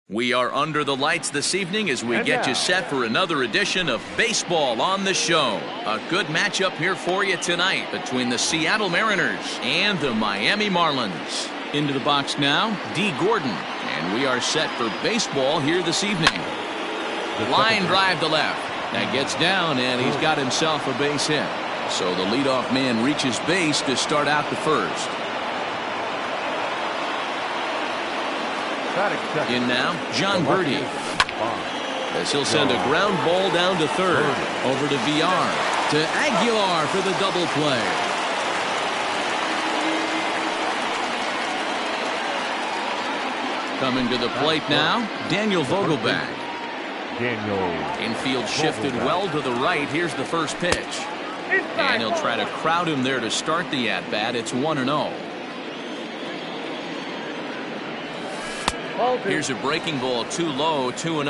We are under the lights this evening as we get you set for another edition of Baseball on the Show. A good matchup here for you tonight between the Seattle Mariners and the Miami Marlins. Into the box now, D. Gordon. And we are set for baseball here this evening. Line drive to left. That gets down, and he's got himself a base hit. So the leadoff man reaches base to start out the first. In now, John Birdie. As he'll send a ground ball down to third. Over to VR. To Aguilar for the double play. Coming to the plate now, Daniel Vogelback. Infield shifted well to the right. Here's the first pitch. And he'll try to crowd him there to start the at-bat. It's 1-0. Here's a breaking ball too low, 2-0.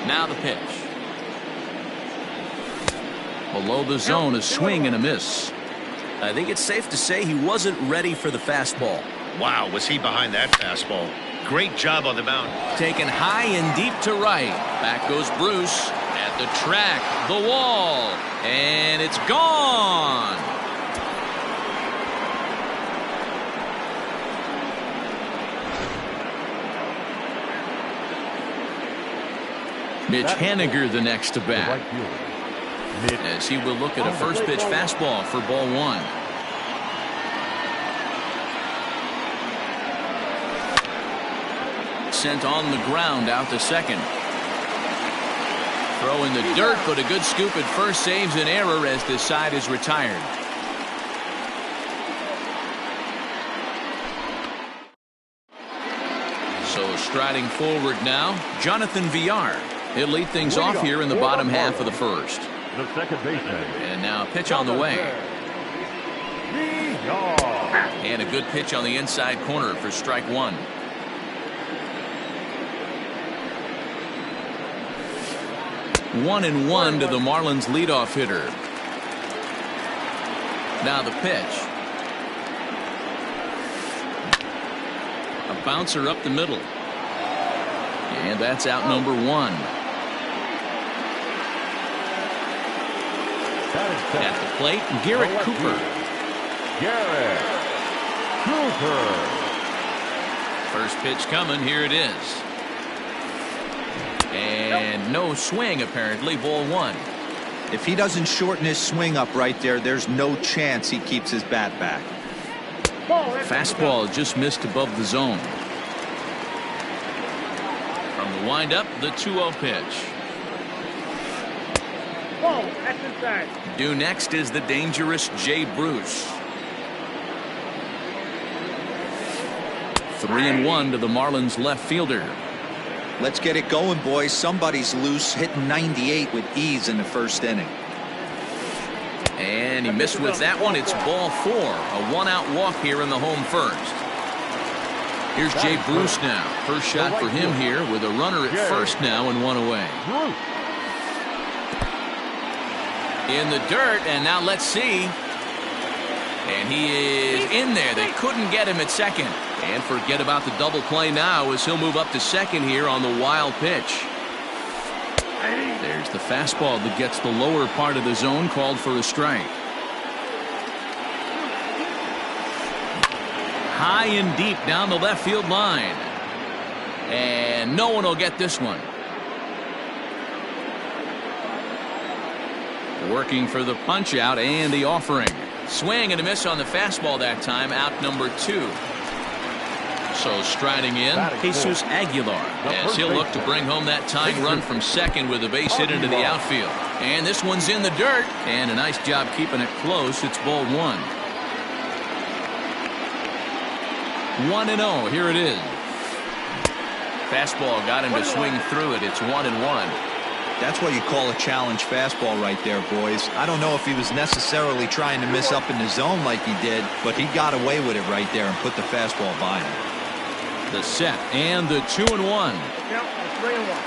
Now the pitch. Below the zone, a swing and a miss. I think it's safe to say he wasn't ready for the fastball. Wow, was he behind that fastball. Great job on the mound. Taken high and deep to right. Back goes Bruce. At the track, the wall. And it's gone. Mitch Haniger the next to bat. As he will look at a first pitch fastball for ball one. Sent on the ground out to second. Throw in the dirt, but a good scoop at first saves an error as this side is retired. So striding forward now, Jonathan VR. He'll lead things off here in the bottom half of the first. The second baseman. And now a pitch on the way. And a good pitch on the inside corner for strike one. One and one to the Marlins leadoff hitter. Now the pitch. A bouncer up the middle. And that's out number one. At the plate, Garrett Cooper. First pitch coming. Here it is. And no swing, apparently. Ball one. If he doesn't shorten his swing up right there, there's no chance he keeps his bat back. Fastball just missed above the zone. From the windup, the 2-0 pitch. Due next is the dangerous Jay Bruce. 3-1 to the Marlins left fielder. Let's get it going, boys. Somebody's loose, hitting 98 with ease in the first inning. And he missed with that one. It's ball four. A one-out walk here in the home first. Here's Jay Bruce now. First shot for him here with a runner at first now and one away. In the dirt, and now let's see. And he is in there. They couldn't get him at second. And forget about the double play now as he'll move up to second here on the wild pitch. There's the fastball that gets the lower part of the zone, called for a strike. High and deep down the left field line. And no one will get this one. Working for the punch out and the offering. Swing and a miss on the fastball that time. Out number two. So striding in, Jesus Aguilar, as he'll look to bring home that tying run from second with a base hit into the outfield. And this one's in the dirt, and a nice job keeping it close. It's ball one. 1-0. Here it is. Fastball got him to swing through it. It's 1-1. That's what you call a challenge fastball right there, boys. I don't know if he was necessarily trying to miss up in the zone like he did, but he got away with it right there and put the fastball by him. The set and the 2-1.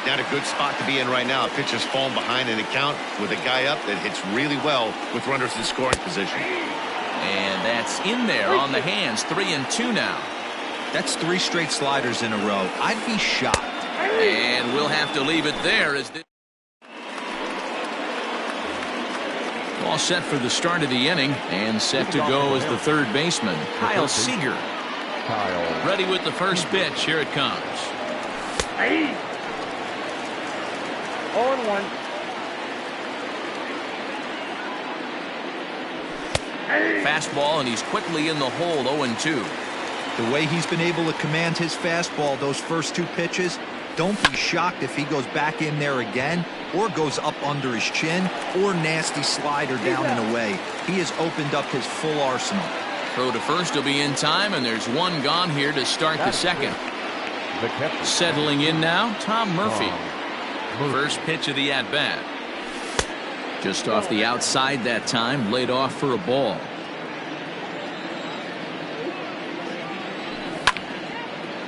Not a good spot to be in right now. A pitcher's falling behind in the count with a guy up that hits really well with runners in scoring position. And that's in there on the hands. 3-2 now. That's 3 straight sliders in a row. I'd be shocked. And we'll have to leave it there as this all set for the start of the inning, and set to go as the third baseman, Kyle Seager. Ready with the first pitch. Here it comes. 0-1. Fastball, and he's quickly in the hole. 0-2. The way he's been able to command his fastball those first 2 pitches, don't be shocked if he goes back in there again, or goes up under his chin, or nasty slider down and away. He has opened up his full arsenal. Throw to first will be in time, and there's one gone here to start the second. Settling in now, Tom Murphy. First pitch of the at-bat. Just off the outside that time, laid off for a ball.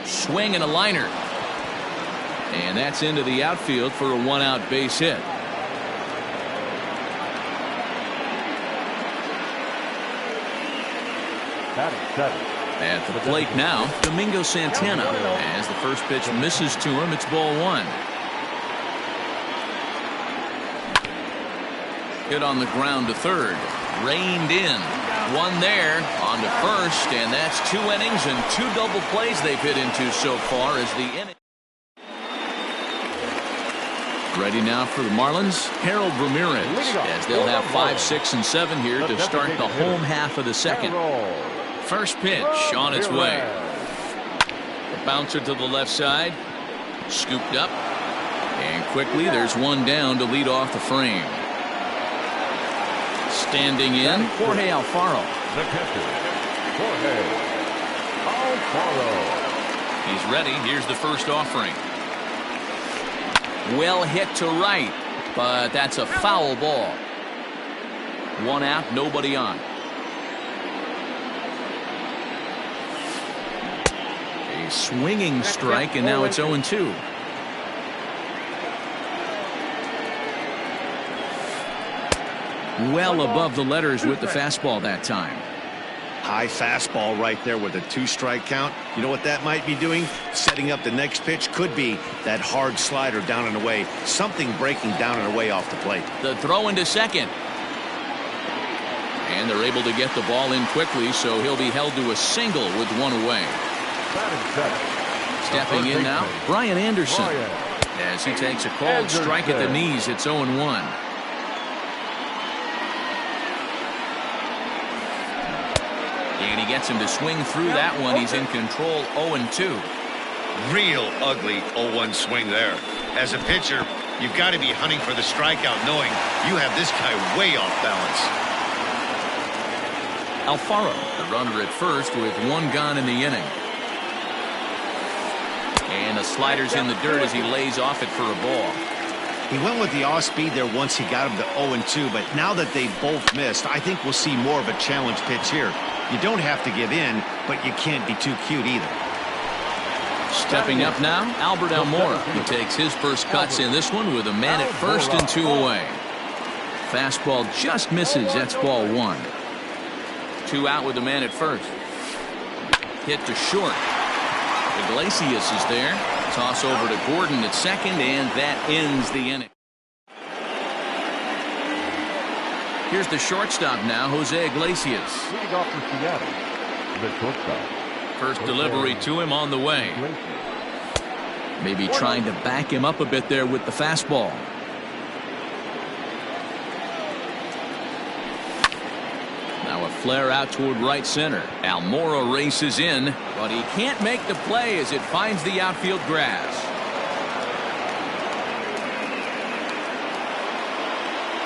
Swing and a liner. And that's into the outfield for a 1-out base hit. At the plate now, Domingo Santana. As the first pitch misses to him, it's ball 1. Hit on the ground to third. Reined in. One there on to first, and that's 2 innings and 2 double plays they've hit into so far as the inning. Ready now for the Marlins, Harold Ramirez, as they'll have 5, 6, and 7 here to start the home half of the second. First pitch on its way. The bouncer to the left side, scooped up, and quickly there's one down to lead off the frame. Standing in, Jorge Alfaro. The catcher, Jorge Alfaro. He's ready. Here's the first offering. Well hit to right, but that's a foul ball. 1 out, nobody on. A swinging strike, and now it's 0-2. Well above the letters with the fastball that time. High fastball right there with a 2-strike count. You know what that might be doing? Setting up the next pitch. Could be that hard slider down and away. Something breaking down and away off the plate. The throw into second. And they're able to get the ball in quickly, so he'll be held to a single with 1 away. Stepping in now, Brian Anderson. As he takes a called strike at the knees, it's 0-1. And he gets him to swing through that one. He's in control. 0-2. Real ugly 0-1 swing there. As a pitcher, you've got to be hunting for the strikeout, knowing you have this guy way off balance. Alfaro, the runner at first with 1 gone in the inning. And the slider's in the dirt as he lays off it for a ball. He went with the off speed there once he got him to 0-2, but now that they both missed, I think we'll see more of a challenge pitch here. You don't have to give in, but you can't be too cute either. Stepping up now, Albert Almora, who takes his first cuts in this one with a man at first and 2 away. Fastball just misses. That's ball 1. 2 out with a man at first. Hit to short. Iglesias is there. Toss over to Gordon at second, and that ends the inning. Here's the shortstop now, Jose Iglesias. Leading off for Seattle, the shortstop. First delivery to him on the way. Maybe trying to back him up a bit there with the fastball. Now a flare out toward right center. Almora races in, but he can't make the play as it finds the outfield grass.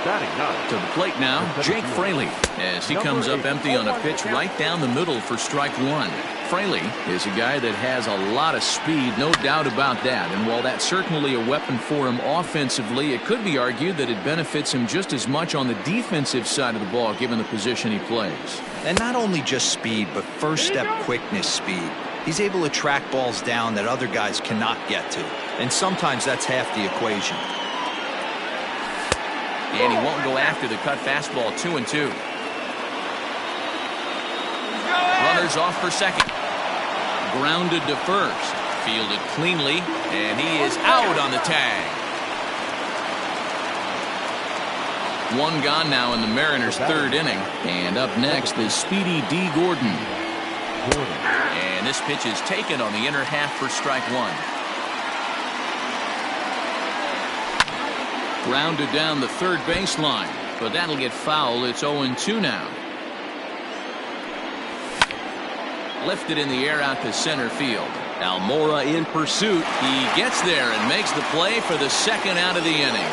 To the plate now, Jake Fraley, as he comes up empty on a pitch right down the middle for strike 1. Fraley is a guy that has a lot of speed, no doubt about that. And while that's certainly a weapon for him offensively, it could be argued that it benefits him just as much on the defensive side of the ball, given the position he plays. And not only just speed, but first step quickness speed. He's able to track balls down that other guys cannot get to. And sometimes that's half the equation. And he won't go after the cut fastball. 2-2. Runners off for second. Grounded to first. Fielded cleanly, and he is out on the tag. One gone now in the Mariners' third inning. And up next is Speedy D. Gordon. And this pitch is taken on the inner half for strike one. Grounded down the third baseline, but that'll get foul. It's 0-2 now. Lifted in the air out to center field. Almora in pursuit. He gets there and makes the play for the second out of the inning.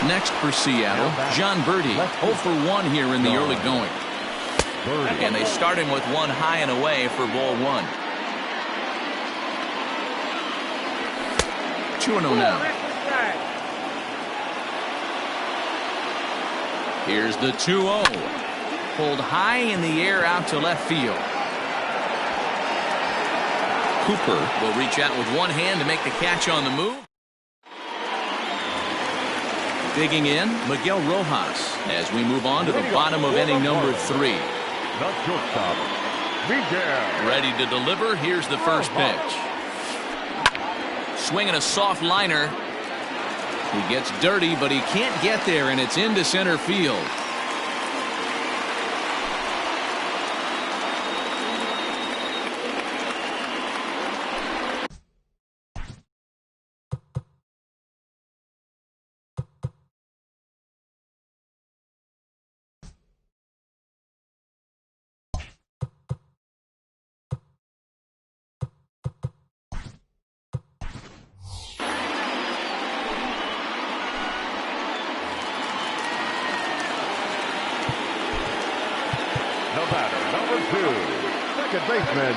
Next for Seattle, John Birdie, 0 for 1 here in the early going. And they start him with one high and away for ball one. 2-0 now. Here's the 2-0. Pulled high in the air out to left field. Cooper will reach out with one hand to make the catch on the move. Digging in, Miguel Rojas as we move on to the bottom of inning number 3. Ready to deliver. Here's the first pitch. Swinging a soft liner. He gets dirty, but he can't get there, and it's into center field. Second baseman,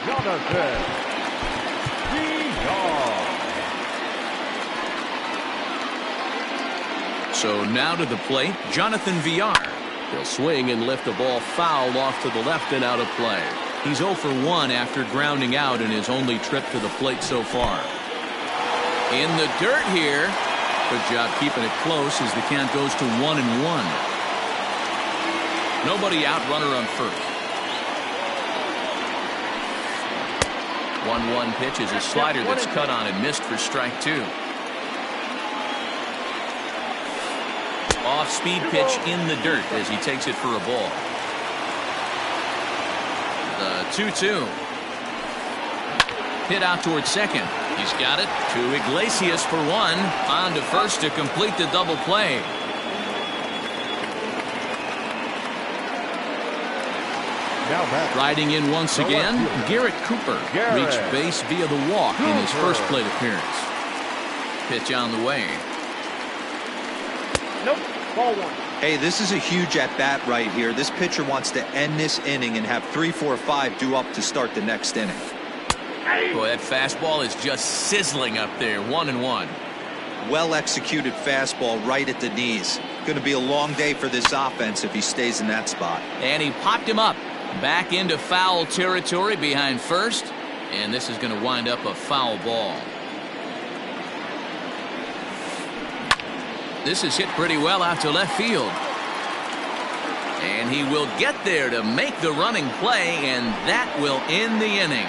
Jonathan Villar. So now to the plate, Jonathan Villar. He'll swing and lift the ball foul off to the left and out of play. He's 0 for 1 after grounding out in his only trip to the plate so far. In the dirt here. Good job keeping it close as the count goes to 1-1. Nobody out, runner on first. 1-1 pitch is a slider that's cut on and missed for strike two. Off-speed pitch in the dirt as he takes it for a ball. The 2-2. Hit out towards second. He's got it to Iglesias for one. On to first to complete the double play. Riding in once again, Garrett Cooper reached base via the walk in his first plate appearance. Pitch on the way. Nope, ball one. Hey, this is a huge at-bat right here. This pitcher wants to end this inning and have 3, 4, 5 due up to start the next inning. Boy, that fastball is just sizzling up there. 1-1. Well-executed fastball right at the knees. Going to be a long day for this offense if he stays in that spot. And he popped him up. Back into foul territory behind first. And this is going to wind up a foul ball. This is hit pretty well out to left field. And he will get there to make the running play, and that will end the inning.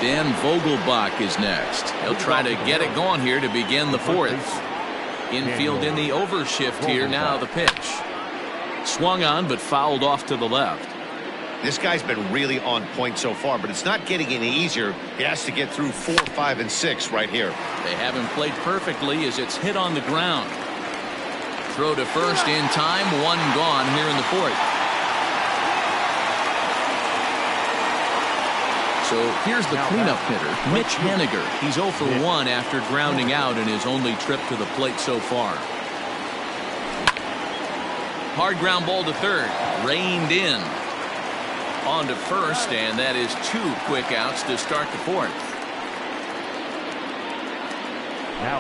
Dan Vogelbach is next. He'll try to get it going here to begin the fourth. Infield in the overshift here. Now the pitch. Swung on but fouled off to the left. This guy's been really on point so far, but it's not getting any easier. He has to get through 4, 5, and 6 right here. They haven't played perfectly as it's hit on the ground. Throw to first in time. One gone here in the fourth. So here's the cleanup hitter, Mitch Haniger. He's 0 for 1 after grounding out in his only trip to the plate so far. Hard ground ball to third. Reined in. On to first, and that is 2 quick outs to start the fourth.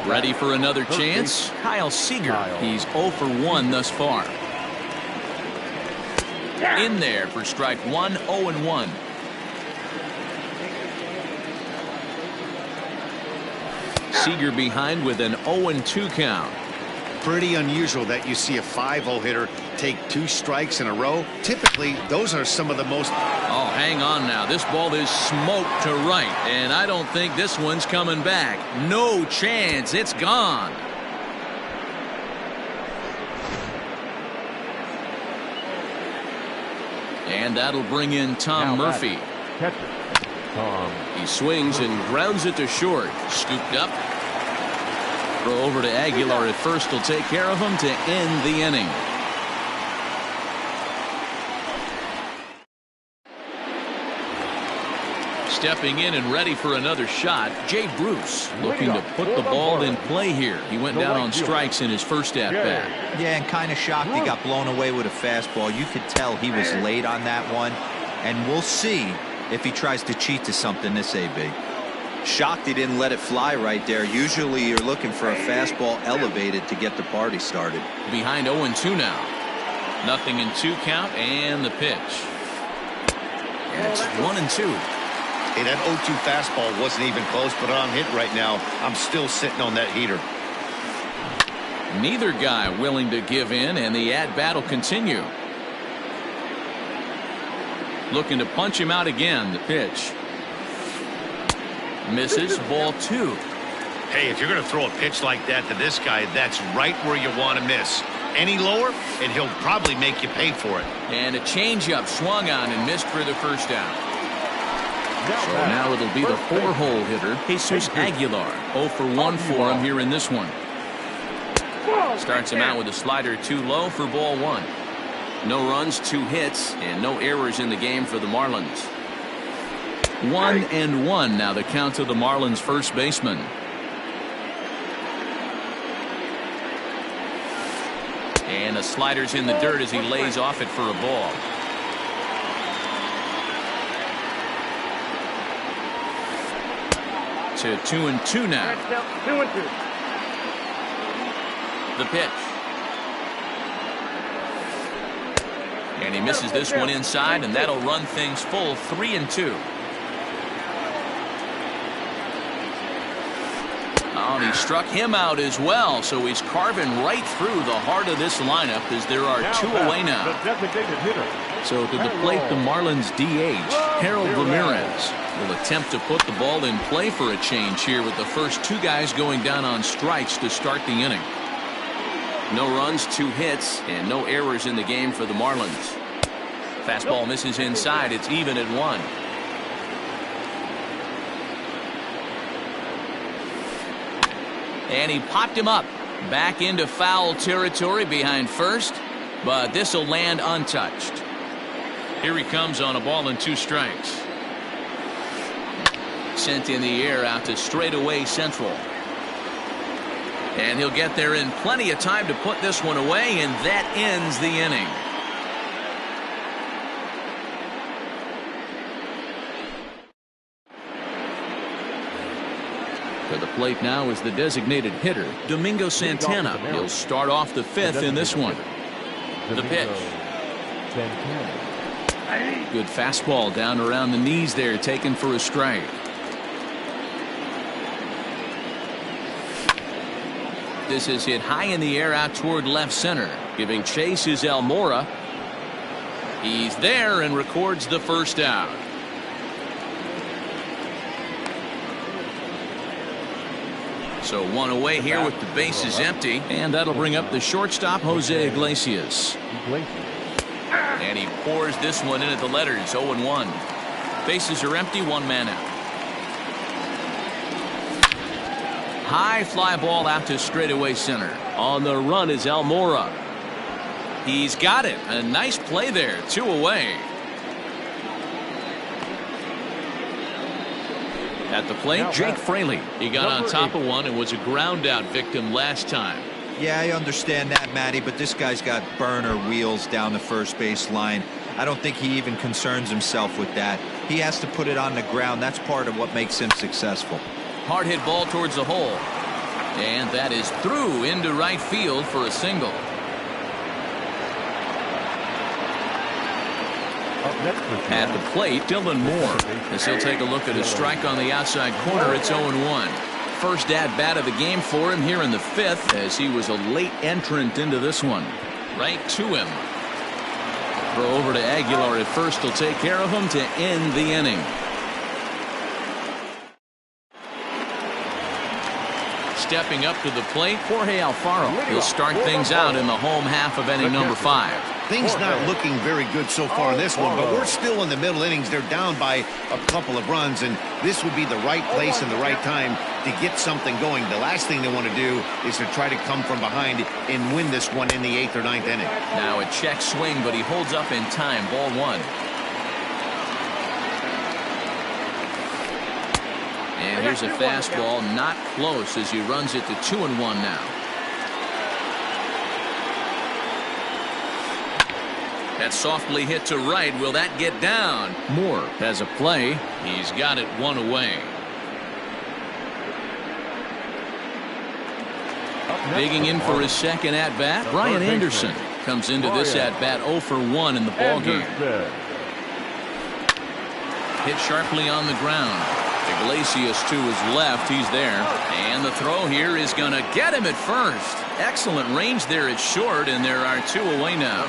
Ready for another chance? Kyle Seager. He's 0 for 1 thus far. In there for strike one, 0-1. Seager behind with an 0-2 count. Pretty unusual that you see a 5-0 hitter take 2 strikes in a row, typically those are some of the most... Oh, hang on now. This ball is smoked to right, and I don't think this one's coming back. No chance. It's gone. And that'll bring in Tom Murphy. He swings and grounds it to short. Scooped up. Throw over to Aguilar at first will take care of him to end the inning. Stepping in and ready for another shot, Jay Bruce looking to put the ball in play here. He went down on strikes in his first at-bat. Yeah, and kind of shocked he got blown away with a fastball. You could tell he was late on that one, and we'll see if he tries to cheat to something this AB. Shocked he didn't let it fly right there. Usually you're looking for a fastball elevated to get the party started. Behind 0-2 now. 0-2 count and the pitch. And it's 1-2. Hey, that 0-2 fastball wasn't even close, but on hit right now. I'm still sitting on that heater. Neither guy willing to give in, and the at-bat will continue. Looking to punch him out again. The pitch. Misses. Ball 2. Hey, if you're going to throw a pitch like that to this guy, that's right where you want to miss. Any lower, and he'll probably make you pay for it. And a changeup swung on and missed for the first out. So now it'll be the 4-hole hitter, Jesus Aguilar. 0 for 1 for him here in this one. Starts him out with a slider too low for ball 1. No runs, 2 hits, and no errors in the game for the Marlins. 1-1 now the count to the Marlins first baseman. And the slider's in the dirt as he lays off it for a ball. To 2-2 now. 2-2. The pitch. And he misses this one inside, and that'll run things full 3-2. Oh, and he struck him out as well, so he's carving right through the heart of this lineup as there are 2 away now. So to the plate, the Marlins DH, Harold Ramirez, will attempt to put the ball in play for a change here with the first 2 guys going down on strikes to start the inning. No runs, 2 hits, and no errors in the game for the Marlins. Fastball misses inside. It's even at 1. And he popped him up back into foul territory behind first, but this will land untouched. Here he comes on a ball and 2 strikes. Sent in the air out to straightaway central. And he'll get there in plenty of time to put this one away, and that ends the inning. To the plate now is the designated hitter, Domingo Santana. He'll start off the 5th in this one. The pitch. Good fastball down around the knees there, taken for a strike. This is hit high in the air out toward left center. Giving chase is Almora. He's there and records the first out. So 1 away here with the bases empty, and that'll bring up the shortstop, Jose Iglesias. And he pours this one in at the letters. 0-1. Bases are empty, 1 man out. High fly ball out to straightaway center. On the run is Almora. He's got it. A nice play there. 2 away. At the plate, Jake Fraley. He got on top of one and was a ground out victim last time. Yeah, I understand that, Matty, but this guy's got burner wheels down the first base line. I don't think he even concerns himself with that. He has to put it on the ground. That's part of what makes him successful. Hard hit ball towards the hole. And that is through into right field for a single. At the plate, Dylan Moore, as he'll take a look at a strike on the outside corner. It's 0-1. First at-bat of the game for him here in the 5th, as he was a late entrant into this one. Right to him. Throw over to Aguilar at first will take care of him to end the inning. Stepping up to the plate, Jorge Alfaro. He'll start things out in the home half of inning number 5. Things not looking very good so far in this one, but we're still in the middle innings. They're down by a couple of runs, and this would be the right place and the right time to get something going. The last thing they want to do is to try to come from behind and win this one in the 8th or 9th inning. Now a check swing, but he holds up in time. Ball 1. And here's a fastball, not close, as he runs it to 2-1 now. That's softly hit to right. Will that get down? Moore has a play. He's got it 1 away. Digging in for his second at-bat, Brian Anderson comes into this at-bat 0 for 1 in the ballgame. Hit sharply on the ground. Iglesias to his left. He's there. And the throw here is going to get him at first. Excellent range there at short, and there are 2 away now.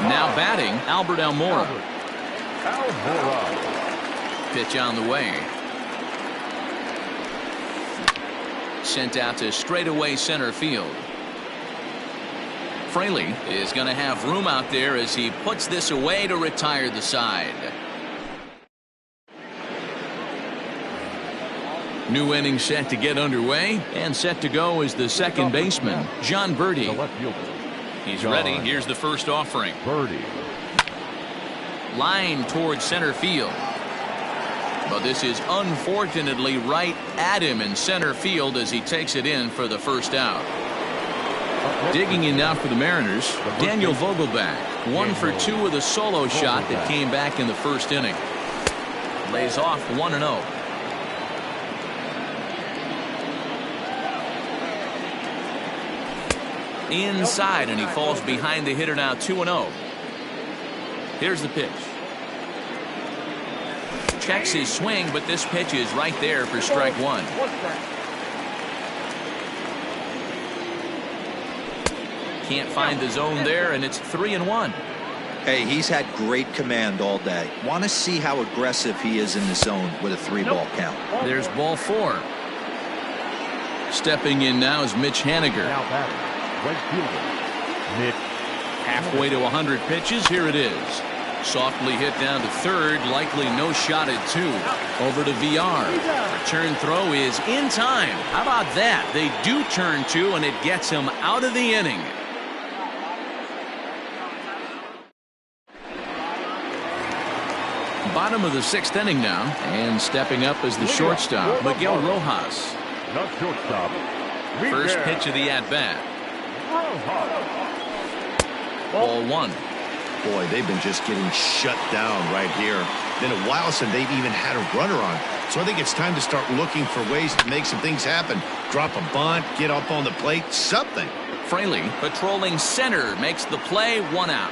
Now batting, Albert Almora. Pitch on the way. Sent out to straightaway center field. Fraley is going to have room out there as he puts this away to retire the side. New inning set to get underway, and set to go is the second baseman, John Birdie. He's ready. Here's the first offering. Line towards center field. But this is unfortunately right at him in center field as he takes it in for the first out. Digging in now for the Mariners, Daniel Vogelbach. 1 for 2 with a solo shot that came back in the first inning. Lays off 1-0. Inside, and he falls behind the hitter now 2-0. Here's the pitch. Checks his swing, but this pitch is right there for strike 1. Can't find the zone there, and it's 3-1. Hey, he's had great command all day. Want to see how aggressive he is in the zone with a 3-ball count. There's ball 4. Stepping in now is Mitch Haniger. Halfway to 100 pitches. Here it is. Softly hit down to third. Likely no shot at 2. Over to VR. Return throw is in time. How about that? They do turn 2, and it gets him out of the inning. Bottom of the 6th inning now, and stepping up is the shortstop, Miguel Rojas. First pitch of the at-bat. Ball 1. Boy, they've been just getting shut down right here. Been a while since they've even had a runner on. So I think it's time to start looking for ways to make some things happen. Drop a bunt, get up on the plate, something. Fraley patrolling center makes the play. 1 out.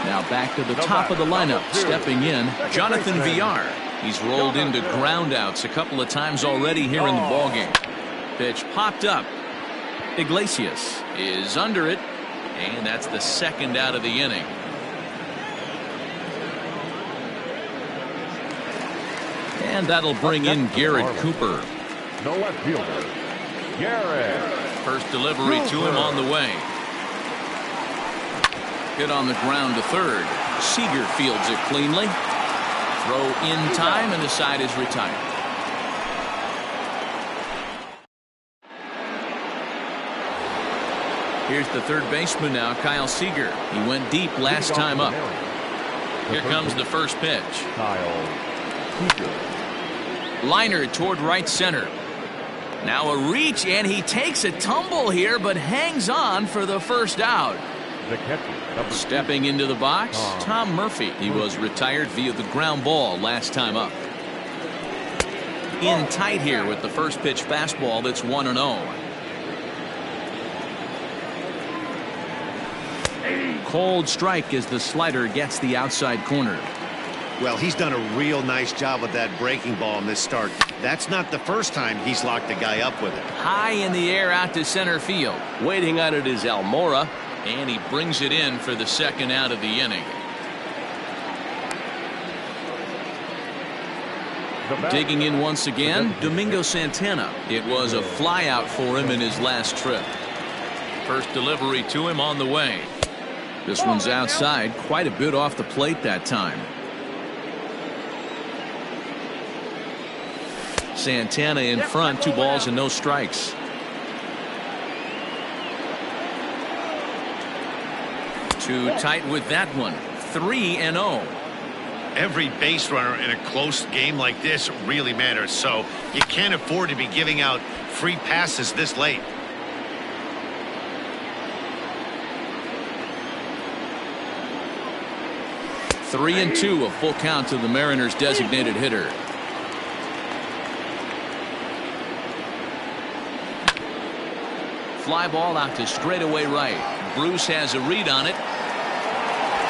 Now back to the top of the lineup. Stepping in, Jonathan VR. He's rolled into groundouts a couple of times already here in the ballgame. Pitch popped up. Iglesias is under it, and that's the second out of the inning. And that'll bring in Garrett Cooper. No left fielder. Garrett. First delivery to him on the way. Hit on the ground to third. Seager fields it cleanly. Throw in time, and the side is retired. Here's the third baseman now, Kyle Seager. He went deep last time up. Here comes the first pitch. Kyle Seager. Liner toward right center. Now a reach, and he takes a tumble here, but hangs on for the first out. The catcher. Stepping into the box, Tom Murphy. He was retired via the ground ball last time up. In tight here with the first pitch fastball that's 1-0. Cold strike as the slider gets the outside corner. Well, he's done a real nice job with that breaking ball in this start. That's not the first time he's locked a guy up with it. High in the air out to center field. Waiting on it is Almora. And he brings it in for the second out of the inning. Digging in once again, Domingo Santana. It was a flyout for him in his last trip. First delivery to him on the way. This one's outside, quite a bit off the plate that time. Santana in front, 2 balls and no strikes. Too tight with that one. 3-0. Every base runner in a close game like this really matters, so you can't afford to be giving out free passes this late. Three and 2, a full count to the Mariners' designated hitter. Fly ball out to straightaway right. Bruce has a read on it.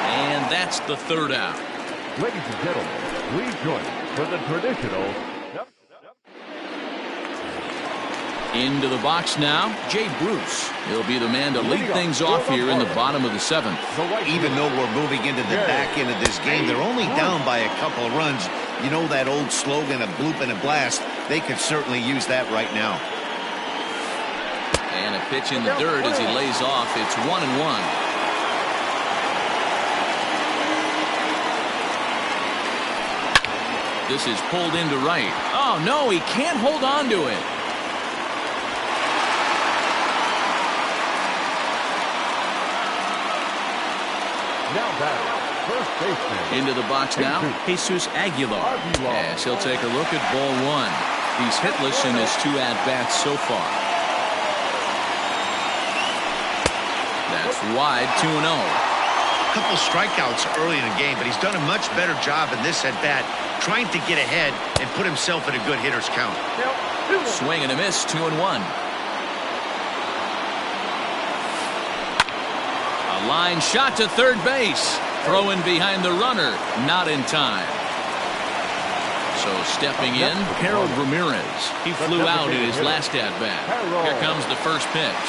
And that's the third out. Ladies and gentlemen, please join us for the traditional. Into the box now, Jay Bruce. He'll be the man to lead things off here in the bottom of the 7th. Even though we're moving into the back end of this game, they're only down by a couple of runs. You know that old slogan, a bloop and a blast? They could certainly use that right now. And a pitch in the dirt as he lays off. It's 1-1. This is pulled into right. Oh, no, he can't hold on to it. Now batting, first baseman. Into the box now, Jesus Aguilar. Yes, he'll take a look at ball 1. He's hitless in his 2 at-bats so far. That's wide, 2-0. A couple strikeouts early in the game, but he's done a much better job in this at-bat, trying to get ahead and put himself in a good hitter's count. Swing and a miss, 2-1. A line shot to third base. Throwing behind the runner, not in time. So stepping in, Harold Ramirez. He flew out in his last at-bat. Here comes the first pitch.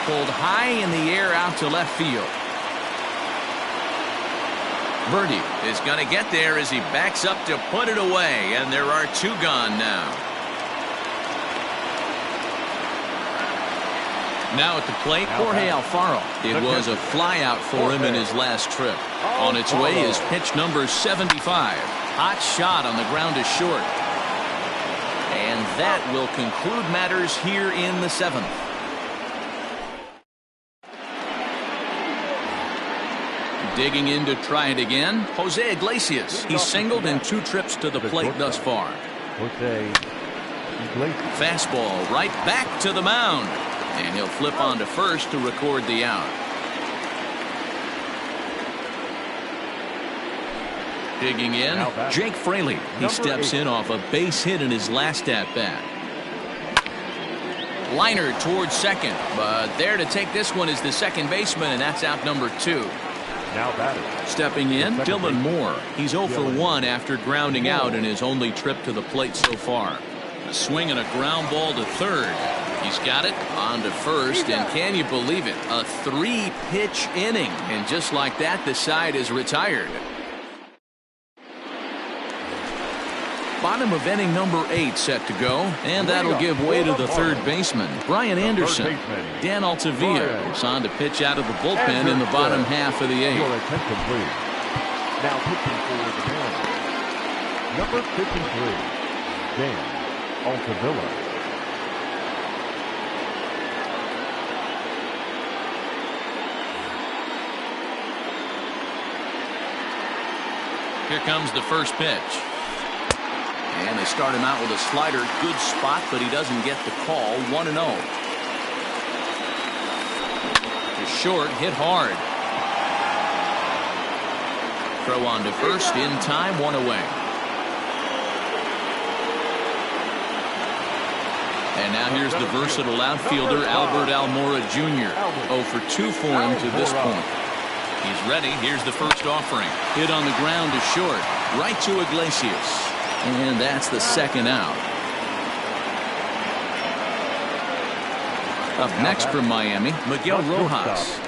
Pulled high in the air out to left field. Birdie is going to get there as he backs up to put it away, and there are 2 gone now. Now at the plate, Jorge Alfaro. It was a flyout for him in his last trip. On its way is pitch number 75. Hot shot on the ground to short. And that will conclude matters here in the 7th. Digging in to try it again, Jose Iglesias. He's singled in 2 trips to the plate thus far. Fastball right back to the mound. And he'll flip on to first to record the out. Digging in, Jake Fraley. He steps in off a base hit in his last at-bat. Liner towards second, but there to take this one is the second baseman, and that's out number 2. Now batting. Stepping in, Dylan Moore. He's 0 for 1 after grounding out in his only trip to the plate so far. A swing and a ground ball to third. He's got it on to first, and can you believe it? A 3-pitch inning, and just like that, the side is retired. Bottom of inning number 8 set to go, and that'll give way to the third baseman, Brian Anderson. Dan Altavilla is on to pitch out of the bullpen in the bottom half of the 8th. Now pitching for the Mariners, number 53, Dan Altavilla. Here comes the first pitch. And they start him out with a slider. Good spot, but he doesn't get the call. 1-0. To short, hit hard. Throw on to first in time, 1 away. And now here's the versatile outfielder, Albert Almora Jr. 0 for 2 for him to this point. He's ready. Here's the first offering. Hit on the ground to short. Right to Iglesias. And that's the second out. Up next from Miami, Miguel Rojas.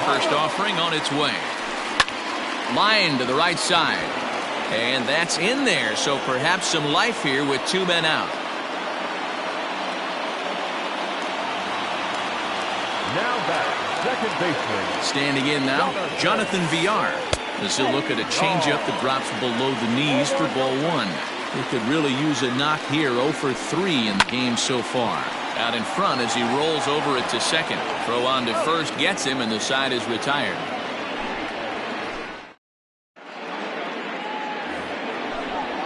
First offering on its way. Line to the right side. And that's in there, so perhaps some life here with 2 men out. Now back, second baseman. Standing in now, Jonathan Villar. As he'll look at a changeup that drops below the knees for ball 1. He could really use a knock here. 0 for 3 in the game so far. Out in front as he rolls over it to second. Throw on to first gets him, and the side is retired.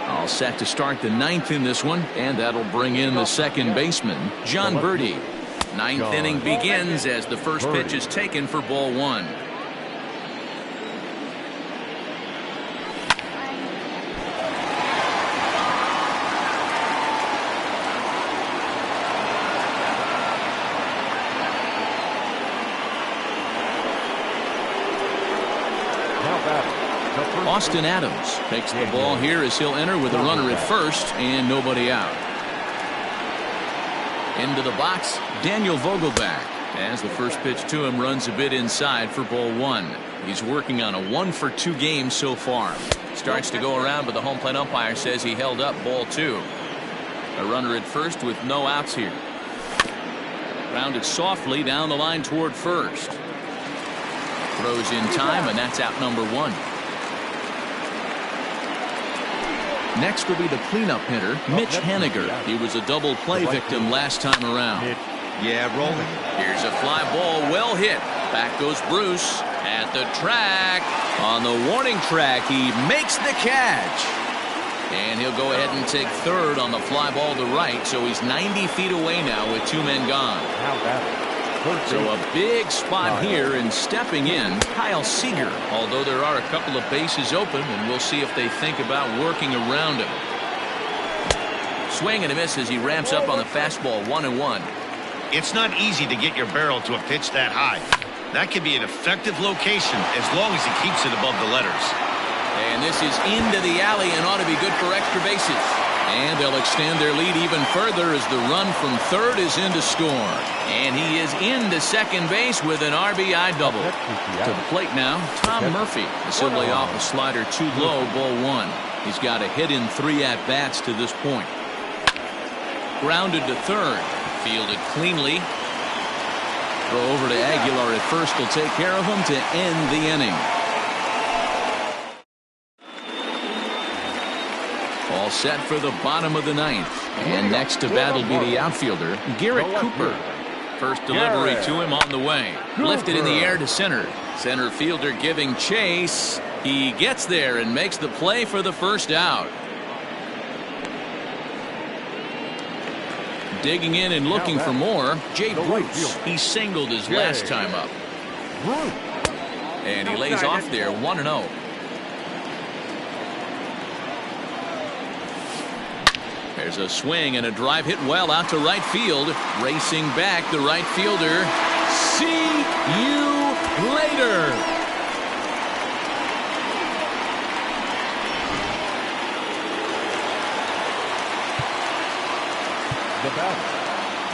All set to start the 9th in this one, and that'll bring in the second baseman, John Birdie. 9th inning begins as the first pitch is taken for ball 1. Austin Adams takes the ball here as he'll enter with a runner at first and nobody out. Into the box, Daniel Vogelback, as the first pitch to him runs a bit inside for ball 1. He's working on a 1 for 2 game so far. Starts to go around, but the home plate umpire says he held up ball 2. A runner at first with no outs here. Grounded softly down the line toward first. Throws in time, and that's out number 1. Next will be the cleanup hitter, Mitch Haniger. He was a double play victim last time around. Yeah, rolling. Here's a fly ball, well hit. Back goes Bruce at the track. On the warning track, he makes the catch. And he'll go ahead and take third on the fly ball to right, so he's 90 feet away now with 2 men gone. So a big spot here, and stepping in, Kyle Seager. Although there are a couple of bases open, and we'll see if they think about working around him. Swing and a miss as he ramps up on the fastball, 1-1. It's not easy to get your barrel to a pitch that high. That could be an effective location as long as he keeps it above the letters. And this is into the alley and ought to be good for extra bases. And they'll extend their lead even further as the run from third is in to score. And he is into second base with an RBI double. To the plate now, Tom Murphy. Simply off a slider too low, ball 1. He's got a hit in 3 at-bats to this point. Grounded to third. Fielded cleanly. Throw over to Aguilar at first will take care of him to end the inning. All set for the bottom of the 9th. And next to bat will be the outfielder, Garrett Cooper. First delivery to him on the way. Lifted in the air to center. Center fielder giving chase. He gets there and makes the play for the first out. Digging in and looking for more, Jay Bruce. He singled his last time up. And he lays off there, 1-0. There's a swing and a drive hit well out to right field. Racing back, the right fielder. See you later. The batter,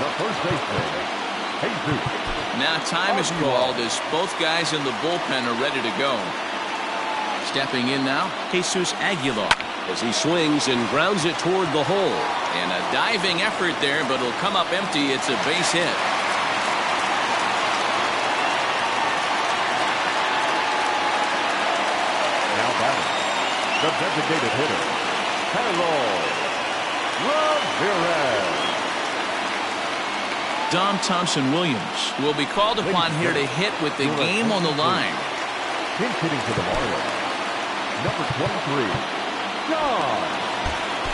the first baseman, Jesus. Now time is called as both guys in the bullpen are ready to go. Stepping in now, Jesus Aguilar. As he swings and grounds it toward the hole. And a diving effort there, but it'll come up empty. It's a base hit. Now batting, the designated hitter, Carlos Ramirez. Dom Thompson-Williams will be called upon here to hit with the game on the line. He's hitting to the Marlins. Number 23. John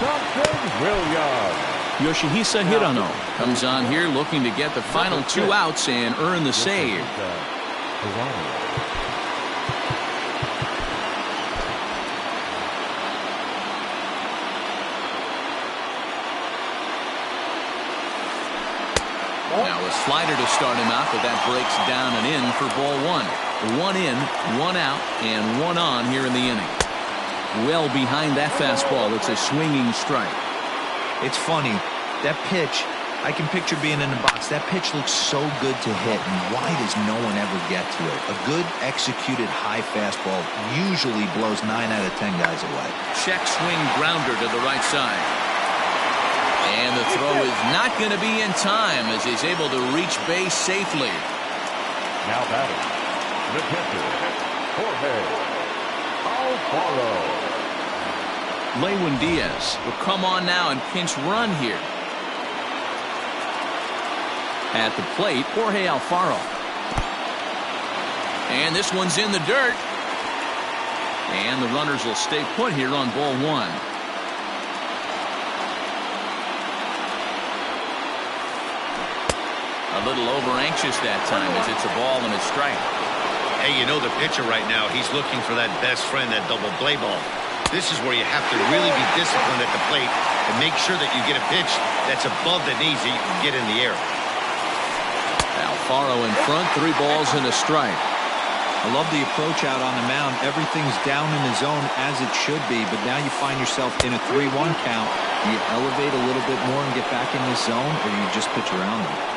Thompson-Williams. Yoshihisa Hirano comes on here looking to get the final 2 outs and earn the save. Now a A slider to start him out, but that breaks down and in for ball one. One in, one out, and one on here in the inning. Well behind that fastball. It's a swinging strike. It's funny. That pitch, I can picture being in the box. That pitch looks so good to hit, and why does no one ever get to it? A good executed high fastball usually blows 9 out of 10 guys away. Check swing grounder to the right side. And the throw is not going to be in time as he's able to reach base safely. Now batting, the catcher, Jorge Alfaro. Lewin Diaz will come on now and pinch run here. At the plate, Jorge Alfaro. And this one's in the dirt. And the runners will stay put here on ball one. A little over anxious that time as it's a ball and a strike. Hey, you know the pitcher right now, he's looking for that best friend, that double play ball. This is where you have to really be disciplined at the plate and make sure that you get a pitch that's above the knees that you can get in the air. Alfaro in front, 3 balls and a strike. I love the approach out on the mound. Everything's down in the zone as it should be, but now you find yourself in a 3-1 count. Do you elevate a little bit more and get back in this zone, or do you just pitch around them?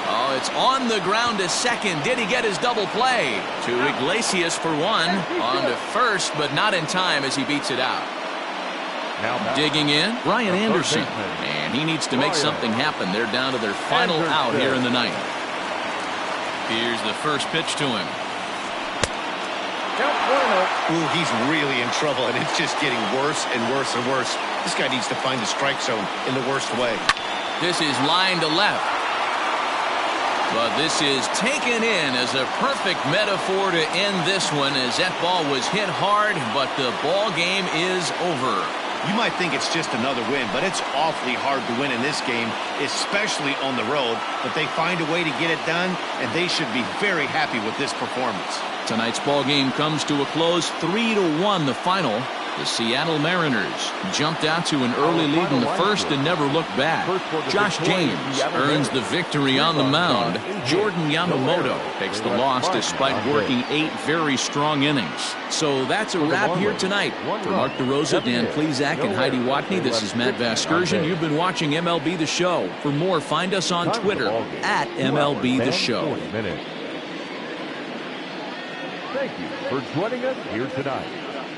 Oh, it's on the ground to second. Did he get his double play? To Iglesias for one. On to first, but not in time as he beats it out. Digging in, Ryan Anderson. And he needs to make something happen. They're down to their final out here in the ninth. Here's the first pitch to him. Ooh, he's really in trouble, and it's just getting worse and worse and worse. This guy needs to find the strike zone in the worst way. This is line to left. But this is taken in as a perfect metaphor to end this one, as that ball was hit hard, but the ball game is over. You might think it's just another win, but it's awfully hard to win in this game, especially on the road. But they find a way to get it done, and they should be very happy with this performance. Tonight's ball game comes to a close, 3-1 the final. The Seattle Mariners jumped out to an early lead in the first and never looked back. Josh James earns the victory on the mound. Jordan Yamamoto takes the loss despite working 8 very strong innings. So that's a wrap here tonight. For Mark DeRosa, Dan Plezak, and Heidi Watney, this is Matt Vasgersian. You've been watching MLB The Show. For more, find us on Twitter at MLB The Show. Thank you for joining us here tonight.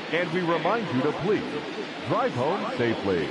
And we remind you to please drive home safely.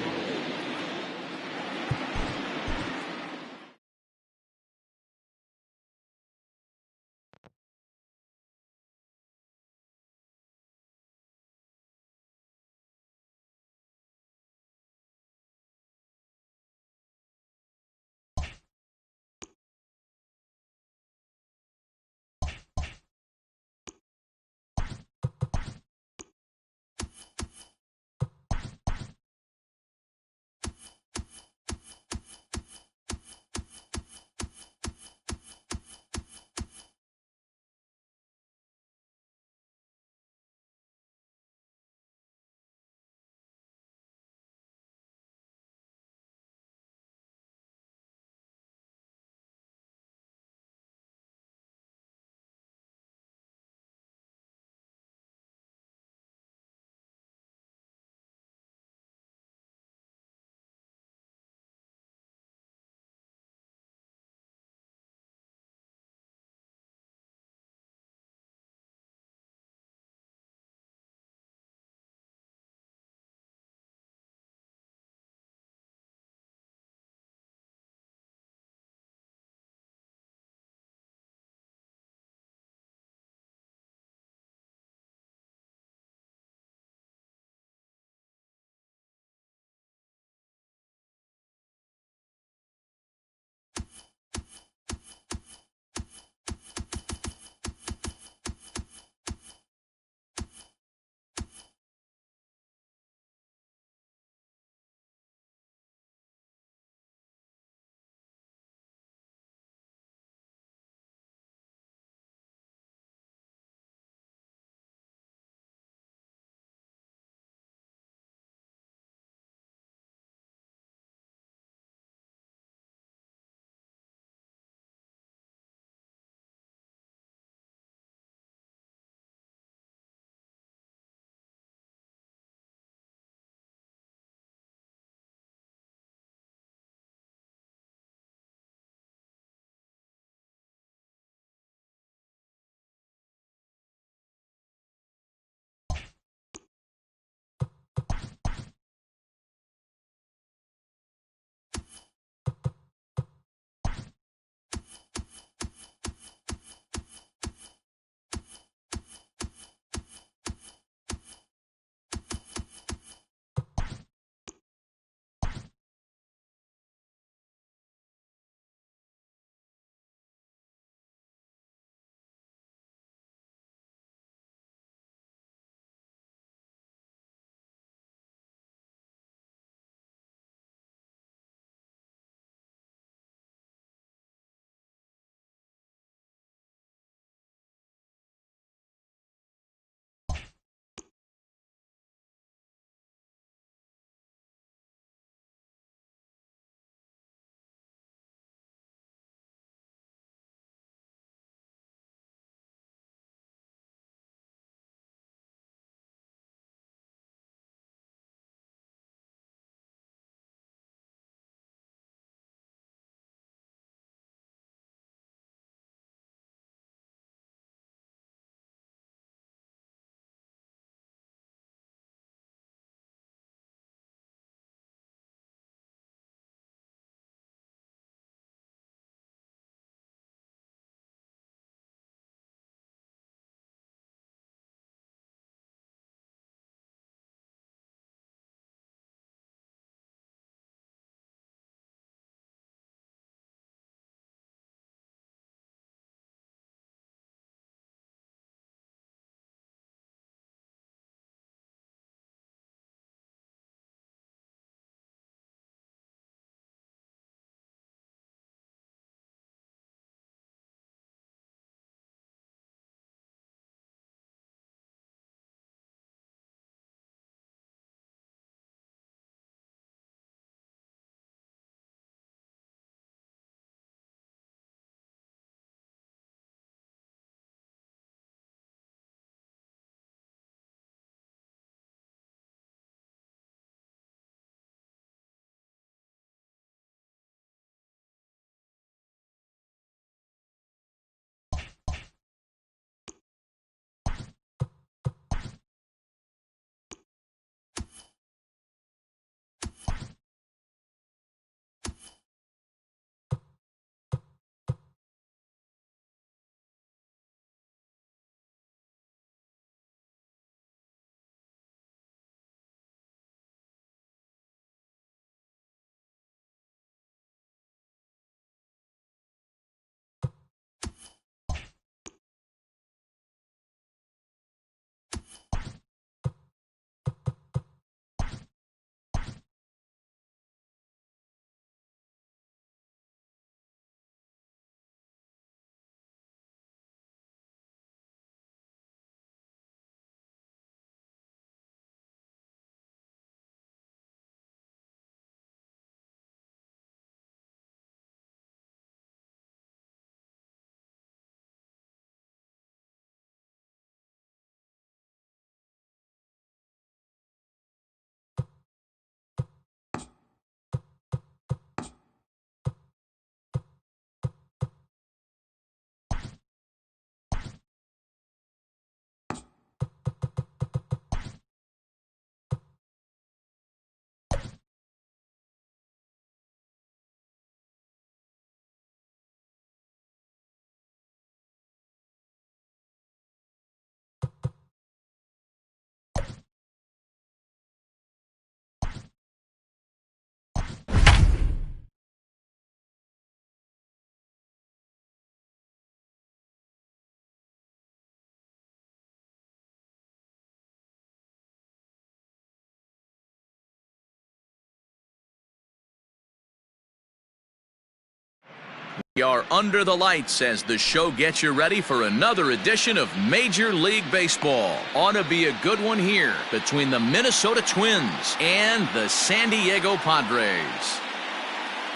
We are under the lights as the show gets you ready for another edition of Major League Baseball. Ought to be a good one here between the Minnesota Twins and the San Diego Padres.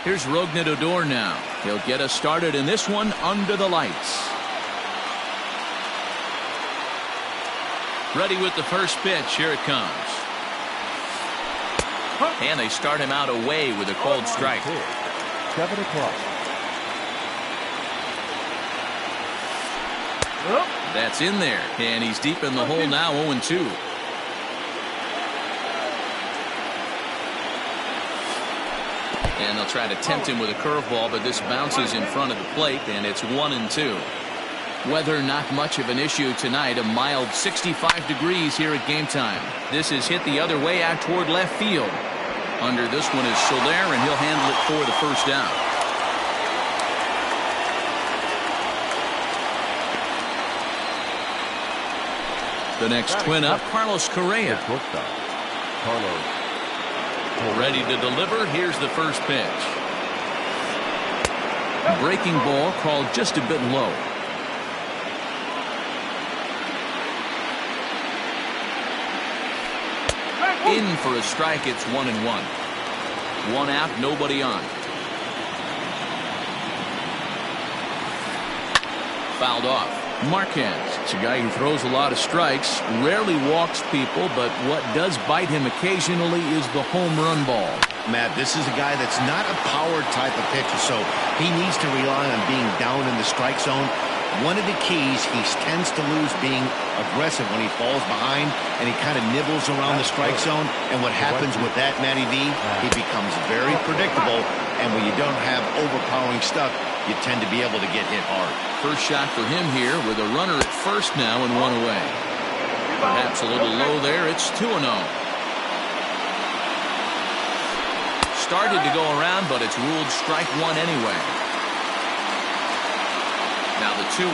Here's Rougned now. He'll get us started in this one under the lights. Ready with the first pitch. Here it comes. And they start him out away with a cold strike. 7 o'clock. That's in there, and he's deep in the hole now, 0-2. And they'll try to tempt him with a curveball, but this bounces in front of the plate, and it's 1-2. Weather not much of an issue tonight, a mild 65 degrees here at game time. This is hit the other way out toward left field. Under this one is Soler, and he'll handle it for the first down. The next twin up, Carlos Correa. Carlos. Ready to deliver. Here's the first pitch. Breaking ball called just a bit low. In for a strike. It's 1-1. One out, nobody on. Fouled off. Marquez. It's a guy who throws a lot of strikes, rarely walks people, but what does bite him occasionally is the home run ball. Matt, this is a guy that's not a power type of pitcher, so he needs to rely on being down in the strike zone. One of the keys, he tends to lose being aggressive when he falls behind, and he kind of nibbles around the strike zone. And what happens with that, Matty V, he becomes very predictable, and when you don't have overpowering stuff, you tend to be able to get hit hard. First shot for him here with a runner at first now and one away. Perhaps a little low there. It's 2-0. Started to go around, but it's ruled strike one anyway. Now the 2-1.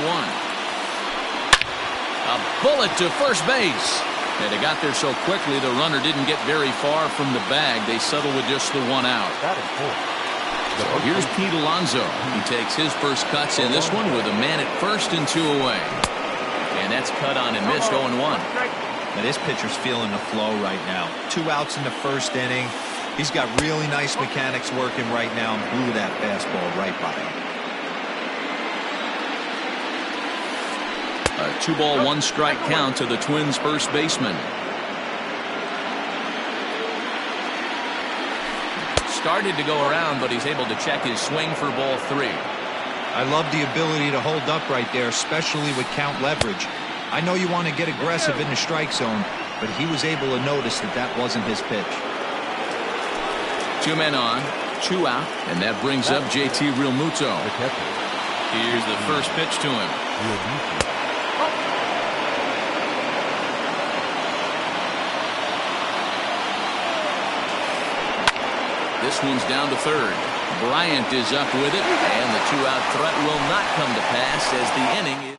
A bullet to first base. And they got there so quickly the runner didn't get very far from the bag. They settle with just the one out. That is four. So here's Pete Alonso. He takes his first cuts in this one with a man at first and 2 away. And that's cut on and missed 0-1. Now this pitcher's feeling the flow right now. 2 outs in the first inning. He's got really nice mechanics working right now and blew that fastball right by him. A 2-ball, 1-strike count to the Twins' first baseman. Started to go around, but he's able to check his swing for ball 3. I love the ability to hold up right there, especially with count leverage. I know you want to get aggressive in the strike zone, but he was able to notice that that wasn't his pitch. 2 men on, 2 out, and that brings up JT Realmuto. Here's the first pitch to him. This one's down to third. Bryant is up with it, and the 2-out threat will not come to pass as the inning is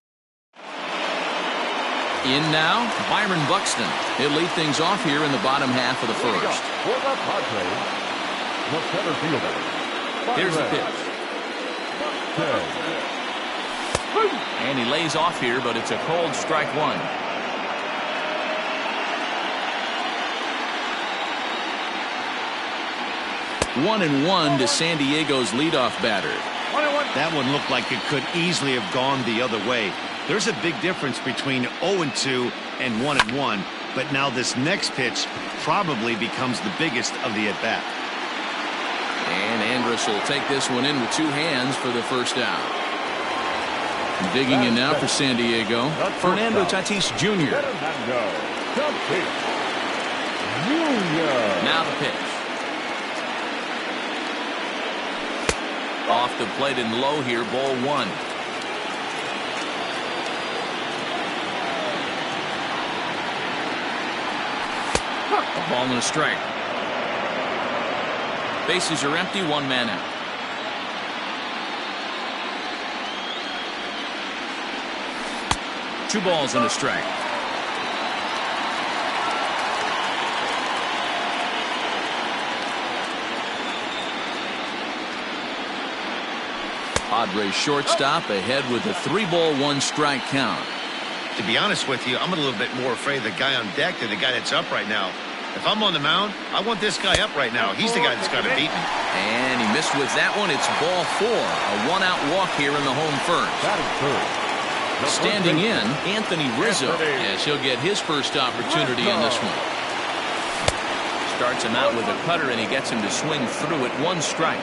in now. Byron Buxton. He'll lead things off here in the bottom half of the first. For the Padres, the center fielder. Here's the pitch. And he lays off here, but it's a cold strike one. 1-1 to San Diego's leadoff batter. That one looked like it could easily have gone the other way. There's a big difference between 0-2 and 1-1, but now this next pitch probably becomes the biggest of the at-bat. And Andrus will take this one in with 2 hands for the first out. Digging in now for San Diego, Fernando Tatis Jr. Now the pitch. Off the plate and low here, ball 1. A ball and a strike. Bases are empty, 1 man out. Two balls and a strike. Padres shortstop ahead with a 3-ball, 1-strike count. To be honest with you, I'm a little bit more afraid of the guy on deck than the guy that's up right now. If I'm on the mound, I want this guy up right now. He's the guy that's got to beat me. And he missed with that one. It's ball 4. A 1-out walk here in the home first. Standing in, Anthony Rizzo, as he'll get his first opportunity in this one. Starts him out with a cutter, and he gets him to swing through it. 1 strike.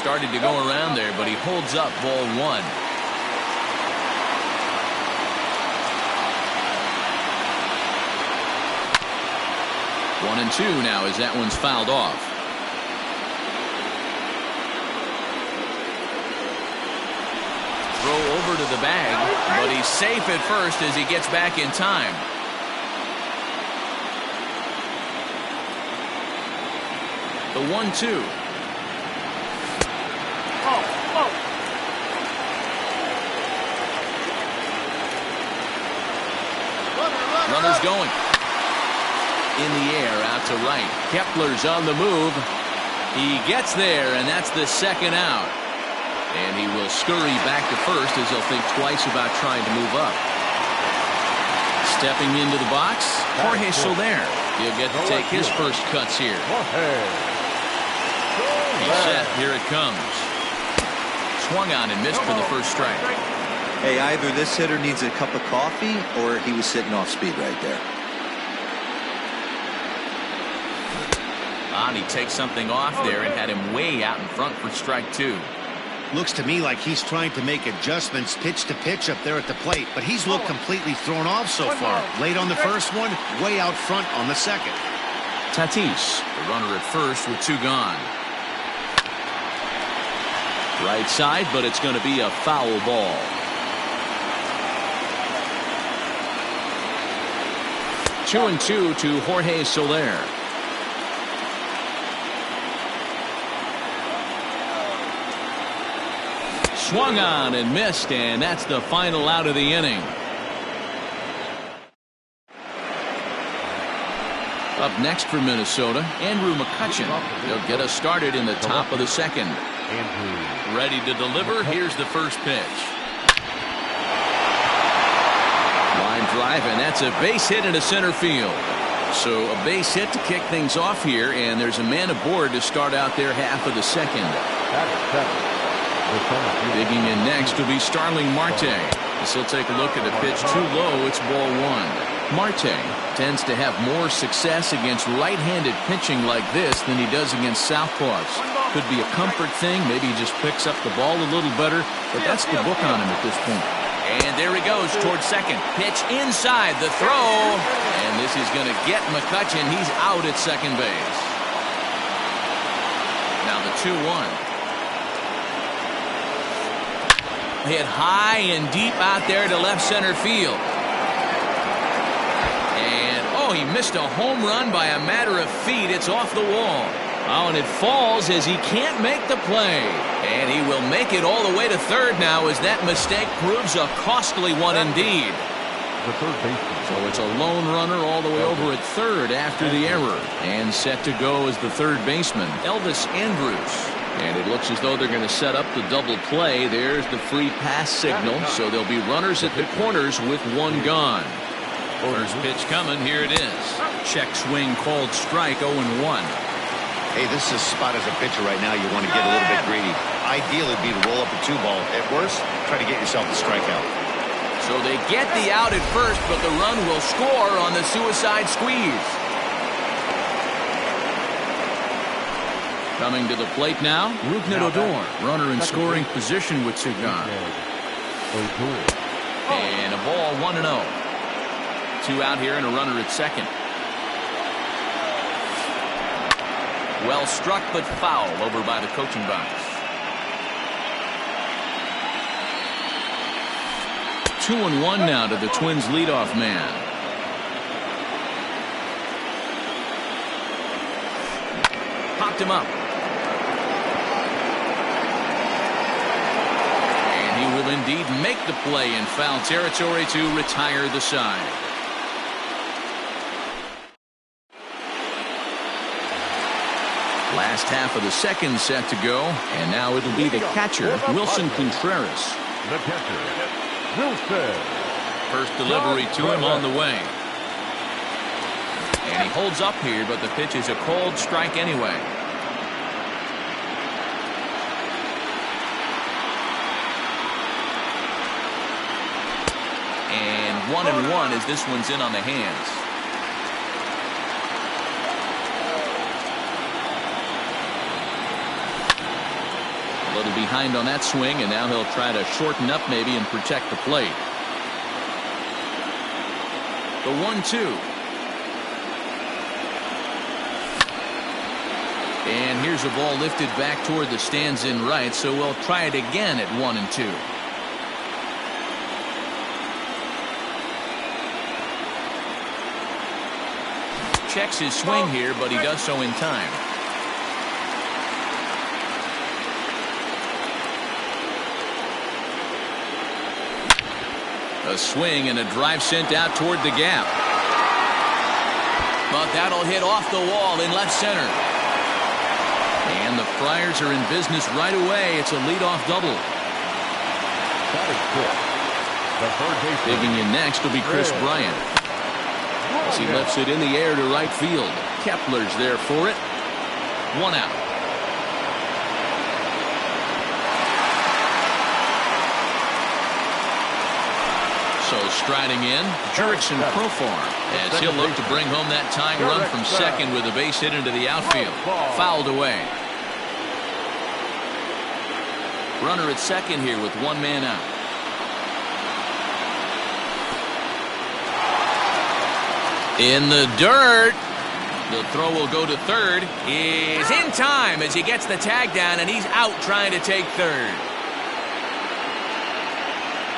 Started to go around there, but he holds up ball 1. 1-2 now as that one's fouled off. Throw over to the bag, but he's safe at first as he gets back in time. The 1-2. Runner's going. In the air, out to right. Kepler's on the move. He gets there, and that's the 2nd out. And he will scurry back to first as he'll think twice about trying to move up. Stepping into the box, Jorge Soler. He'll get to take his first cuts here. He's set. Here it comes. Swung on and missed for the first strike. Hey, either this hitter needs a cup of coffee or he was sitting off speed right there. He takes something off there and had him way out in front for strike 2. Looks to me like he's trying to make adjustments pitch to pitch up there at the plate, but he's looked completely thrown off so far. Late on the first one, way out front on the second. Tatis, the runner at first with 2 gone. Right side, but it's going to be a foul ball. Two and two to Jorge Soler. Swung on and missed, and that's the final out of the inning. Up next for Minnesota, Andrew McCutchen. He'll get us started in the top of the second. Ready to deliver. Here's the first pitch. Line drive, and that's a base hit into center field. So a base hit to kick things off here, and there's a man aboard to start out their half of the second. Digging in next will be Starling Marte. As he'll take a look at a pitch too low. It's ball 1. Marte tends to have more success against right-handed pitching like this than he does against southpaws. Could be a comfort thing. Maybe he just picks up the ball a little better, but that's the book on him at this point. And there he goes towards second. Pitch inside the throw. And this is going to get McCutchen. He's out at second base. Now the 2-1. Hit high and deep out there to left center field. And, oh, he missed a home run by a matter of feet. It's off the wall. Oh, and it falls as he can't make the play. And he will make it all the way to third now as that mistake proves a costly one indeed. The third baseman. So it's a lone runner all the way over at third after the error. And set to go as the third baseman, Elvis Andrus. And it looks as though they're going to set up the double play. There's the free pass signal. So there'll be runners at the corners with 1 gone. First pitch coming. Here it is. Check swing called strike. 0-1. Hey, this is a spot as a pitcher right now. You want to get a little bit greedy. Ideally, it'd be to roll up a 2-ball. At worst, try to get yourself a strikeout. So they get the out at first, but the run will score on the suicide squeeze. Coming to the plate now, Rougned Odor, runner in scoring position with 2 gone. And a ball 1-0. 2 out here and a runner at second. Well struck but foul over by the coaching box. 2-1 now to the Twins leadoff man. Popped him up. And he will indeed make the play in foul territory to retire the side. Last half of the second set to go, and now it'll be the catcher, Wilson Contreras. The catcher, Wilson. First delivery to him on the way. And he holds up here, but the pitch is a cold strike anyway. And 1-1 as this one's in on the hands. A little behind on that swing, and now he'll try to shorten up maybe and protect the plate. The 1-2. And here's a ball lifted back toward the stands in right, so we'll try it again at 1-2. Checks his swing here, but he does so in time. A swing and a drive sent out toward the gap. But that'll hit off the wall in left center. And the Friars are in business right away. It's a leadoff double. That is good. The third baseman. Digging in next will be Chris Bryant. As he lifts it in the air to right field. Kepler's there for it. 1 out. So striding in, Jurickson Profar, as he'll look to bring home that tying run from second with a base hit into the outfield. Fouled away. Runner at second here with 1 man out. In the dirt. The throw will go to third. Is in time as he gets the tag down, and he's out trying to take third.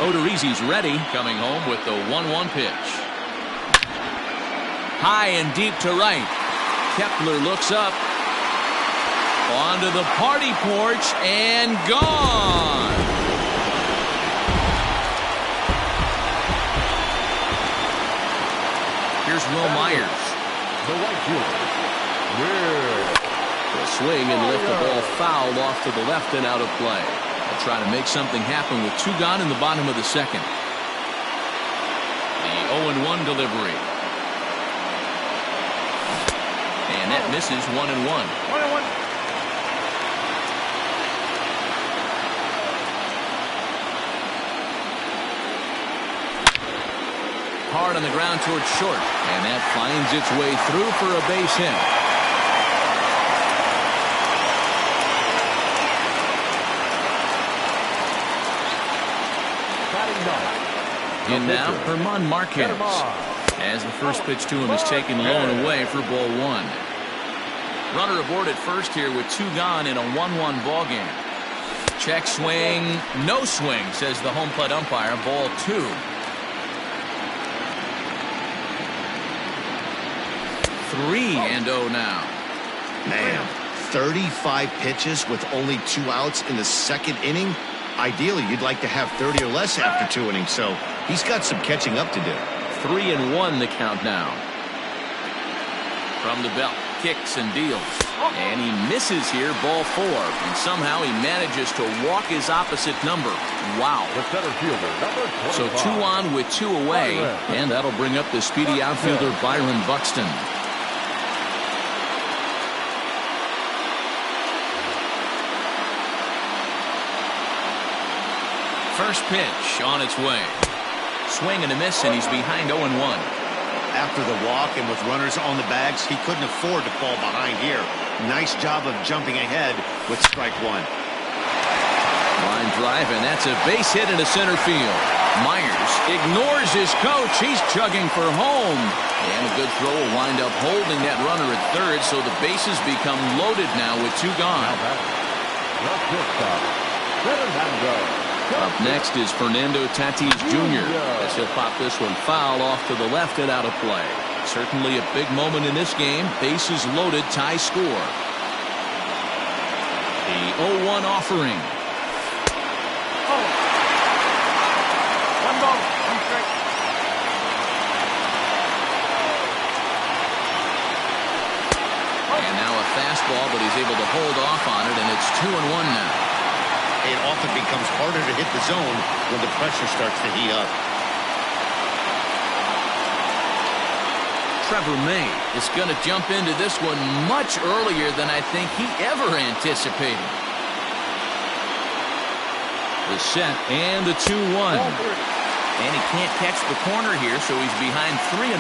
Odorizzi's ready, coming home with the 1-1 pitch. High and deep to right. Kepler looks up. Onto the party porch and gone. Here's Will Myers. The right fielder. The swing and lift the ball foul off to the left and out of play. They'll try to make something happen with 2 gone in the bottom of the second. The 0-1 delivery. And that misses 1-1. Hard on the ground towards short, and that finds its way through for a base hit. In now, Herman Marquez, as the first pitch to him is taken low and away for ball 1. Runner aboard at first here with 2 gone in a 1-1 ball game. Check swing, no swing, says the home plate umpire. Ball 2. 3-0 now. Man, 35 pitches with only 2 outs in the second inning. Ideally, you'd like to have 30 or less after 2 innings, so he's got some catching up to do. 3-1 the count now. From the belt, kicks and deals. And he misses here, ball 4. And somehow he manages to walk his opposite number. Wow. The center fielder, number 25. So 2 on with 2 away. And that'll bring up the speedy outfielder Byron Buxton. First pitch on its way. Swing and a miss, and he's behind 0-1. After the walk and with runners on the bags, he couldn't afford to fall behind here. Nice job of jumping ahead with strike 1. Line drive, and that's a base hit into center field. Myers ignores his coach. He's chugging for home. And a good throw will wind up holding that runner at third, so the bases become loaded now with 2 gone. Up next is Fernando Tatis Jr. as he'll pop this one foul off to the left and out of play. Certainly a big moment in this game. Bases loaded, tie score. The 0-1 offering. One ball, 1 strike. And now a fast fastball, but he's able to hold off on it, and it's 2-1 now. It often becomes harder to hit the zone when the pressure starts to heat up. Trevor May is going to jump into this one much earlier than I think he ever anticipated. The set and the 2-1. And he can't catch the corner here, so he's behind 3-1.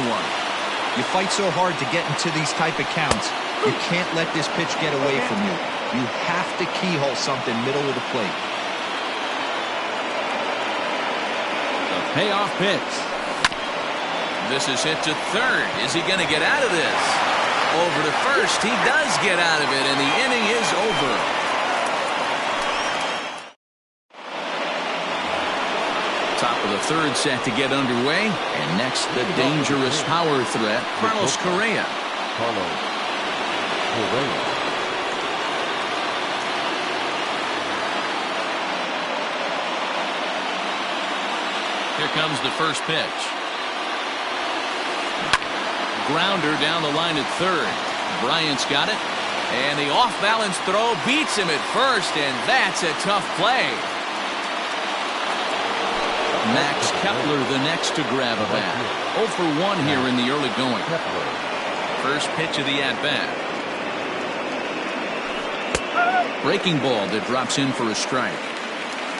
You fight so hard to get into these type of counts. You can't let this pitch get away from you. You have to keyhole something middle of the plate. The payoff pitch. This is hit to third. Is he going to get out of this? Over to first. He does get out of it, and the inning is over. Top of the third set to get underway. And next, the dangerous power threat, Carlos Correa. Carlos Correa. Here comes the first pitch. Grounder down the line at third. Bryant's got it. And the off-balance throw beats him at first, and that's a tough play. Max Kepler the next to grab a bat. 0 for 1 here in the early going. First pitch of the at-bat. Breaking ball that drops in for a strike.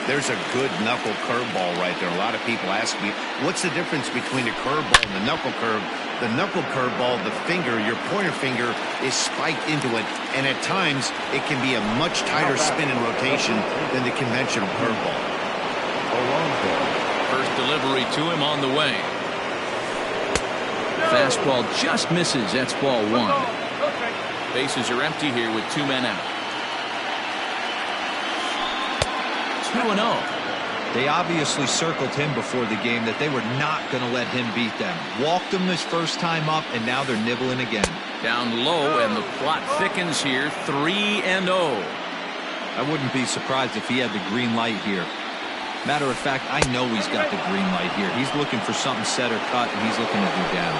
There's a good knuckle curveball right there. A lot of people ask me, what's the difference between a curveball and the knuckle curve? The knuckle curveball, the finger, your pointer finger, is spiked into it, and at times it can be a much tighter spin and rotation than the conventional curveball. First delivery to him on the way. Fastball just misses. That's ball one. Bases are empty here with 2 men out. 2-0. They obviously circled him before the game that they were not going to let him beat them. Walked him his first time up, and now they're nibbling again. Down low, and the plot thickens here. 3-0. I wouldn't be surprised if he had the green light here. Matter of fact, I know he's got the green light here. He's looking for something set or cut, and he's looking to do down.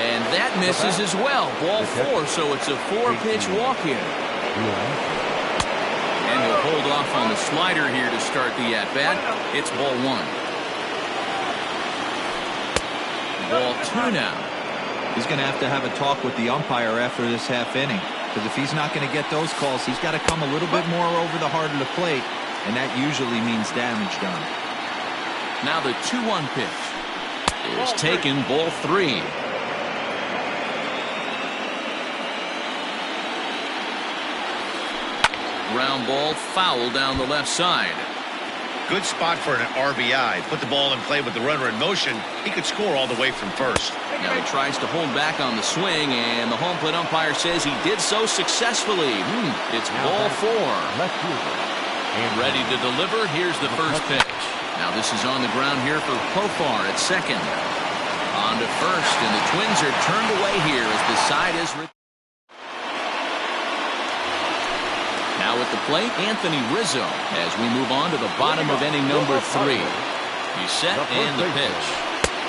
And that misses as well. Ball 4, so it's a 4-pitch walk here. And he'll hold off on the slider here to start the at-bat. It's ball 1. Ball 2 now. He's going to have a talk with the umpire after this half inning. Because if he's not going to get those calls, he's got to come a little bit more over the heart of the plate. And that usually means damage done. Now the 2-1 pitch is taken, ball 3. Ground ball foul down the left side. Good spot for an RBI. Put the ball in play with the runner in motion. He could score all the way from first. Now he tries to hold back on the swing, and the home plate umpire says he did so successfully. It's ball 4. And ready to deliver. Here's the first pitch. Now this is on the ground here for Profar at second. On to first, and the Twins are turned away here as the side is... Now at the plate, Anthony Rizzo, as we move on to the bottom of inning number 3. He's set, and the pitch.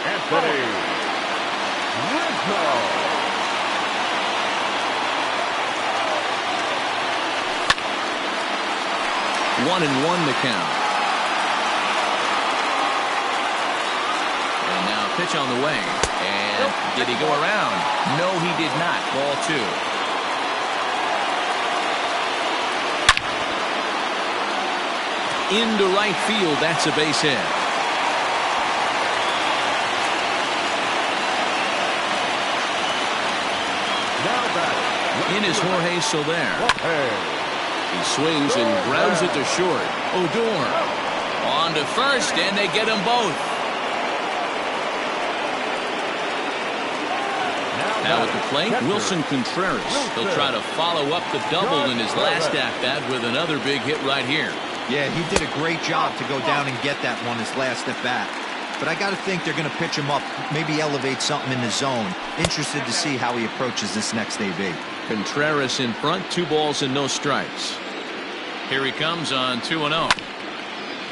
Anthony Rizzo. 1-1 the count. And now pitch on the way. And did he go around? No, he did not. Ball 2. Into right field. That's a base hit. In is Jorge Soler. He swings and grounds it to short. Odor on to first, and they get them both. Now at the plate, Wilson Contreras. He'll try to follow up the double in his last at-bat with another big hit right here. Yeah, he did a great job to go down and get that one his last at-bat. But I got to think they're going to pitch him up, maybe elevate something in the zone. Interested to see how he approaches this next AB. Contreras in front, 2 balls and no strikes. Here he comes on 2-0.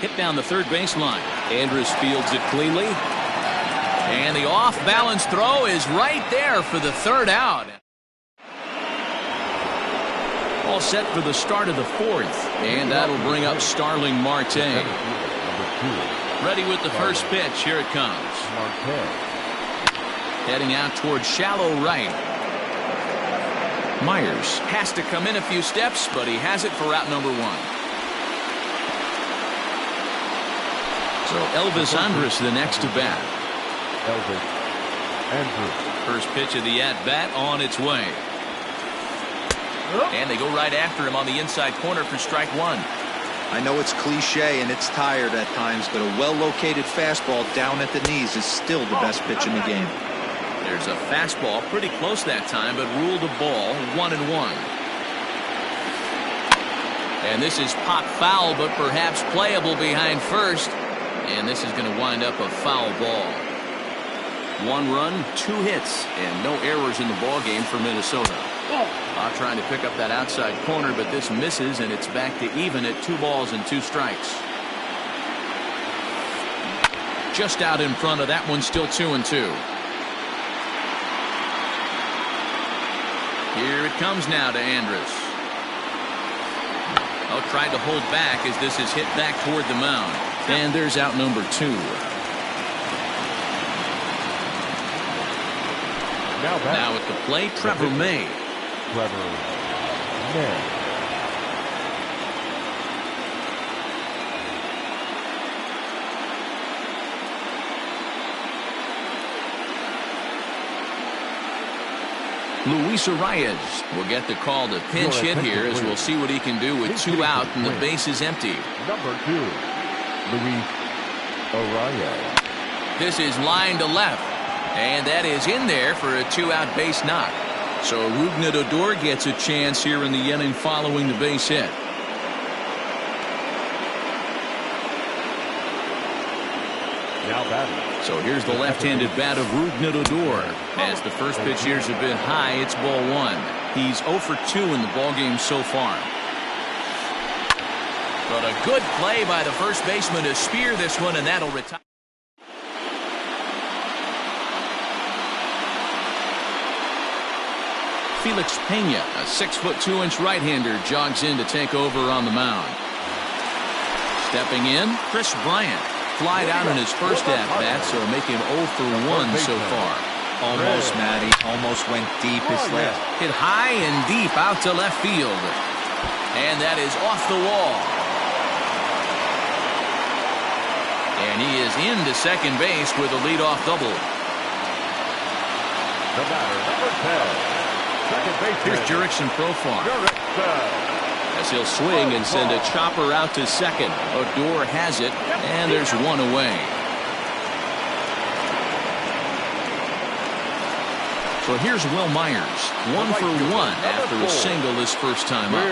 Hit down the third baseline. Andrus fields it cleanly. And the off-balance throw is right there for the third out. all set for the start of the fourth. And that'll bring up Starling Marte. Ready with the first pitch. Here it comes. Heading out towards shallow right. Myers has to come in a few steps, but he has it for out number one. So Elvis Andrus the next to bat. Elvis Andrus. First pitch of the at-bat on its way. And they go right after him on the inside corner for strike one. I know it's cliche and it's tired at times, but a well-located fastball down at the knees is still the best pitch in the game. There's a fastball pretty close that time, but ruled a ball 1-1. And this is pop foul, but perhaps playable behind first. And this is going to wind up a foul ball. 1 run, 2 hits, and no errors in the ball game for Minnesota. Trying to pick up that outside corner, but this misses, and it's back to even at 2 balls and 2 strikes. Just out in front of that one, still 2-2. Here it comes now to Andrus. Tried to hold back as this is hit back toward the mound. And there's out number 2. Now at the plate, Trevor May. Luis Arias will get the call to pinch hit here, as we'll see what he can do with 2 out and the base is empty. Number 2, Luis Arias. This is line to left, and that is in there for a 2-out base knock. So Rougned Odor gets a chance here in the inning following the base hit. Now batting. So here's the left-handed bat of Rougned Odor. As the first pitch here's a bit high, it's ball 1. He's 0 for 2 in the ballgame so far. But a good play by the first baseman to spear this one, and that'll retire. Felix Pena, a 6'2" right-hander, jogs in to take over on the mound. Stepping in, Chris Bryant. Flied out in his first at-bat, so making 0 for 1 so far. Almost, Matty. Almost went deep. His left. Hit high and deep out to left field. And that is off the wall. And he is into second base with a leadoff double. The batter, number 10. Second base. Here's Jurickson Profar. As he'll swing and send a chopper out to second. Odor has it, and there's 1 away. So here's Will Myers, 1 for 1 after a single his first time up.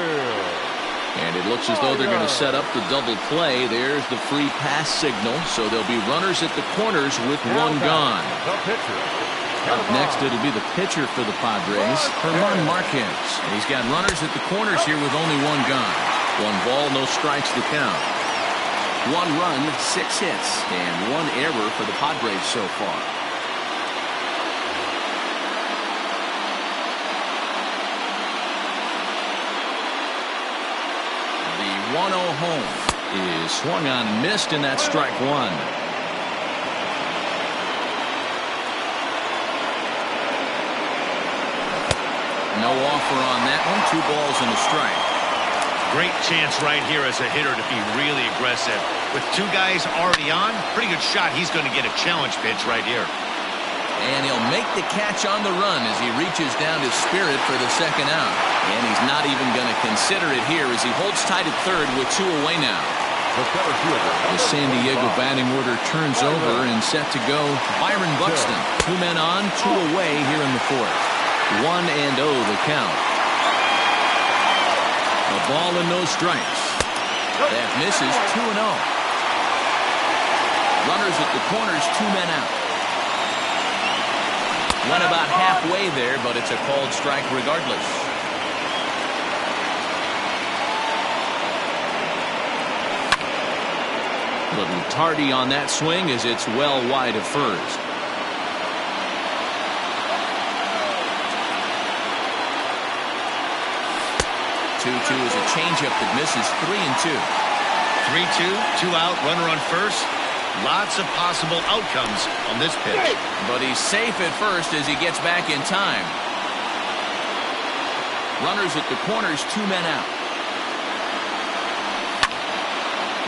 And it looks as though they're going to set up the double play. There's the free pass signal, so there'll be runners at the corners with 1 gone. Up next, it'll be the pitcher for the Padres, German Marquez. And he's got runners at the corners here with only 1 gone. 1 ball, no strikes to count. 1 run, 6 hits, and 1 error for the Padres so far. The 1-0 home is swung on and missed, and that's strike 1. No offer on that one. 2 balls and a strike. Great chance right here as a hitter to be really aggressive. With 2 guys already on, pretty good shot. He's going to get a challenge pitch right here. And he'll make the catch on the run as he reaches down to Spirit for the second out. And he's not even going to consider it here as he holds tight at third with 2 away now. The San Diego batting order turns over and set to go. Byron Buxton. 2 men on, 2 away here in the fourth. 1-0 the count. A ball and no strikes. That misses. 2-0. Runners at the corners, 2 men out. Went about halfway there, but it's a called strike regardless. Little tardy on that swing as it's well wide of first. 2-2 is a changeup that misses. 3-2. 3-2, 2 out, runner on first. Lots of possible outcomes on this pitch. But he's safe at first as he gets back in time. Runners at the corners, 2 men out.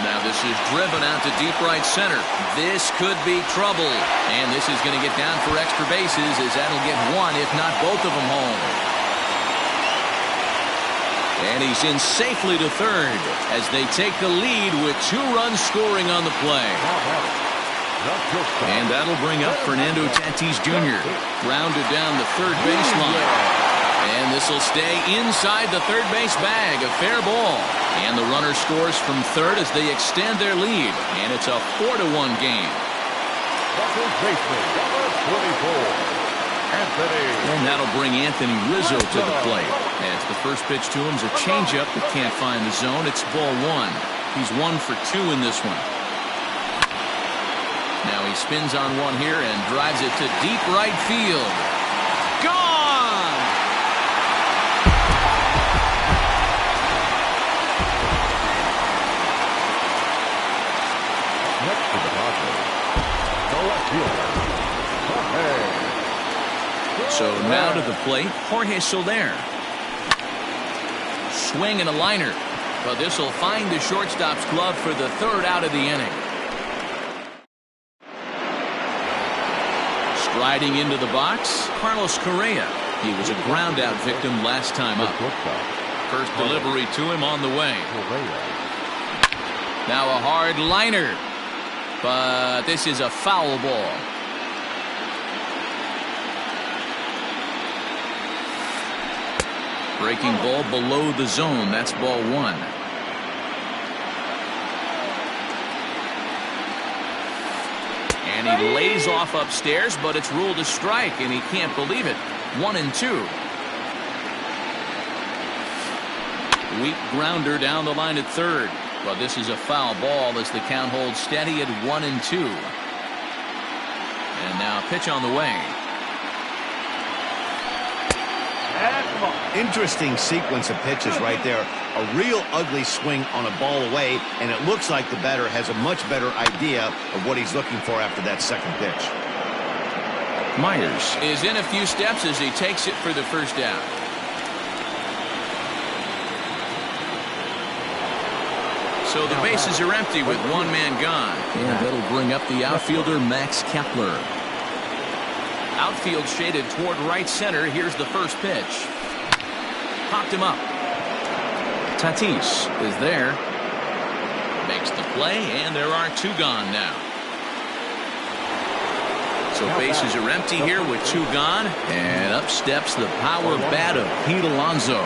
Now this is driven out to deep right center. This could be trouble. And this is going to get down for extra bases as that'll get one, if not both of them home. And he's in safely to third as they take the lead with 2 runs scoring on the play. And that'll bring up Fernando Tatis Jr. Grounded down the third baseline. And this will stay inside the third base bag. A fair ball. And the runner scores from third as they extend their lead. And it's a 4-1 game. And that'll bring Anthony Rizzo to the plate. As the first pitch to him is a changeup that can't find the zone. It's ball 1. He's 1 for 2 in this one. Now he spins on one here and drives it to deep right field. Gone! Next to the Padres, the left fielder, Jorge. So now to the plate, Jorge Soler. Swing and a liner. But this will find the shortstop's glove for the third out of the inning. Striding into the box, Carlos Correa. He was a ground-out victim last time up. First delivery to him on the way. Now a hard liner. But this is a foul ball. Breaking ball below the zone. That's ball 1. And he lays off upstairs, but it's ruled a strike, and he can't believe it. 1-2. Weak grounder down the line at third. But this is a foul ball as the count holds steady at 1-2. And now a pitch on the way. Interesting sequence of pitches right there. A real ugly swing on a ball away, and it looks like the batter has a much better idea of what he's looking for after that second pitch. Myers is in a few steps as he takes it for the first out. So the bases are empty with 1 man gone. And that'll bring up the outfielder Max Kepler. Outfield shaded toward right center. Here's the first pitch. Popped him up. Tatis is there. Makes the play, and there are 2 gone now. So bases are empty here with 2 gone. And up steps the power bat of Pete Alonso.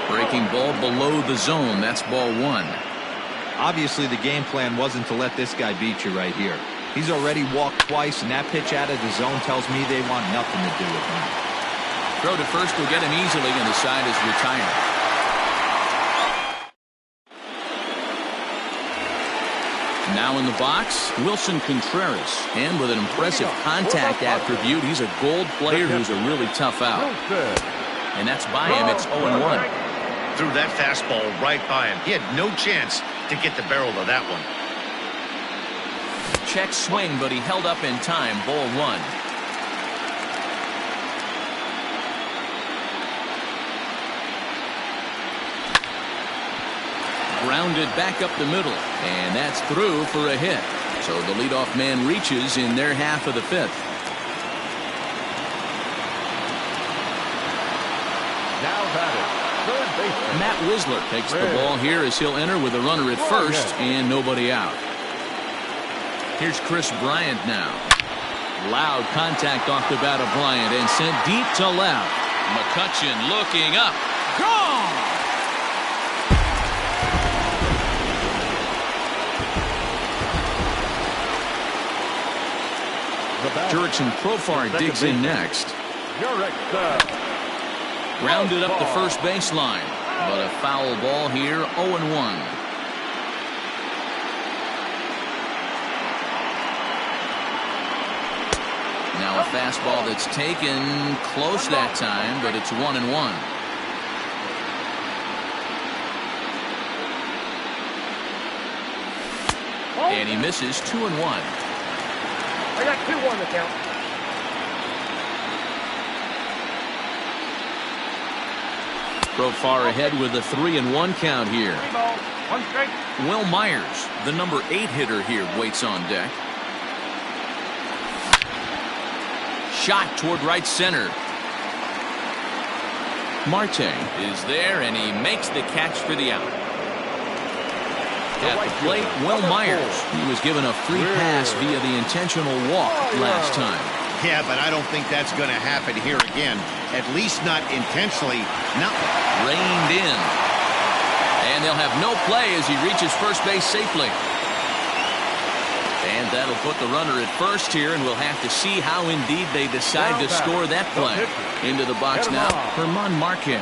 Breaking ball below the zone. That's ball 1. Obviously, the game plan wasn't to let this guy beat you right here. He's already walked twice, and that pitch out of the zone tells me they want nothing to do with him. Throw to first will get him easily, and the side is retired. Now in the box, Wilson Contreras. And with an impressive contact attribute, he's a gold player who's a really tough out. And that's by him. It's 0-1. Threw that fastball right by him. He had no chance to get the barrel of that one. Check swing, but he held up in time. Ball 1. Grounded back up the middle, and that's through for a hit. So the leadoff man reaches in their half of the 5th. Now batting, third baseman Matt Wisler takes the ball here as he'll enter with a runner at first and nobody out. Here's Chris Bryant now. Loud contact off the bat of Bryant and sent deep to left. McCutchen looking up. Gone! Jurickson Profar digs in next. Grounded up the first baseline, but a foul ball here, 0-1. Now Now a fastball that's taken close that time, but it's 1-1. And he misses 2-1. I got 2-1 to count. Profar ahead with a 3-1 count here. 3 balls, 1 strike. Will Myers, the number 8 hitter here, waits on deck. Shot toward right center. Marte is there, and he makes the catch for the out. At the plate, Will Myers. He was given a free pass via the intentional walk last time. Yeah, but I don't think that's going to happen here again. At least not intentionally. Not Reined in. And they'll have no play as he reaches first base safely. And that'll put the runner at first here, and we'll have to see how indeed they decide to score that play. Into the box now, German Marquez,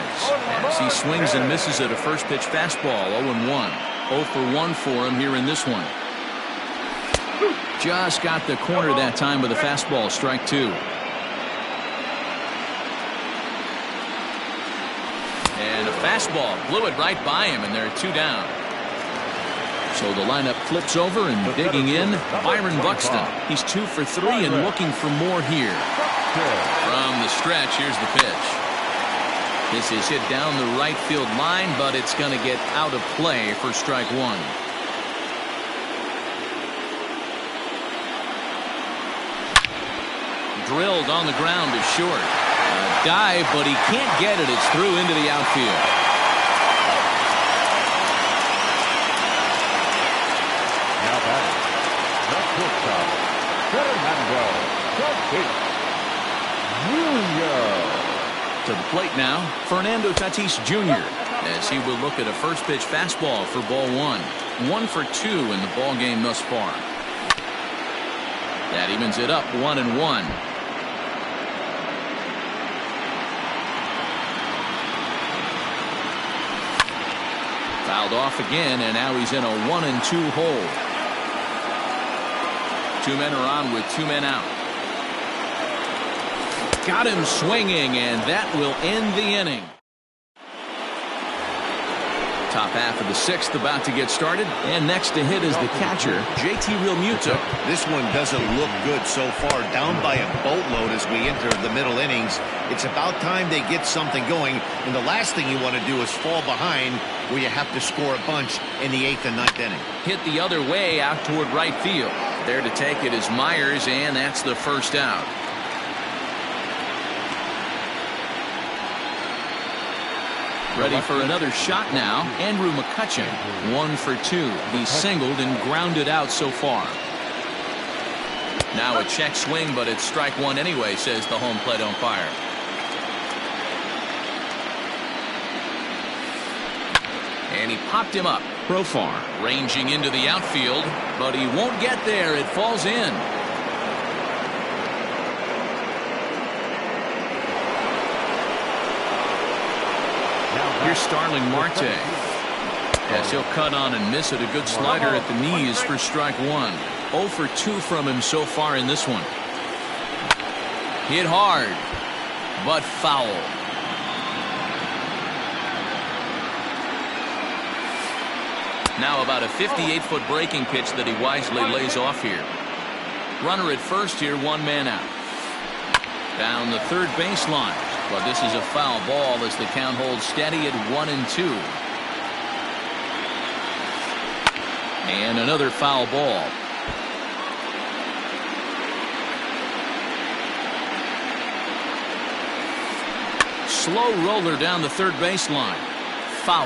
as he swings and misses at a first pitch fastball. 0-1. 0 for 1 for him here in this one. Just got the corner that time with a fastball, strike 2. And a fastball blew it right by him, and there are 2 down. So the lineup flips over, and digging in, Byron Buxton. He's 2 for 3 and looking for more here. From the stretch, here's the pitch. This is hit down the right field line, but it's going to get out of play for strike 1. Drilled on the ground is short. A dive, but he can't get it. It's through into the outfield. Now batting, the shortstop, Fernando Tatis Jr. To the plate now, Fernando Tatis Jr. as he will look at a first pitch fastball for ball 1. 1 for 2 in the ball game thus far. That evens it up 1-1. Fouled off again, and now he's in a 1-2 hole. 2 men are on with 2 men out. Got him swinging, and that will end the inning. Top half of the 6th about to get started, and next to hit is the catcher, JT Realmuto. This one doesn't look good so far. Down by a boatload as we enter the middle innings. It's about time they get something going, and the last thing you want to do is fall behind where you have to score a bunch in the 8th and 9th inning. Hit the other way out toward right field. There to take it is Myers, and that's the first out. Ready for another shot now. Andrew McCutchen, 1 for 2. He's singled and grounded out so far. Now a check swing, but it's strike 1 anyway, says the home plate umpire. And he popped him up. Profar ranging into the outfield, but he won't get there. It falls in. Here's Starling Marte, as he'll cut on and miss it. A good slider at the knees for strike 1. 0 for 2 from him so far in this one. Hit hard, but foul. Now about a 58-foot breaking pitch that he wisely lays off here. Runner at first here, 1 man out. Down the third baseline. But this is a foul ball as the count holds steady at 1-2. And another foul ball. Slow roller down the third baseline. Foul.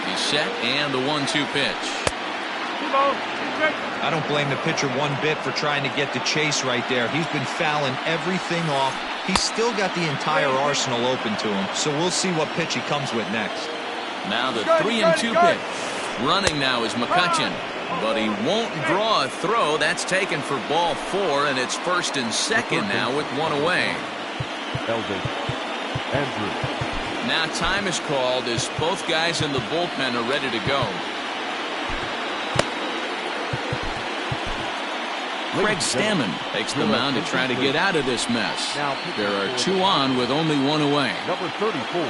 He's set, and the 1-2 pitch. I don't blame the pitcher one bit for trying to get the chase right there. He's been fouling everything off. He's still got the entire arsenal open to him, so we'll see what pitch he comes with next. Now the 3-2 pitch. Running now is McCutchen, but he won't draw a throw. That's taken for ball 4, and it's 1st and 2nd now with 1 away. Andrew. Now time is called as both guys in the bullpen are ready to go. Craig Stammen takes the mound to try to get out of this mess. There are 2 on with only 1 away. Number 34,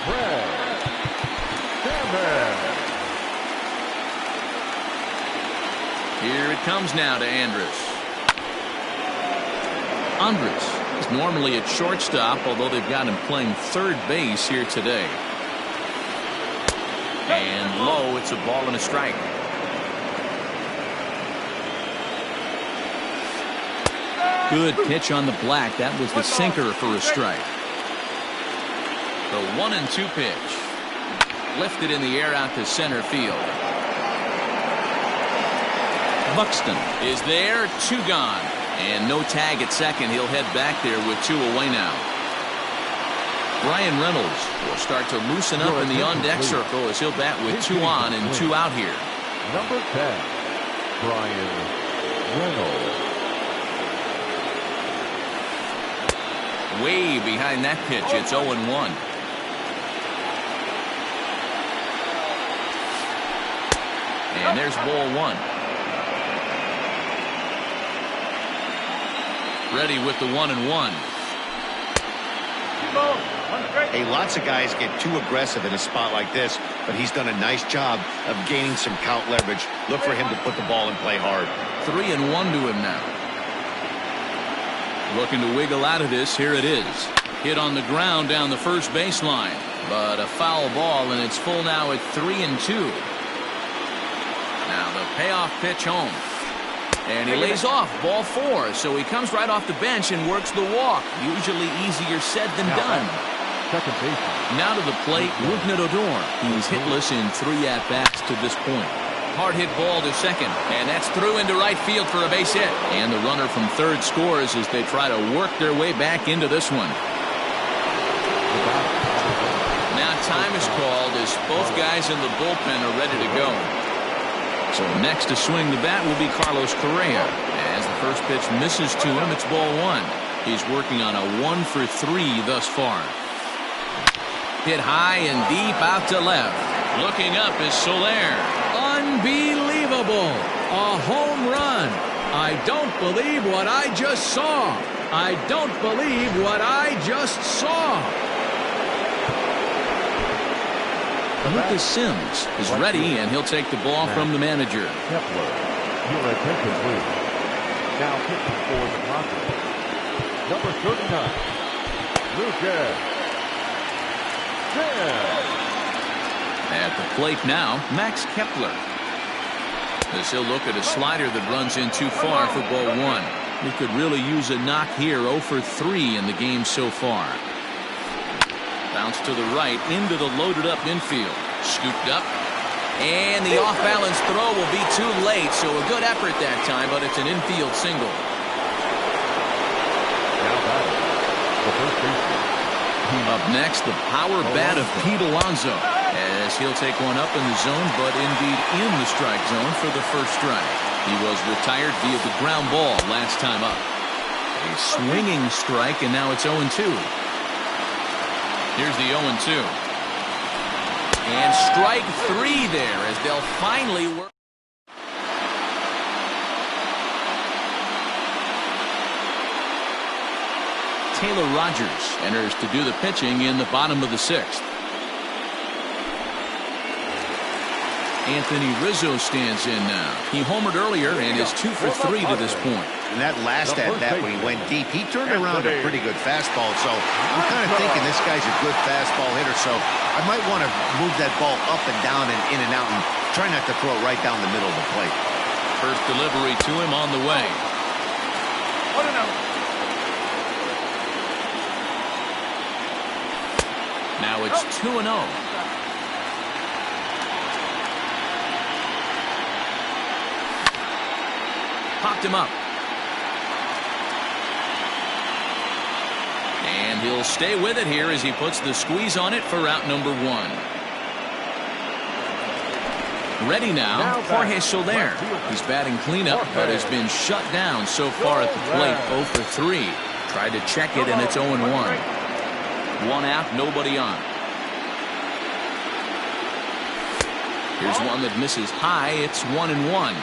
Craig Stammen. Here it comes now to Andrus. Andrus is normally at shortstop, although they've got him playing third base here today. And low, it's a ball and a strike. Good pitch on the black. That was the sinker for a strike. The 1-2 pitch. Lifted in the air out to center field. Buxton is there, 2 gone. And no tag at second. He'll head back there with 2 away now. Brian Reynolds will start to loosen up in the on-deck circle as he'll bat with 2 on and 2 out here. Number 10, Brian Reynolds. Way behind that pitch. It's 0-1. And there's ball 1. Ready with the 1-1. Hey, lots of guys get too aggressive in a spot like this, but he's done a nice job of gaining some count leverage. Look for him to put the ball and play hard. 3-1 to him now. Looking to wiggle out of this. Here it is. Hit on the ground down the first baseline, but a foul ball, and it's full now at 3-2. Now the payoff pitch home. And he lays off, ball 4, so he comes right off the bench and works the walk. Usually easier said than done. Second base. Now to the plate, Rougned Odor. He's hitless in 3 at-bats to this point. Hard hit ball to second, and that's through into right field for a base hit. And the runner from third scores as they try to work their way back into this one. Now time is called as both guys in the bullpen are ready to go. So next to swing the bat will be Carlos Correa. As the first pitch misses to him, it's ball 1. He's working on a 1-for-3 thus far. Hit high and deep out to left. Looking up is Soler. Unbelievable. A home run. I don't believe what I just saw. I don't believe what I just saw. Lucas Sims is ready, and he'll take the ball from the manager. Kepler, your attention please. Now pitching for the Padres, number 39, Lucas Sims. At the plate now, Max Kepler. As he'll look at a slider that runs in too far for ball 1. He could really use a knock here. 0-for-3 in the game so far. Bounce to the right into the loaded up infield. Scooped up. And the off-balance throw will be too late. So a good effort that time, but it's an infield single. Now batting, the first baseman. Up next, the power bat of Pete Alonso. As he'll take one up in the zone, but indeed in the strike zone for the first strike. He was retired via the ground ball last time up. A swinging strike, and now it's 0-2. Here's the 0-2. And strike 3 there as they'll finally work. Taylor Rogers enters to do the pitching in the bottom of the 6th. Anthony Rizzo stands in now. He homered earlier and is 2-for-3 to this point. And that last at-bat when he went deep, he turned around a pretty good fastball. So I'm kind of thinking this guy's a good fastball hitter. So I might want to move that ball up and down and in and out and try not to throw it right down the middle of the plate. First delivery to him on the way. Now it's 2-0. Popped him up. And he'll stay with it here as he puts the squeeze on it for out number 1. Ready now, Jorge Soler. He's batting cleanup, but has been shut down so far at the plate. 0-for-3. Tried to check it, and it's 0-1. 1 out, nobody on. Here's one that misses high. It's 1-1.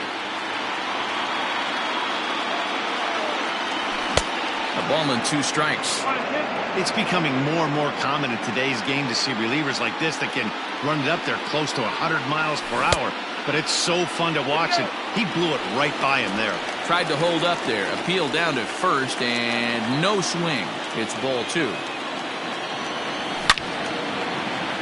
A ball and 2 strikes. It's becoming more and more common in today's game to see relievers like this that can run it up there close to 100 miles per hour. But it's so fun to watch, and he blew it right by him there. Tried to hold up there. Appeal down to first, and no swing. It's ball 2.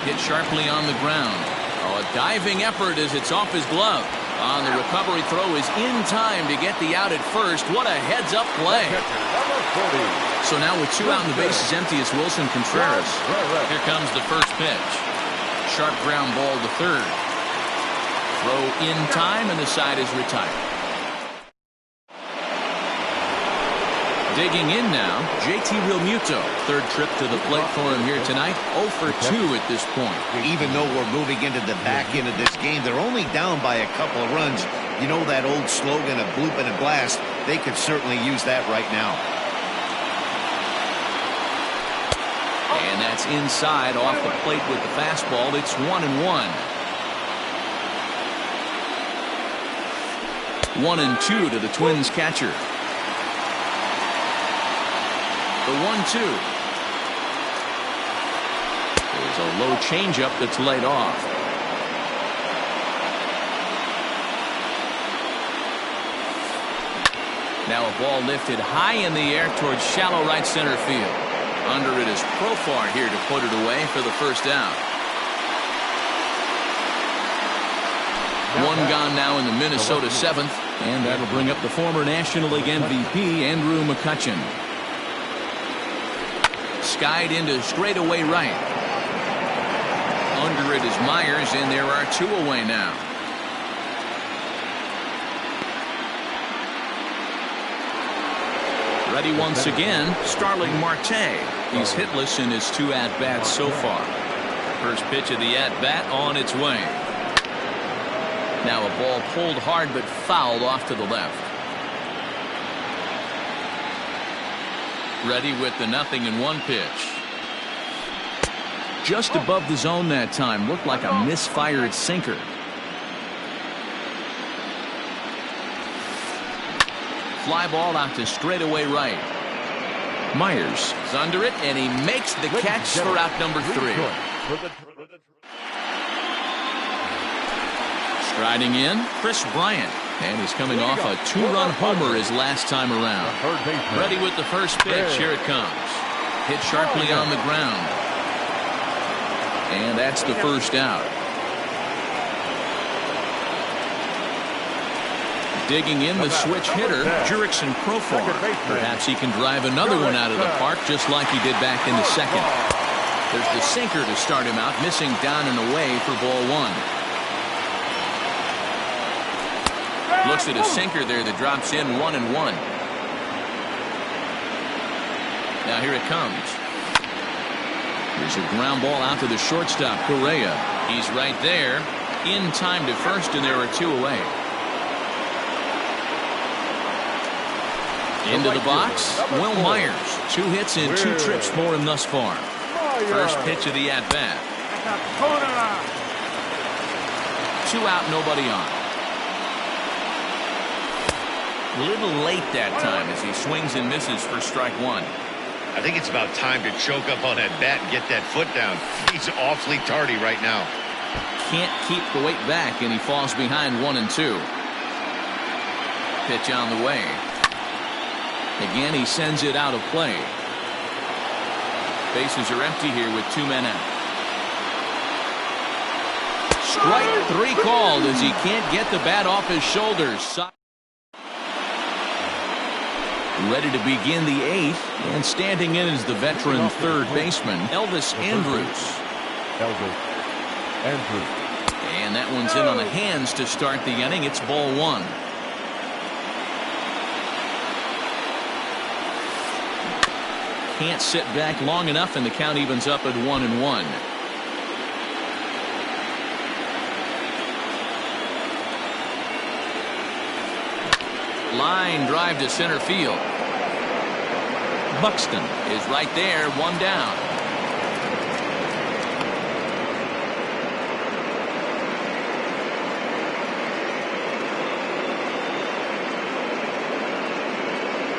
Hit sharply on the ground. Oh, a diving effort as it's off his glove. On the recovery throw is in time to get the out at first. What a heads-up play. So now with 2 out and the bases empty, it's Wilson Contreras. Here comes the first pitch. Sharp ground ball to third. Throw in time, and the side is retired. Digging in now, JT Realmuto. Third trip to the plate for him here tonight. 0 for 2 at this point. Even though we're moving into the back end of this game, they're only down by a couple of runs. You know that old slogan of bloop and a blast? They could certainly use that right now. And that's inside off the plate with the fastball. It's 1-1. 1-2 to the Twins catcher. The 1-2. There's a low changeup that's laid off. Now a ball lifted high in the air towards shallow right center field. Under it is Profar here to put it away for the first out. 1 gone now in the Minnesota 7th, and that'll bring up the former National League MVP Andrew McCutchen. Skied into straightaway right. Under it is Myers, and there are 2 away now. Ready once again, Starling Marte. He's hitless in his 2 at-bats so far. First pitch of the at-bat on its way. Now a ball pulled hard but fouled off to the left. Ready with the 0-1 pitch. Just above the zone that time. Looked like a misfired sinker. Fly ball out to straightaway right. Myers is under it, and he makes the catch for out number 3. Striding in, Chris Bryant. And he's coming off a 2-run homer his last time around. Ready with the first pitch. Here it comes. Hit sharply on the ground. And that's the first out. Digging in, the switch hitter, Jurickson Profar. Perhaps he can drive another one out of the park just like he did back in the second. There's the sinker to start him out, missing down and away for ball 1. Looks at a sinker there that drops in 1-1. Now here it comes. Here's a ground ball out to the shortstop, Correa. He's right there. In time to first, and there are 2 away. Into the box, Will Myers. 2 hits and 2 trips for him thus far. First pitch of the at-bat. 2 out, nobody on. A little late that time as he swings and misses for strike 1. I think it's about time to choke up on that bat and get that foot down. He's awfully tardy right now. Can't keep the weight back, and he falls behind 1-2. Pitch on the way. Again, he sends it out of play. Bases are empty here with 2 men out. Strike 3 called as he can't get the bat off his shoulders. Ready to begin the 8th, and standing in is the veteran third baseman, Elvis Andrus. And that one's in on the hands to start the inning. It's ball 1. Can't sit back long enough, and the count evens up at 1-1. Line drive to center field. Buxton is right there, 1 down.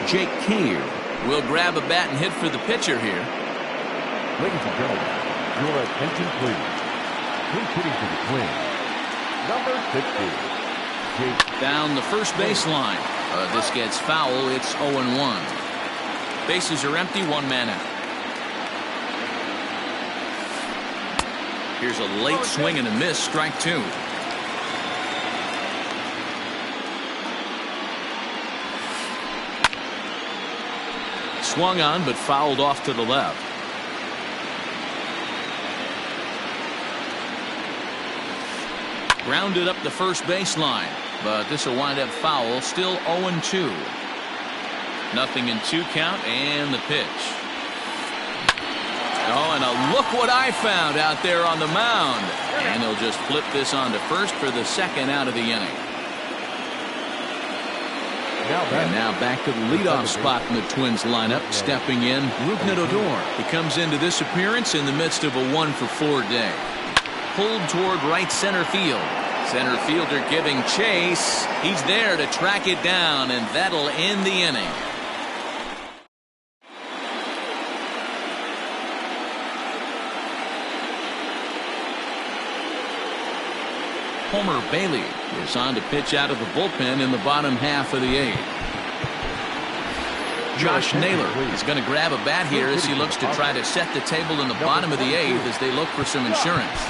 Jake Cave We'll grab a bat and hit for the pitcher here. Ladies and gentlemen, your attention please. Who's hitting to the twin? Number 60. Down the first baseline. This gets foul. It's 0-1. Bases are empty, one man out. Here's a late swing and a miss, strike two. Swung on, but fouled off to the left. Grounded up the first baseline, but this will wind up foul. Still 0-2. Nothing in 2 count, and the pitch. Oh, and look what I found out there on the mound. And they'll just flip this on to first for the second out of the inning. And now back to the leadoff spot in the Twins lineup. Stepping in, Odor. He comes into this appearance in the midst of a 1-for-4 day. Pulled toward right center field. Center fielder giving chase. He's there to track it down, and that'll end the inning. Homer Bailey is on to pitch out of the bullpen in the bottom half of the 8th. Josh Naylor is going to grab a bat here as he looks to try to set the table in the bottom of the 8th as they look for some insurance.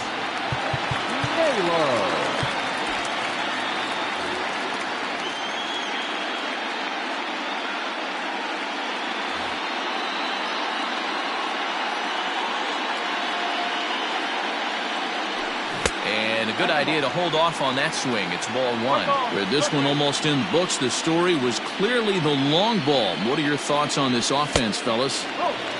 Good idea to hold off on that swing. It's ball 1. With this one almost in the books, the story was clearly the long ball. What are your thoughts on this offense, fellas?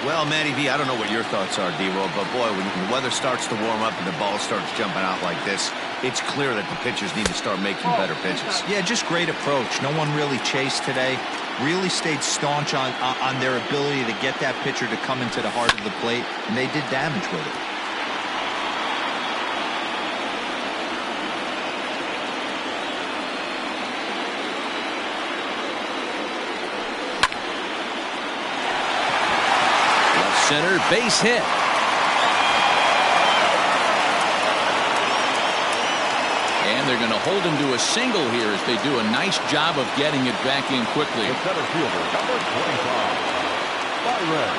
Well, Matty V, I don't know what your thoughts are, D-Roll, but boy, when the weather starts to warm up and the ball starts jumping out like this, it's clear that the pitchers need to start making better pitches. Yeah, just great approach. No one really chased today. Really stayed staunch on their ability to get that pitcher to come into the heart of the plate, and they did damage with it. Center base hit. And they're going to hold him to a single here as they do a nice job of getting it back in quickly. The center fielder, number 25, Byron.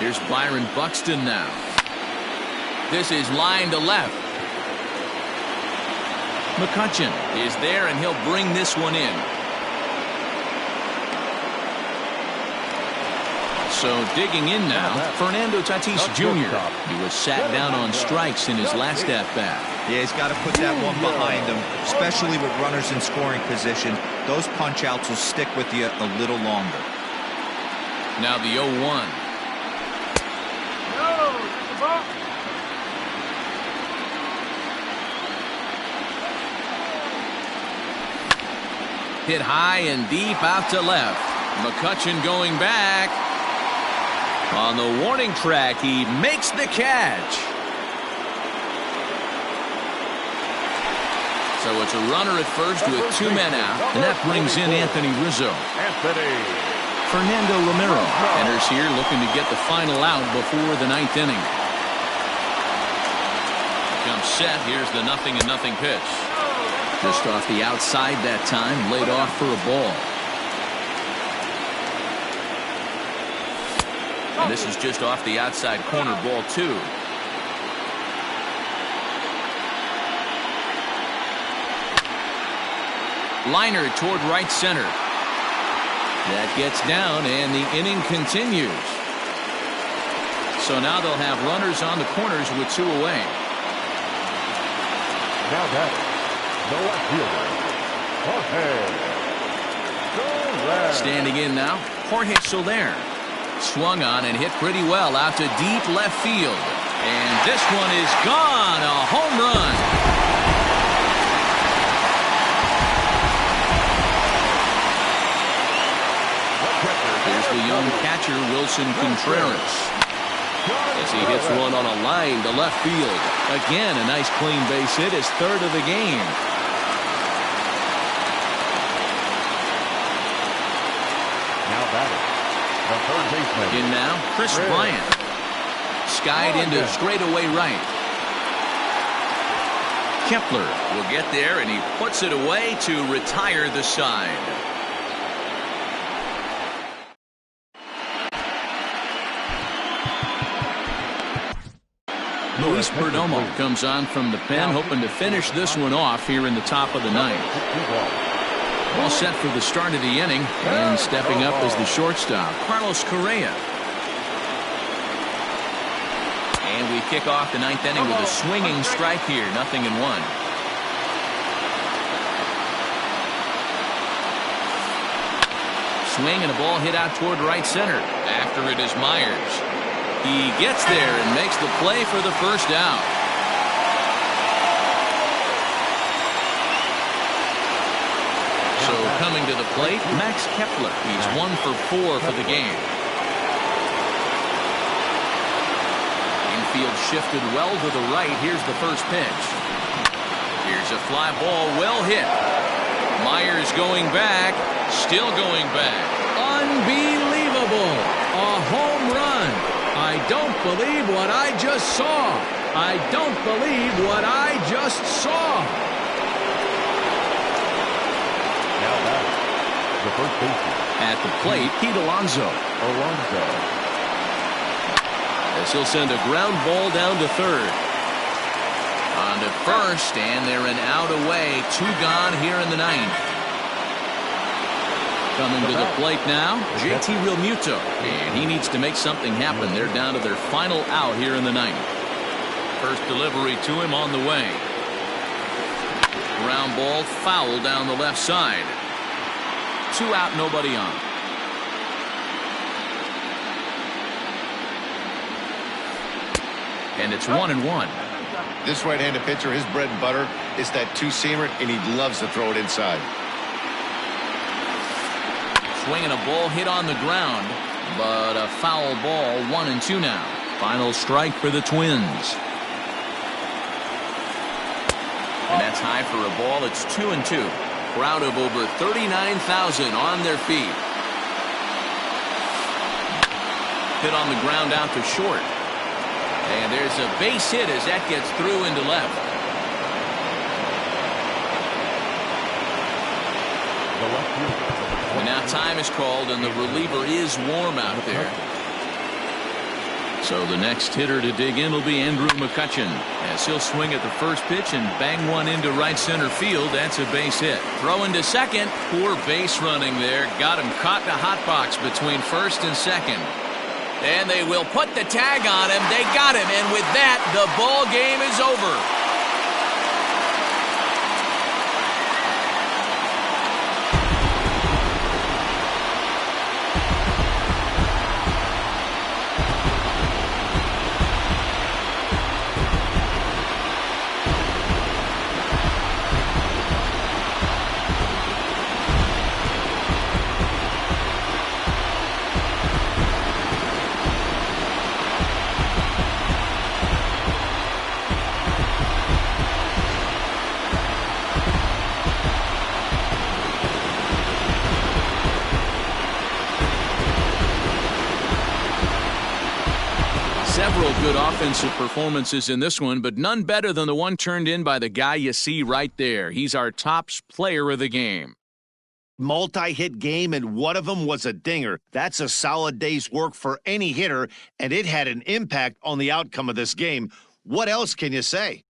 Here's Byron Buxton now. This is line to left. McCutchen is there, and he'll bring this one in. So digging in now, Fernando Tatis Jr. He was sat down on strikes in his last at-bat. Yeah, he's got to put that one behind him, especially with runners in scoring position. Those punch-outs will stick with you a little longer. Now the 0-1. Hit high and deep out to left. McCutchen going back. On the warning track, he makes the catch. So it's a runner at first with 2 men out, and that brings in Anthony Rizzo. Fernando Romero enters here looking to get the final out before the 9th inning. Comes set. Here's the 0-0 pitch. Just off the outside that time, laid off for a ball. And this is just off the outside corner, ball 2. Liner toward right center. That gets down, and the inning continues. So now they'll have runners on the corners with 2 away. Now that the left fielder, Jorge. Standing in now, Jorge Soler. Swung on and hit pretty well out to deep left field. And this one is gone. A home run. Here's the young catcher, Wilson Contreras. As he hits one on a line to left field. Again, a nice clean base hit, his third of the game. Now batting, the third baseman. In now, Chris Bryant. Skied into straightaway right. Kepler will get there, and he puts it away to retire the side. Luis Perdomo comes on from the pen, hoping to finish this one off here in the top of the ninth. All set for the start of the inning, and stepping up as the shortstop, Carlos Correa. And we kick off the ninth inning with a swinging strike here, 0-1. Swing and a ball hit out toward right center. After it is Myers. He gets there and makes the play for the first out. So coming to the plate, Max Kepler. He's 1 for 4 for the game. Infield shifted well to the right. Here's the first pitch. Here's a fly ball, well hit. Myers going back, still going back. Unbelievable! A home run. I don't believe what I just saw. I don't believe what I just saw. Now batting, the first baseman. At the plate, Pete Alonso. As he'll send a ground ball down to third. On to first, and they're an out away. 2 gone here in the ninth. Coming to the plate now, JT Realmuto. And he needs to make something happen. They're down to their final out here in the ninth. First delivery to him on the way. Ground ball foul down the left side. 2 out, nobody on. And it's 1-1. This right-handed pitcher, his bread and butter is that two-seamer, and he loves to throw it inside. Swinging a ball hit on the ground, but a foul ball. 1-2 now. Final strike for the Twins. And that's high for a ball. It's 2-2. Crowd of over 39,000 on their feet. Hit on the ground out to short. And there's a base hit as that gets through into left. The left fielder. And now time is called, and the reliever is warm out there. So the next hitter to dig in will be Andrew McCutchen, as he'll swing at the first pitch and bang one into right center field. That's a base hit. Throwing to second. Poor base running there. Got him caught in a hot box between first and second. And they will put the tag on him. They got him, and with that, the ball game is over. Several good offensive performances in this one, but none better than the one turned in by the guy you see right there. He's our top player of the game. Multi-hit game, and one of them was a dinger. That's a solid day's work for any hitter, and it had an impact on the outcome of this game. What else can you say?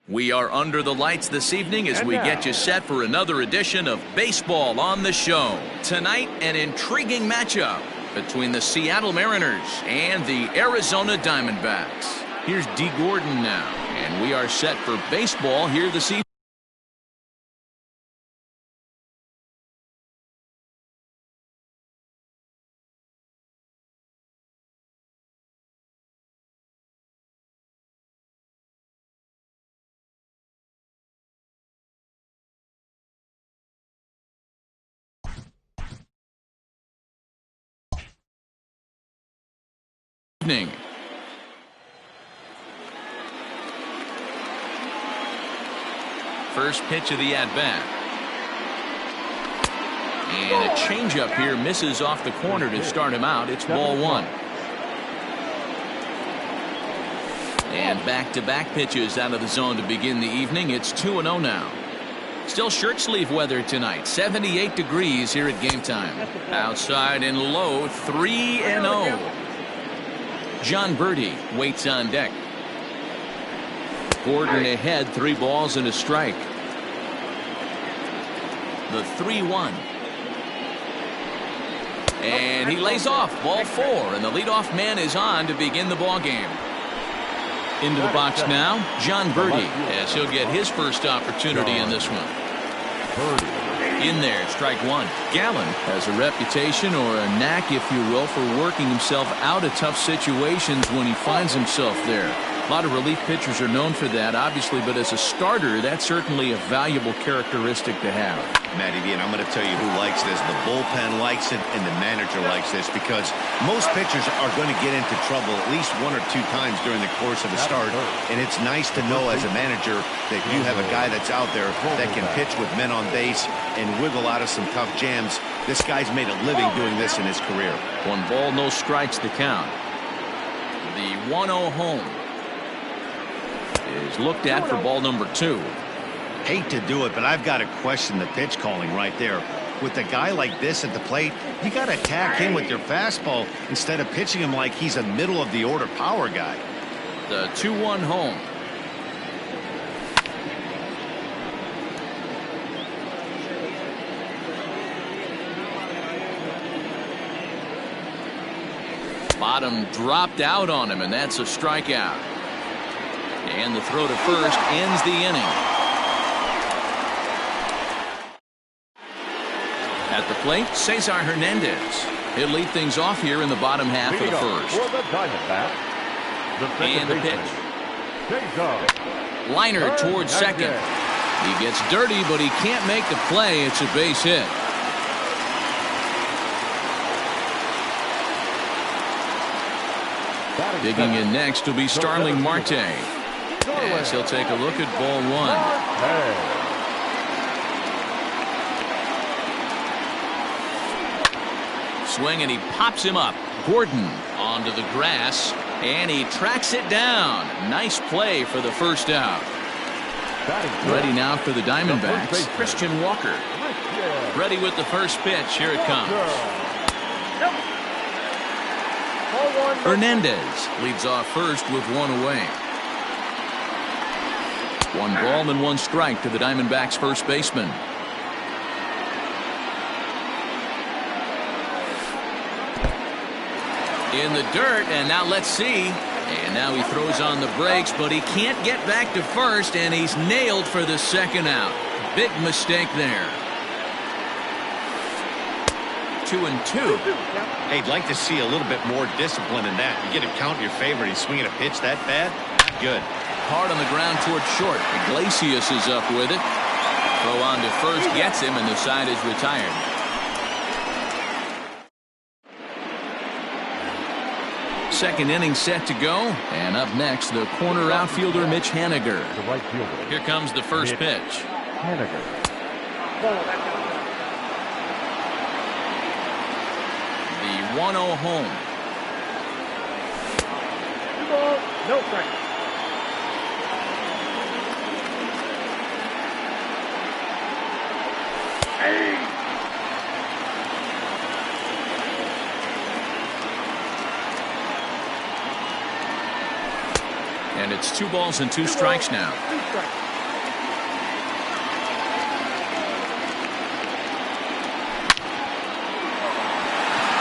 We are under the lights this evening as we get you set for another edition of Baseball on the Show. Tonight, an intriguing matchup between the Seattle Mariners and the Arizona Diamondbacks. Here's D. Gordon now, and we are set for baseball here this evening. First pitch of the at-bat. And a changeup here misses off the corner to start him out. It's ball one. And back-to-back pitches out of the zone to begin the evening. It's 2-0 now. Still shirt sleeve weather tonight. 78 degrees here at game time. Outside and low, 3-0. John Birdie waits on deck. Gordon ahead, 3 balls and a strike. The 3-1. And he lays off, ball 4, and the leadoff man is on to begin the ball game. Into the box now, John Birdie, as he'll get his first opportunity in this one. In there, strike 1. Gallen has a reputation, or a knack, if you will, for working himself out of tough situations when he finds himself there. A lot of relief pitchers are known for that, obviously, but as a starter, that's certainly a valuable characteristic to have. Matty V, and I'm going to tell you who likes this. The bullpen likes it, and the manager likes this, because most pitchers are going to get into trouble at least 1 or 2 times during the course of a start, and it's nice to know as a manager that you have a guy that's out there that can pitch with men on base and wiggle out of some tough jams. This guy's made a living doing this in his career. 1 ball, no strikes to count. The 1-0 home is looked at for ball number 2. Hate to do it, but I've got to question the pitch calling right there. With a guy like this at the plate, you got to attack him with your fastball instead of pitching him like he's a middle-of-the-order power guy. The 2-1 home. Bottom dropped out on him, and that's a strikeout. And the throw to first ends the inning. At the plate, Cesar Hernandez. He'll lead things off here in the bottom half of the first. And the pitch. Liner towards second. He gets dirty, but he can't make the play. It's a base hit. Digging in next will be Starling Marte, as he'll take a look at ball 1. Swing, and he pops him up. Gordon onto the grass, and he tracks it down. Nice play for the first out. Ready now for the Diamondbacks, Christian Walker. Ready with the first pitch. Here it comes. Hernandez leads off first with 1 away. 1 ball and 1 strike to the Diamondbacks' first baseman. In the dirt, and now let's see. And now he throws on the brakes, but he can't get back to first, and he's nailed for the second out. Big mistake there. 2-2. Hey, I'd like to see a little bit more discipline in that. You get a count in your favor, he's swinging a pitch that bad. Good. Hard on the ground towards short. Iglesias is up with it. Throw on to first gets him, and the side is retired. Second inning set to go, and up next, the corner outfielder Mitch Haniger. Here comes the first pitch. The 1-0 home. No strike. And it's It's 2 balls and 2 strikes now. 2 strikes.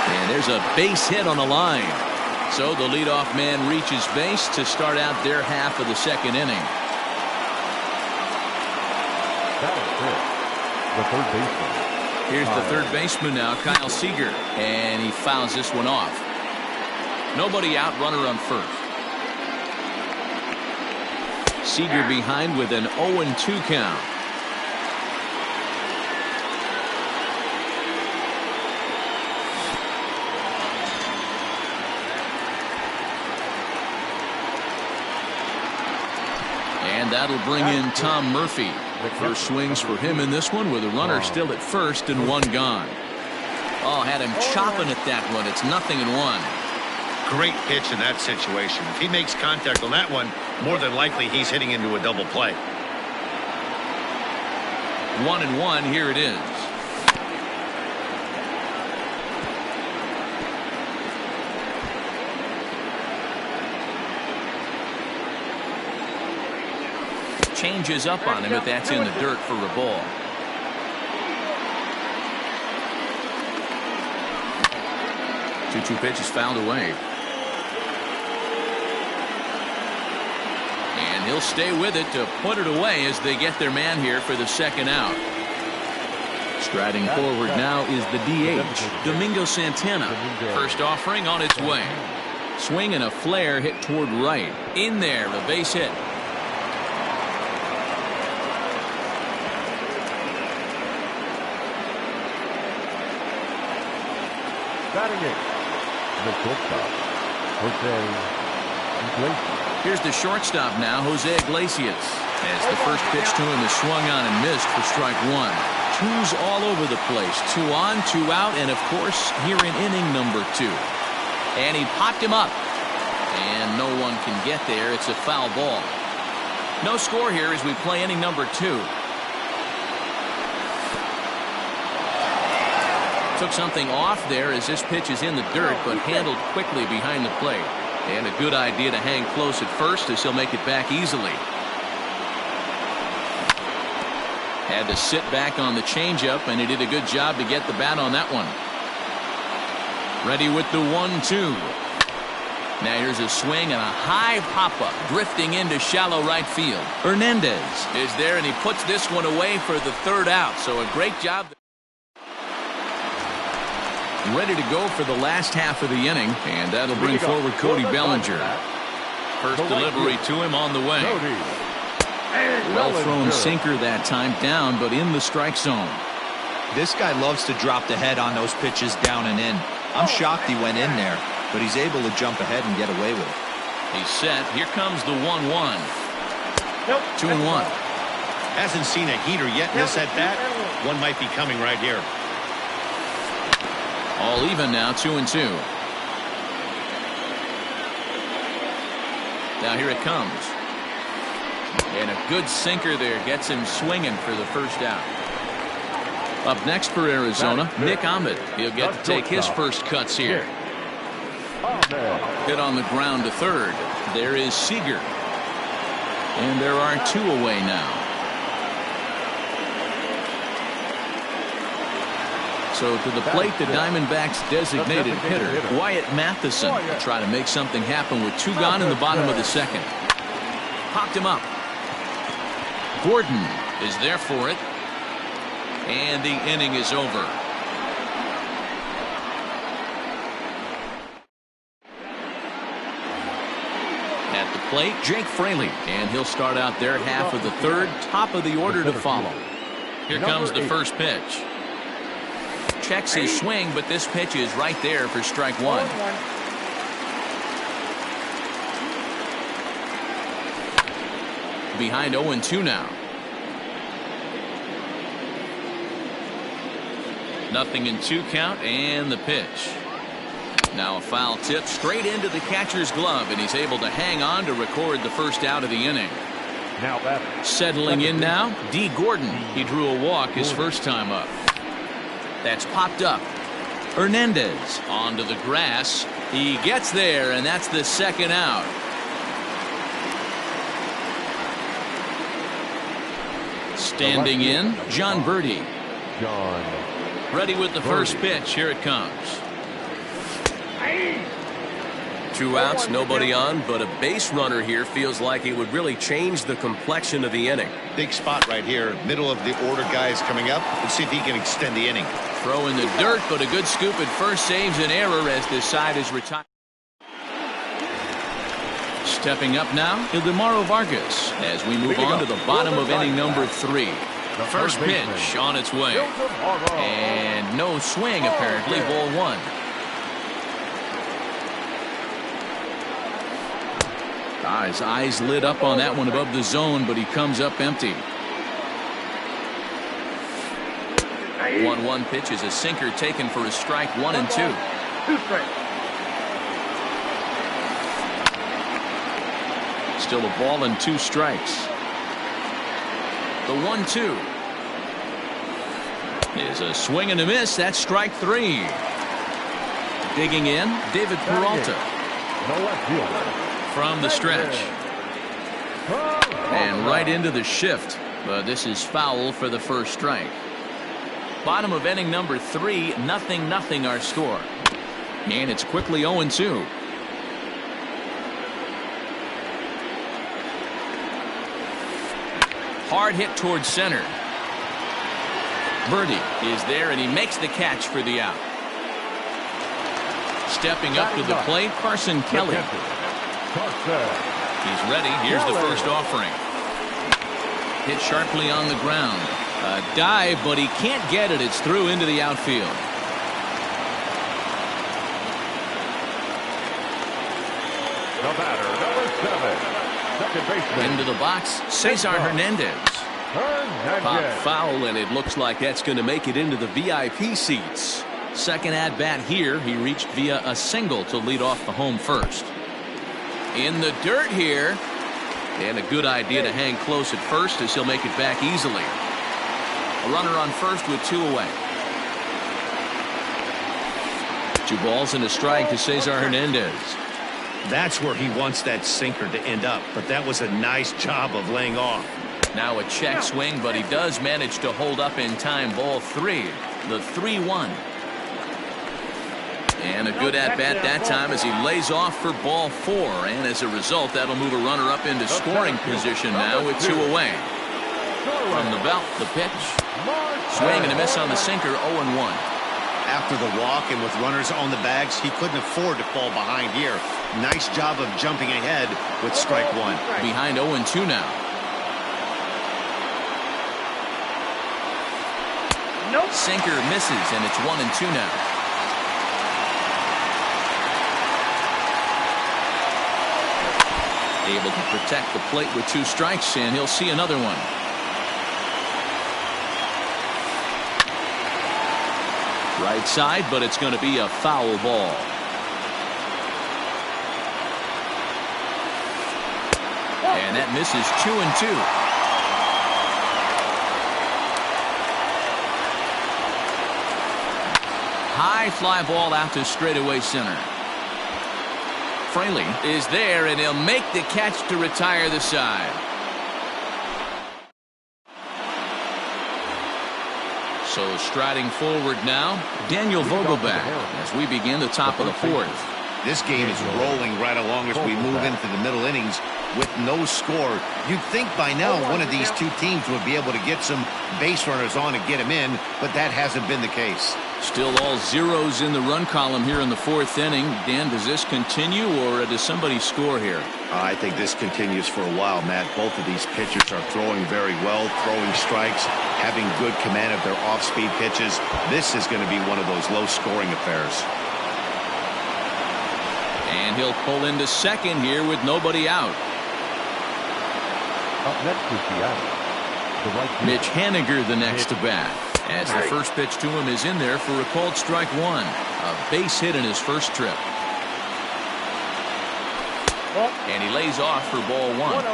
And there's a base hit on the line. So the leadoff man reaches base to start out their half of the second inning. That is it. The third baseman. Here's the third baseman now, Kyle Seager. And he fouls this one off. Nobody out, runner on first. Seager behind with an 0-2 count. And that'll bring in Tom Murphy. First swings for him in this one with a runner still at first and 1 gone. Oh, had him chopping at that one. It's 0-1. Great pitch in that situation. If he makes contact on that one, more than likely he's hitting into a double play. 1-1. Here it is. Changes up on him, but that's in the dirt for a ball. Two pitches fouled away. And he'll stay with it to put it away as they get their man here for the second out. Striding forward now is the DH, Domingo Santana. First offering on its way. Swing and a flare hit toward right. In there, a base hit. Batting it. The shortstop, Jose Iglesias. Here's the shortstop now, Jose Iglesias. As the first pitch to him is swung on and missed for strike 1. 2's all over the place. 2 on, 2 out, and of course here in inning number 2. And he popped him up. And no one can get there. It's a foul ball. No score here as we play inning number 2. Took something off there as this pitch is in the dirt, but handled quickly behind the plate. And a good idea to hang close at first as he'll make it back easily. Had to sit back on the changeup, and he did a good job to get the bat on that one. Ready with the 1-2. Now here's a swing and a high pop-up, drifting into shallow right field. Hernandez is there, and he puts this one away for the third out. So a great job. Ready to go for the last half of the inning, and that'll bring forward Cody Bellinger. First delivery to him on the way. Well thrown sinker that time, down but in the strike zone. This guy loves to drop the head on those pitches down and in. I'm shocked he went in there, but he's able to jump ahead and get away with it. He's set. Here comes the 1-1. Nope. 2-1. Hasn't seen a heater yet in this at bat. One might be coming right here. All even now, 2-2. Now here it comes. And a good sinker there gets him swinging for the first out. Up next for Arizona, Nick Ahmed. He'll get to take his first cuts here. Hit on the ground to third. There is Seager. And there are 2 away now. So to the plate, the Diamondbacks' designated hitter, Wyatt Matheson, will try to make something happen with 2 gone in the bottom of the second. Popped him up. Gordon is there for it. And the inning is over. At the plate, Jake Fraley. And he'll start out their half of the third, top of the order to follow. Here comes the first pitch. Checks his swing, but this pitch is right there for strike 1. Behind 0-2 now. 0-2 count, and the pitch. Now a foul tip straight into the catcher's glove, and he's able to hang on to record the first out of the inning. Now settling in now, D. Gordon. He drew a walk his first time up. That's popped up. Hernandez onto the grass. He gets there, and that's the second out. Standing in, John Birdie. John. Ready with the first pitch. Here it comes. 2 outs, nobody on, but a base runner here feels like it would really change the complexion of the inning. Big spot right here. Middle of the order guys coming up. Let's see if he can extend the inning. Throw in the dirt, but a good scoop at first saves an error as this side is retired. Stepping up now, Ildemaro Vargas as we move on to the bottom of inning number 3. First pitch on its way. And no swing, apparently. Ball 1. His eyes lit up on that one above the zone, but he comes up empty. 1-1 pitch is a sinker taken for a strike. 1 and 2. 2 strikes. Still a ball and 2 strikes. The 1-2 is a swing and a miss. That's strike 3. Digging in, David Peralta. No left fielder. From the stretch. And right into the shift. But this is foul for the first strike. Bottom of inning number 3, 0-0 our score. And it's quickly 0-2. Hard hit towards center. Birdie is there, and he makes the catch for the out. Stepping up to the plate, Carson Kelly. He's ready. Here's the first offering. Hit sharply on the ground. A dive, but he can't get it. It's through into the outfield. The batter, number 7. Second baseman. Into the box, Cesar Hernandez. Pop foul, and it looks like that's going to make it into the VIP seats. Second at bat here, he reached via a single to lead off the home first. In the dirt here, and a good idea to hang close at first as he'll make it back easily. A runner on first with 2 away. 2 balls and a strike to Cesar Hernandez. That's where he wants that sinker to end up, but that was a nice job of laying off. Now a check swing, but he does manage to hold up in time. Ball 3, the 3-1. And a good at-bat that time as he lays off for ball 4. And as a result, that'll move a runner up into scoring position now with 2 away. From the belt, the pitch. Swing and a miss on the sinker, 0-1. After the walk and with runners on the bags, he couldn't afford to fall behind here. Nice job of jumping ahead with strike 1. Behind 0-2 now. Nope. Sinker misses, and it's 1-2 now. Able to protect the plate with 2 strikes, and he'll see another one. Right side, but it's going to be a foul ball. And that misses 2-2. High fly ball out to straightaway center. Fraley is there, and he'll make the catch to retire the side. So striding forward now, Daniel Vogelbach as we begin the top of the 4th. This game is rolling right along as we move into the middle innings with no score. You'd think by now one of these 2 teams would be able to get some base runners on and get them in, but that hasn't been the case. Still all zeros in the run column here in the 4th inning. Dan, does this continue, or does somebody score here? I think this continues for a while, Matt. Both of these pitchers are throwing very well, throwing strikes, having good command of their off-speed pitches. This is going to be one of those low-scoring affairs. And he'll pull into second here with nobody out. Up next is Seattle. Mitch Haniger the next to bat. As the first pitch to him is in there for a called strike 1. A base hit in his first trip. And he lays off for ball 1.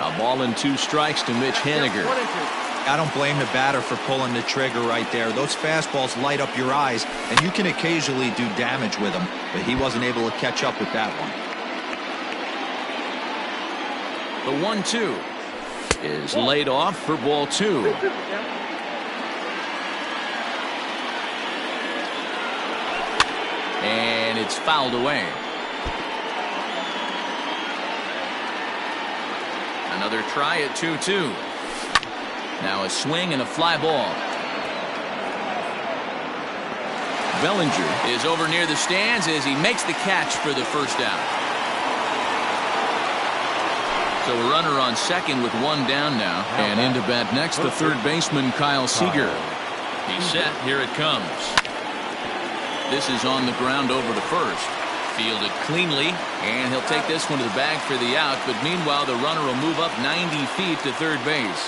A ball and 2 strikes to Mitch Haniger. I don't blame the batter for pulling the trigger right there. Those fastballs light up your eyes, and you can occasionally do damage with them, but he wasn't able to catch up with that one. The 1-2 is laid off for ball 2. And it's fouled away. Another try at 2-2. Now a swing and a fly ball. Bellinger is over near the stands as he makes the catch for the first out. So a runner on second with one down now. And into bat next, the third baseman, Kyle Seager. He's set. Here it comes. This is on the ground over to first. Fielded cleanly, and he'll take this one to the bag for the out. But meanwhile, the runner will move up 90 feet to third base.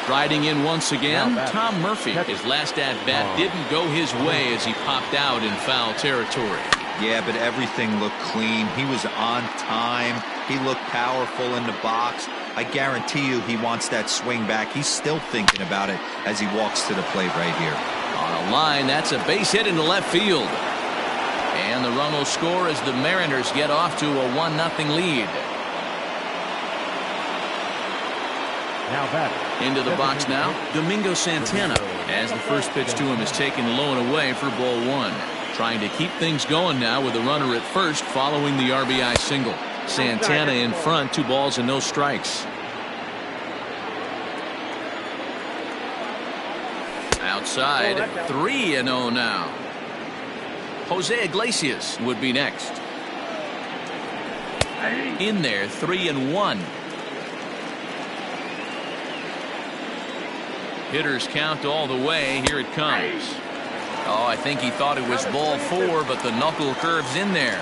Striding in once again, Tom Murphy. His last at-bat didn't go his way as he popped out in foul territory. Yeah, but everything looked clean. He was on time. He looked powerful in the box. I guarantee you he wants that swing back. He's still thinking about it as he walks to the plate right here. On a line, that's a base hit into left field. And the run will score as the Mariners get off to a 1-0 lead. Now batting. Into the box now, Domingo Santana, as the first pitch to him is taken low and away for ball 1. Trying to keep things going now with a runner at first following the RBI single. Santana in front, 2 balls and no strikes. Outside, 3-0 now. Jose Iglesias would be next. In there, 3-1. Hitters count all the way. Here it comes. Oh, I think he thought it was ball 4, but the knuckle curves in there.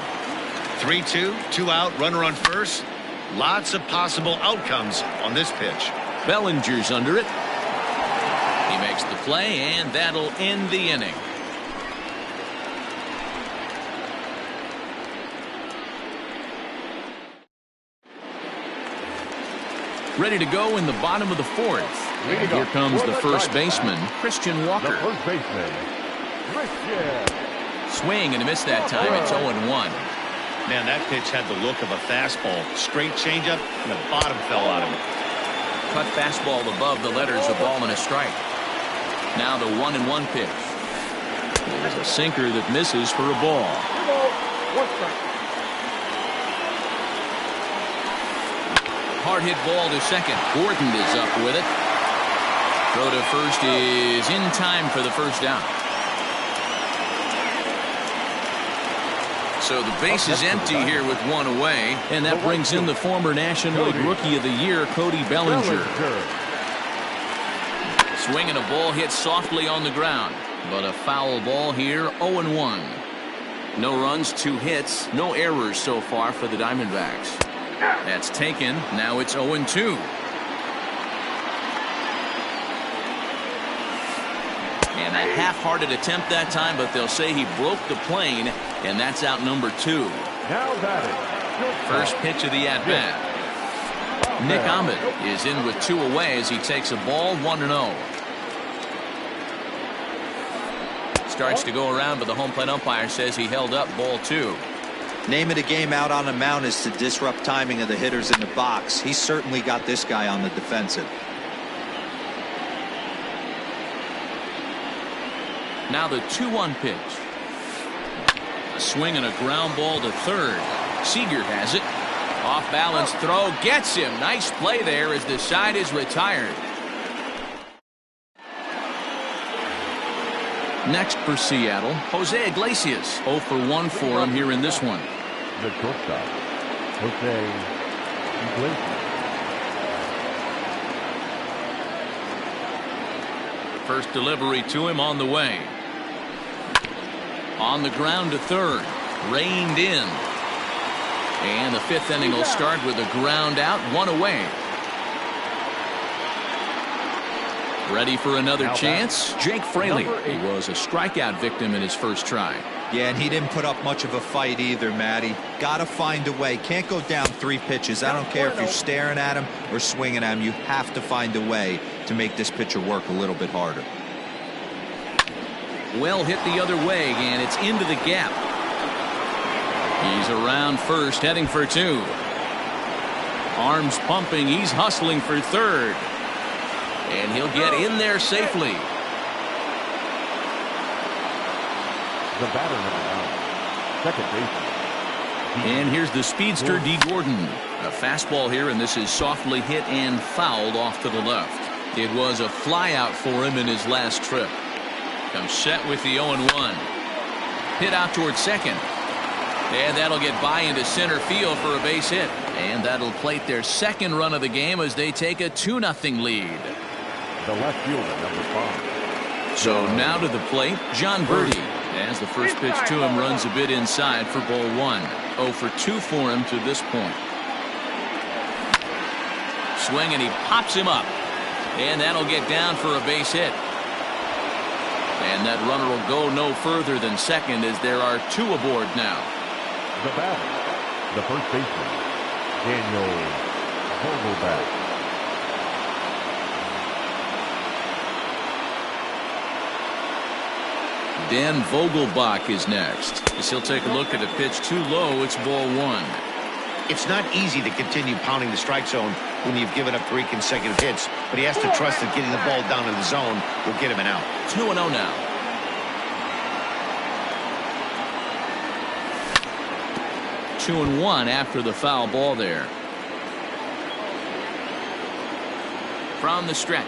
3-2, 2 out, runner on first. Lots of possible outcomes on this pitch. Bellinger's under it. He makes the play, and that'll end the inning. Ready to go in the bottom of the 4th. And here comes the first baseman, Christian Walker. The first baseman, Christian. Swing and a miss that time. It's 0-1. Man, that pitch had the look of a fastball. Straight changeup, and the bottom fell out of it. Cut fastball above the letters, a ball and a strike. Now the 1-1 pitch. There's a sinker that misses for a ball. Hard hit ball to second. Gordon is up with it. Throw to first is in time for the first down. So the base is empty here with 1 away, and that brings in the former National League Rookie of the Year, Cody Bellinger. Swinging a ball hit softly on the ground, but a foul ball here, 0-1. No runs, 2 hits, no errors so far for the Diamondbacks. That's taken. Now it's 0-2. And a half-hearted attempt that time, but they'll say he broke the plane, and that's out number 2. Now batting. First pitch of the at-bat. Nick Ahmed is in with 2 away as he takes a ball, 1-0. Starts to go around, but the home plate umpire says he held up ball 2. Name of the game out on the mound is to disrupt timing of the hitters in the box. He certainly got this guy on the defensive. Now the 2-1 pitch. A swing and a ground ball to third. Seager has it. Off balance throw gets him. Nice play there as the side is retired. Next for Seattle, Jose Iglesias. 0 for 1 for him here in this one. The shortstop, Jose Iglesias. First delivery to him on the way. On the ground to third. Reined in. And the 5th inning will start with a ground out, 1 away. Ready for another chance? Jake Fraley. He was a strikeout victim in his first try. Yeah, and he didn't put up much of a fight either, Matty. Gotta find a way. Can't go down 3 pitches. I don't care if you're staring at him or swinging at him. You have to find a way to make this pitcher work a little bit harder. Well hit the other way, and it's into the gap. He's around first, heading for 2. Arms pumping. He's hustling for third. And he'll get in there safely. The batter, number 9, second baseman. And here's the speedster, D. Gordon. A fastball here, and this is softly hit and fouled off to the left. It was a flyout for him in his last trip. Comes set with the 0-1. Hit out towards second. And that'll get by into center field for a base hit. And that'll plate their second run of the game as they take a 2-0 lead. The left fielder, number 5. So now to the plate, John Birdie. As the first pitch to him runs a bit inside for ball 1. 0 for 2 for him to this point. Swing, and he pops him up. And that'll get down for a base hit. And that runner will go no further than second as there are 2 aboard now. The batter, the first baseman, Daniel Vogelbach. Dan Vogelbach is next. As he'll take a look at a pitch too low, it's ball 1. It's not easy to continue pounding the strike zone when you've given up 3 consecutive hits, but he has to trust that getting the ball down in the zone will get him an out. 2-0 now. Two and one after the foul ball there. From the stretch.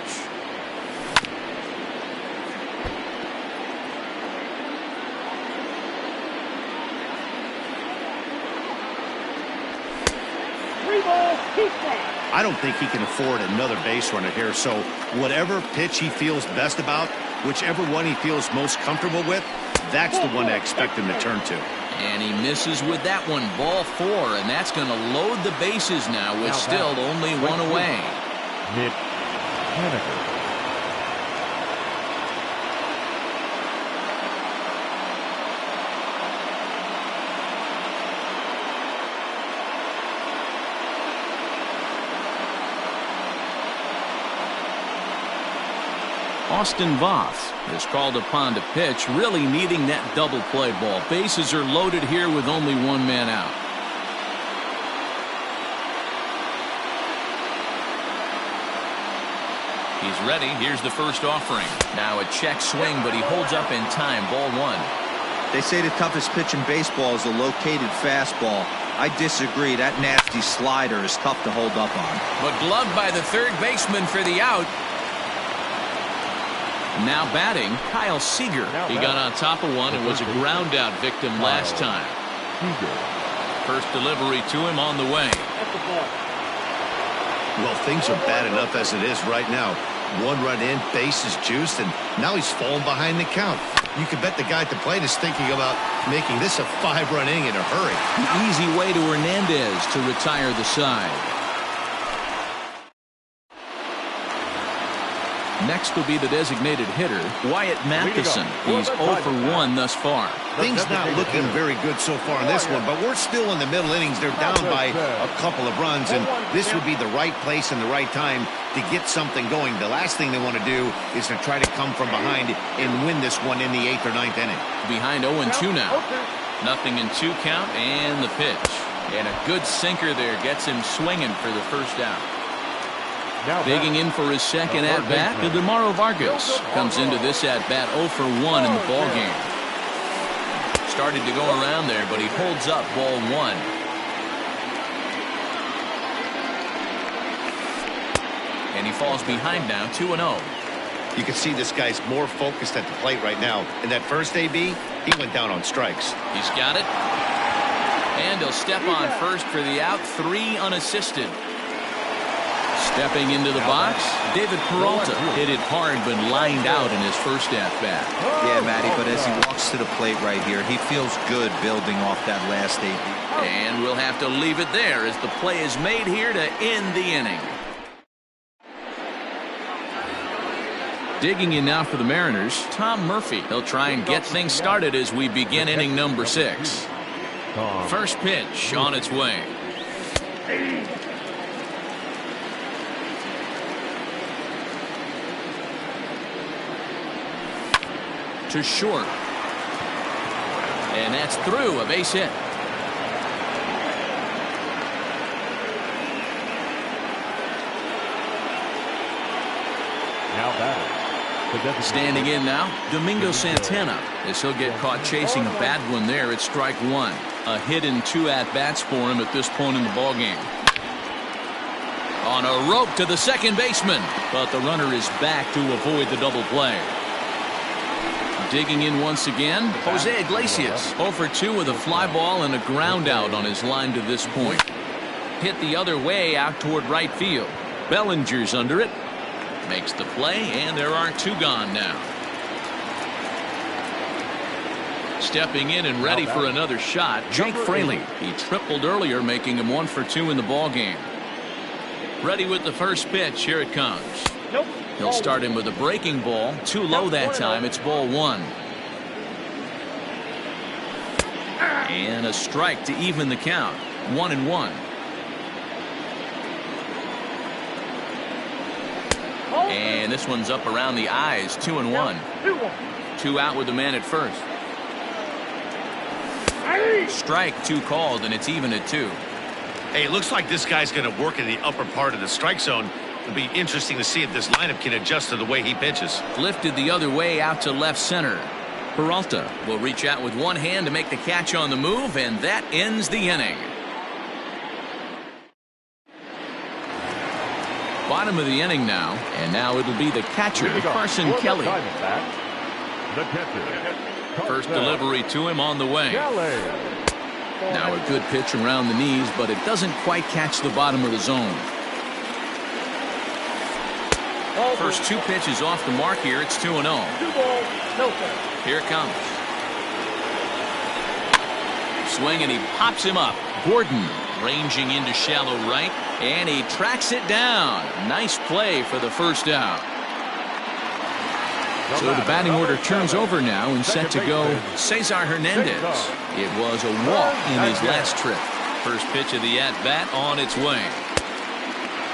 I don't think he can afford another base runner here, so whatever pitch he feels best about, whichever one he feels most comfortable with, that's the one I expect him to turn to. And he misses with that one. Ball 4, and that's going to load the bases now with still only 1 away. Nick Haniger. Austin Voth is called upon to pitch, really needing that double play ball. Bases are loaded here with only 1 man out. He's ready. Here's the first offering. Now a check swing, but he holds up in time. Ball 1. They say the toughest pitch in baseball is a located fastball. I disagree. That nasty slider is tough to hold up on. But gloved by the third baseman for the out. Now batting, Kyle Seager. He got on top of one and was a ground out victim last time. First delivery to him on the way. Well, things are bad enough as it is right now. 1 run in, bases juiced, and now he's falling behind the count. You can bet the guy at the plate is thinking about making this a 5-run inning in a hurry. The easy way to Hernandez to retire the side. Next will be the designated hitter, Wyatt Matheson. He's 0 for 1 thus far. Things not looking very good so far in this one, but we're still in the middle innings. They're down by a couple of runs, and this would be the right place and the right time to get something going. The last thing they want to do is to try to come from behind and win this one in the 8th or 9th inning. Behind 0-2 now. 0-2 count and the pitch. And a good sinker there gets him swinging for the first out. Digging in for his second at-bat, DeMauro Vargas comes into this at-bat 0 for 1 in the ballgame. Started to go around there, but he holds up ball 1. And he falls behind now, 2-0. You can see this guy's more focused at the plate right now. In that first AB, he went down on strikes. He's got it. And he'll step on first for the out, 3 unassisted. Stepping into the box, David Peralta hit it hard but lined out in his first at-bat. Yeah, Matty, but as he walks to the plate right here, he feels good building off that last AB. And we'll have to leave it there as the play is made here to end the inning. Digging in now for the Mariners, Tom Murphy. He'll try and get things started as we begin inning number 6. First pitch on its way. To short. And that's through, a base hit. Now batting. Standing in now, Domingo Santana, as he'll get caught chasing a bad one there at strike one. A hit and 2 at-bats for him at this point in the ballgame. On a rope to the second baseman, but the runner is back to avoid the double play. Digging in once again, Jose Iglesias, 0 for 2 with a fly ball and a ground out on his line to this point. Hit the other way out toward right field. Bellinger's under it. Makes the play, and there are 2 gone now. Stepping in and ready for another shot, Jake Fraley. He tripled earlier, making him 1 for 2 in the ballgame. Ready with the first pitch. Here it comes. Nope. He'll start him with a breaking ball. Too low that time. It's ball 1. And a strike to even the count. 1-1. And this one's up around the eyes. 2-1. 2 out with the man at first. Strike 2 called, and it's even at 2. Hey, it looks like this guy's going to work in the upper part of the strike zone. It'll be interesting to see if this lineup can adjust to the way he pitches. Lifted the other way out to left center. Peralta will reach out with one hand to make the catch on the move, and that ends the inning. Bottom of the inning now, and now it'll be the catcher, Carson Kelly. The catcher. First delivery to him on the way. Now a good pitch around the knees, but it doesn't quite catch the bottom of the zone. First 2 pitches off the mark here. It's 2-0. 2 balls, no strikes. Here it comes. Swing, and he pops him up. Gordon ranging into shallow right, and he tracks it down. Nice play for the first out. So the batting order turns over now, and set to go Cesar Hernandez. It was a walk in his last trip. First pitch of the at-bat on its way.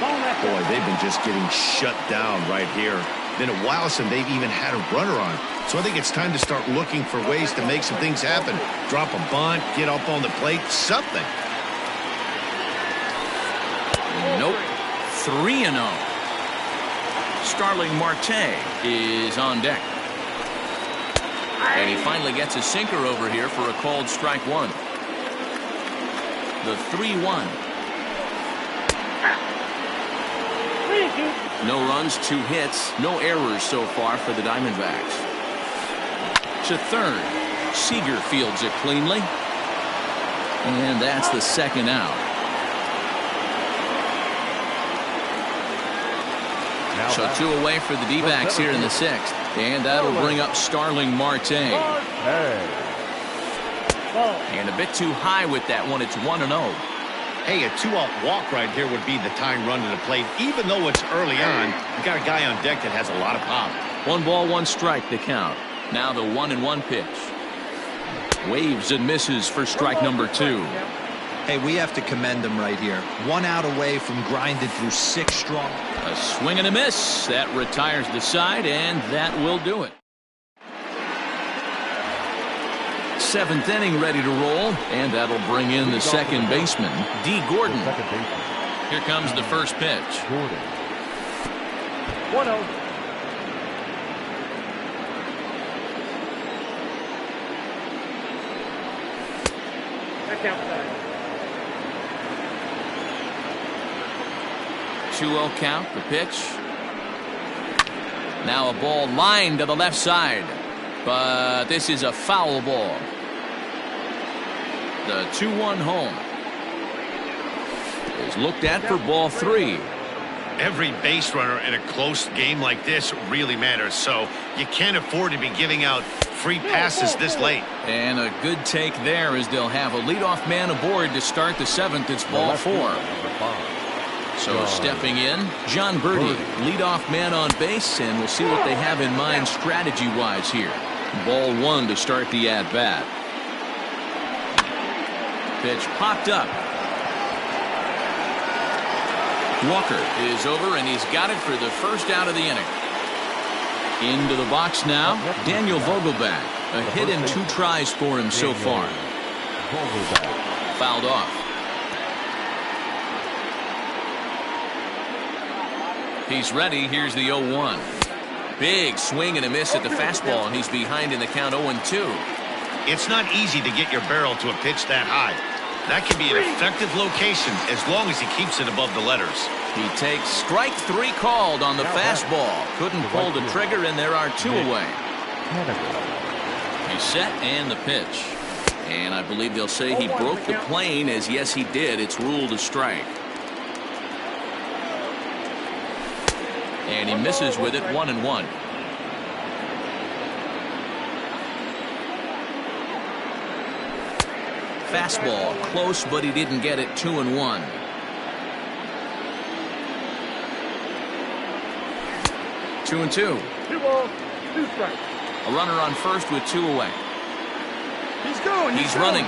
Boy, they've been just getting shut down right here. Been a while since they've even had a runner on. So I think it's time to start looking for ways to make some things happen. Drop a bunt, get up on the plate, something. Nope. 3-0. Starling Marte is on deck. And he finally gets a sinker over here for a called strike 1. The 3-1. No runs, 2 hits, no errors so far for the Diamondbacks. To third. Seager fields it cleanly. And that's the second out. So 2 away for the D-backs here in the 6th. And that'll bring up Starling Marte. And a bit too high with that one. It's 1-0. Hey, a 2-out walk right here would be the tying run to the plate. Even though it's early on, you got a guy on deck that has a lot of pop. 1 ball, 1 strike to count. Now the 1-1 pitch. Waves and misses for strike number 2. Hey, we have to commend him right here. 1 out away from grinding through 6 strong. A swing and a miss. That retires the side, and that will do it. 7th inning ready to roll, and that'll bring in the second baseman, D. Gordon. Here comes the first pitch. 1-0. That's outside. 2-0 count, the pitch. Now a ball lined to the left side, but this is a foul ball. The 2-1 home is looked at for ball 3. Every base runner in a close game like this really matters, so you can't afford to be giving out free passes this late. And a good take there as they'll have a leadoff man aboard to start the 7th. It's ball 4. So stepping in, John Birdie, leadoff man on base, and we'll see what they have in mind strategy-wise here. Ball 1 to start the at-bat. Pitch popped up. Walker is over, and he's got it for the first out of the inning. Into the box now, Daniel Vogelbach. A hit and 2 tries for him so far. Fouled off. He's ready. Here's the 0-1. Big swing and a miss at the fastball, and he's behind in the count 0-2. It's not easy to get your barrel to a pitch that high. That can be an effective location as long as he keeps it above the letters. He takes strike 3 called on the fastball. Couldn't pull the trigger, and there are 2 away. He's set and the pitch. And I believe they'll say he broke the plane, as yes, he did. It's ruled a strike. And he misses with it, 1-1. Fastball close, but he didn't get it. 2-1. 2-2. 2 balls, 2 strikes. A runner on first with 2 away. He's going. He's running.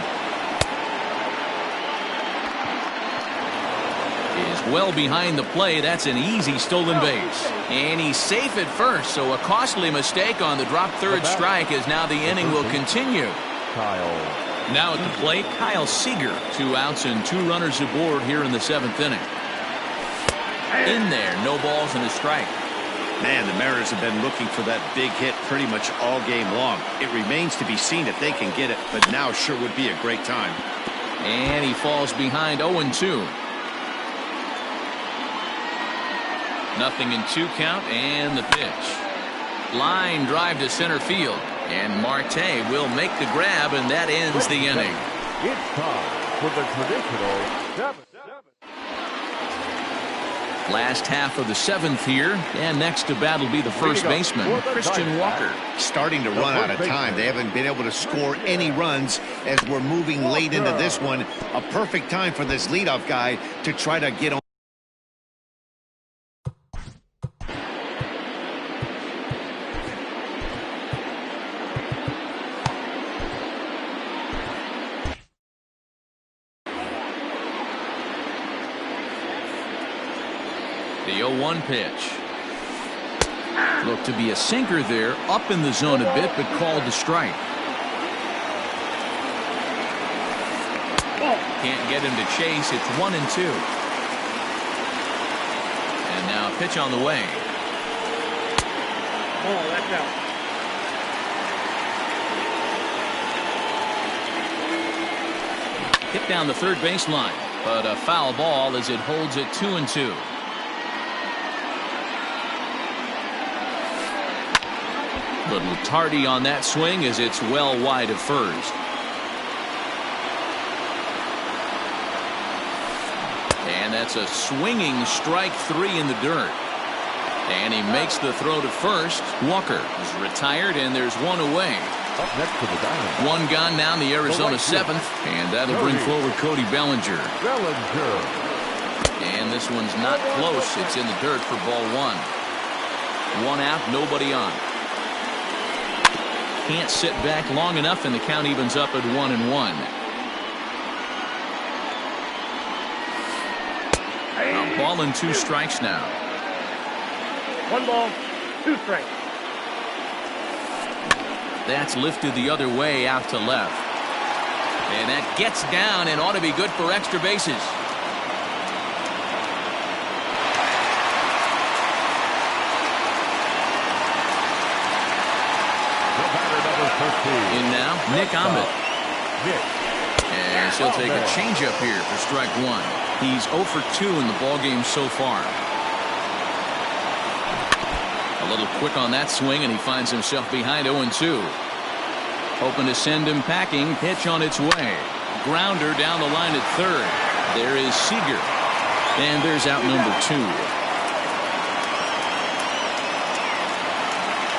Is well behind the play. That's an easy stolen base. And he's safe at first, so a costly mistake on the drop third strike, as now the inning will continue. Kyle. Now at the plate, Kyle Seager. 2 outs and 2 runners aboard here in the 7th inning. In there, no balls and a strike. Man, the Mariners have been looking for that big hit pretty much all game long. It remains to be seen if they can get it, but now sure would be a great time. And he falls behind 0-2. Nothing in 2 count, and the pitch. Line drive to center field. And Marte will make the grab, and that ends the inning. It's time for the traditional 7th. Last half of the 7th here, and next to bat will be the first baseman, Christian Walker. Starting to run out of time. They haven't been able to score any runs as we're moving late into this one. A perfect time for this leadoff guy to try to get on. The 0-1 pitch. Looked to be a sinker there, up in the zone a bit, but called to strike. Can't get him to chase. It's 1-2. And now a pitch on the way. Oh, that's out. Hit down the third baseline, but a foul ball as it holds it 2-2. Little tardy on that swing as it's well wide of first. And that's a swinging strike 3 in the dirt. And he makes the throw to first. Walker is retired, and there's 1 away. Up next to the diamond. 1 gone now in the Arizona 7th, and that'll bring forward Cody Bellinger. And this one's not close. It's in the dirt for ball 1. 1 out, nobody on. Can't sit back long enough, and the count evens up at 1-1. A ball and 2 strikes now. 1 ball, 2 strikes. That's lifted the other way out to left. And that gets down and ought to be good for extra bases. In now, Nick Ahmed. And he'll take a changeup here for strike 1. He's 0 for 2 in the ballgame so far. A little quick on that swing, and he finds himself behind 0-2. Hoping to send him packing. Pitch on its way. Grounder down the line at third. There is Seager. And there's out number 2.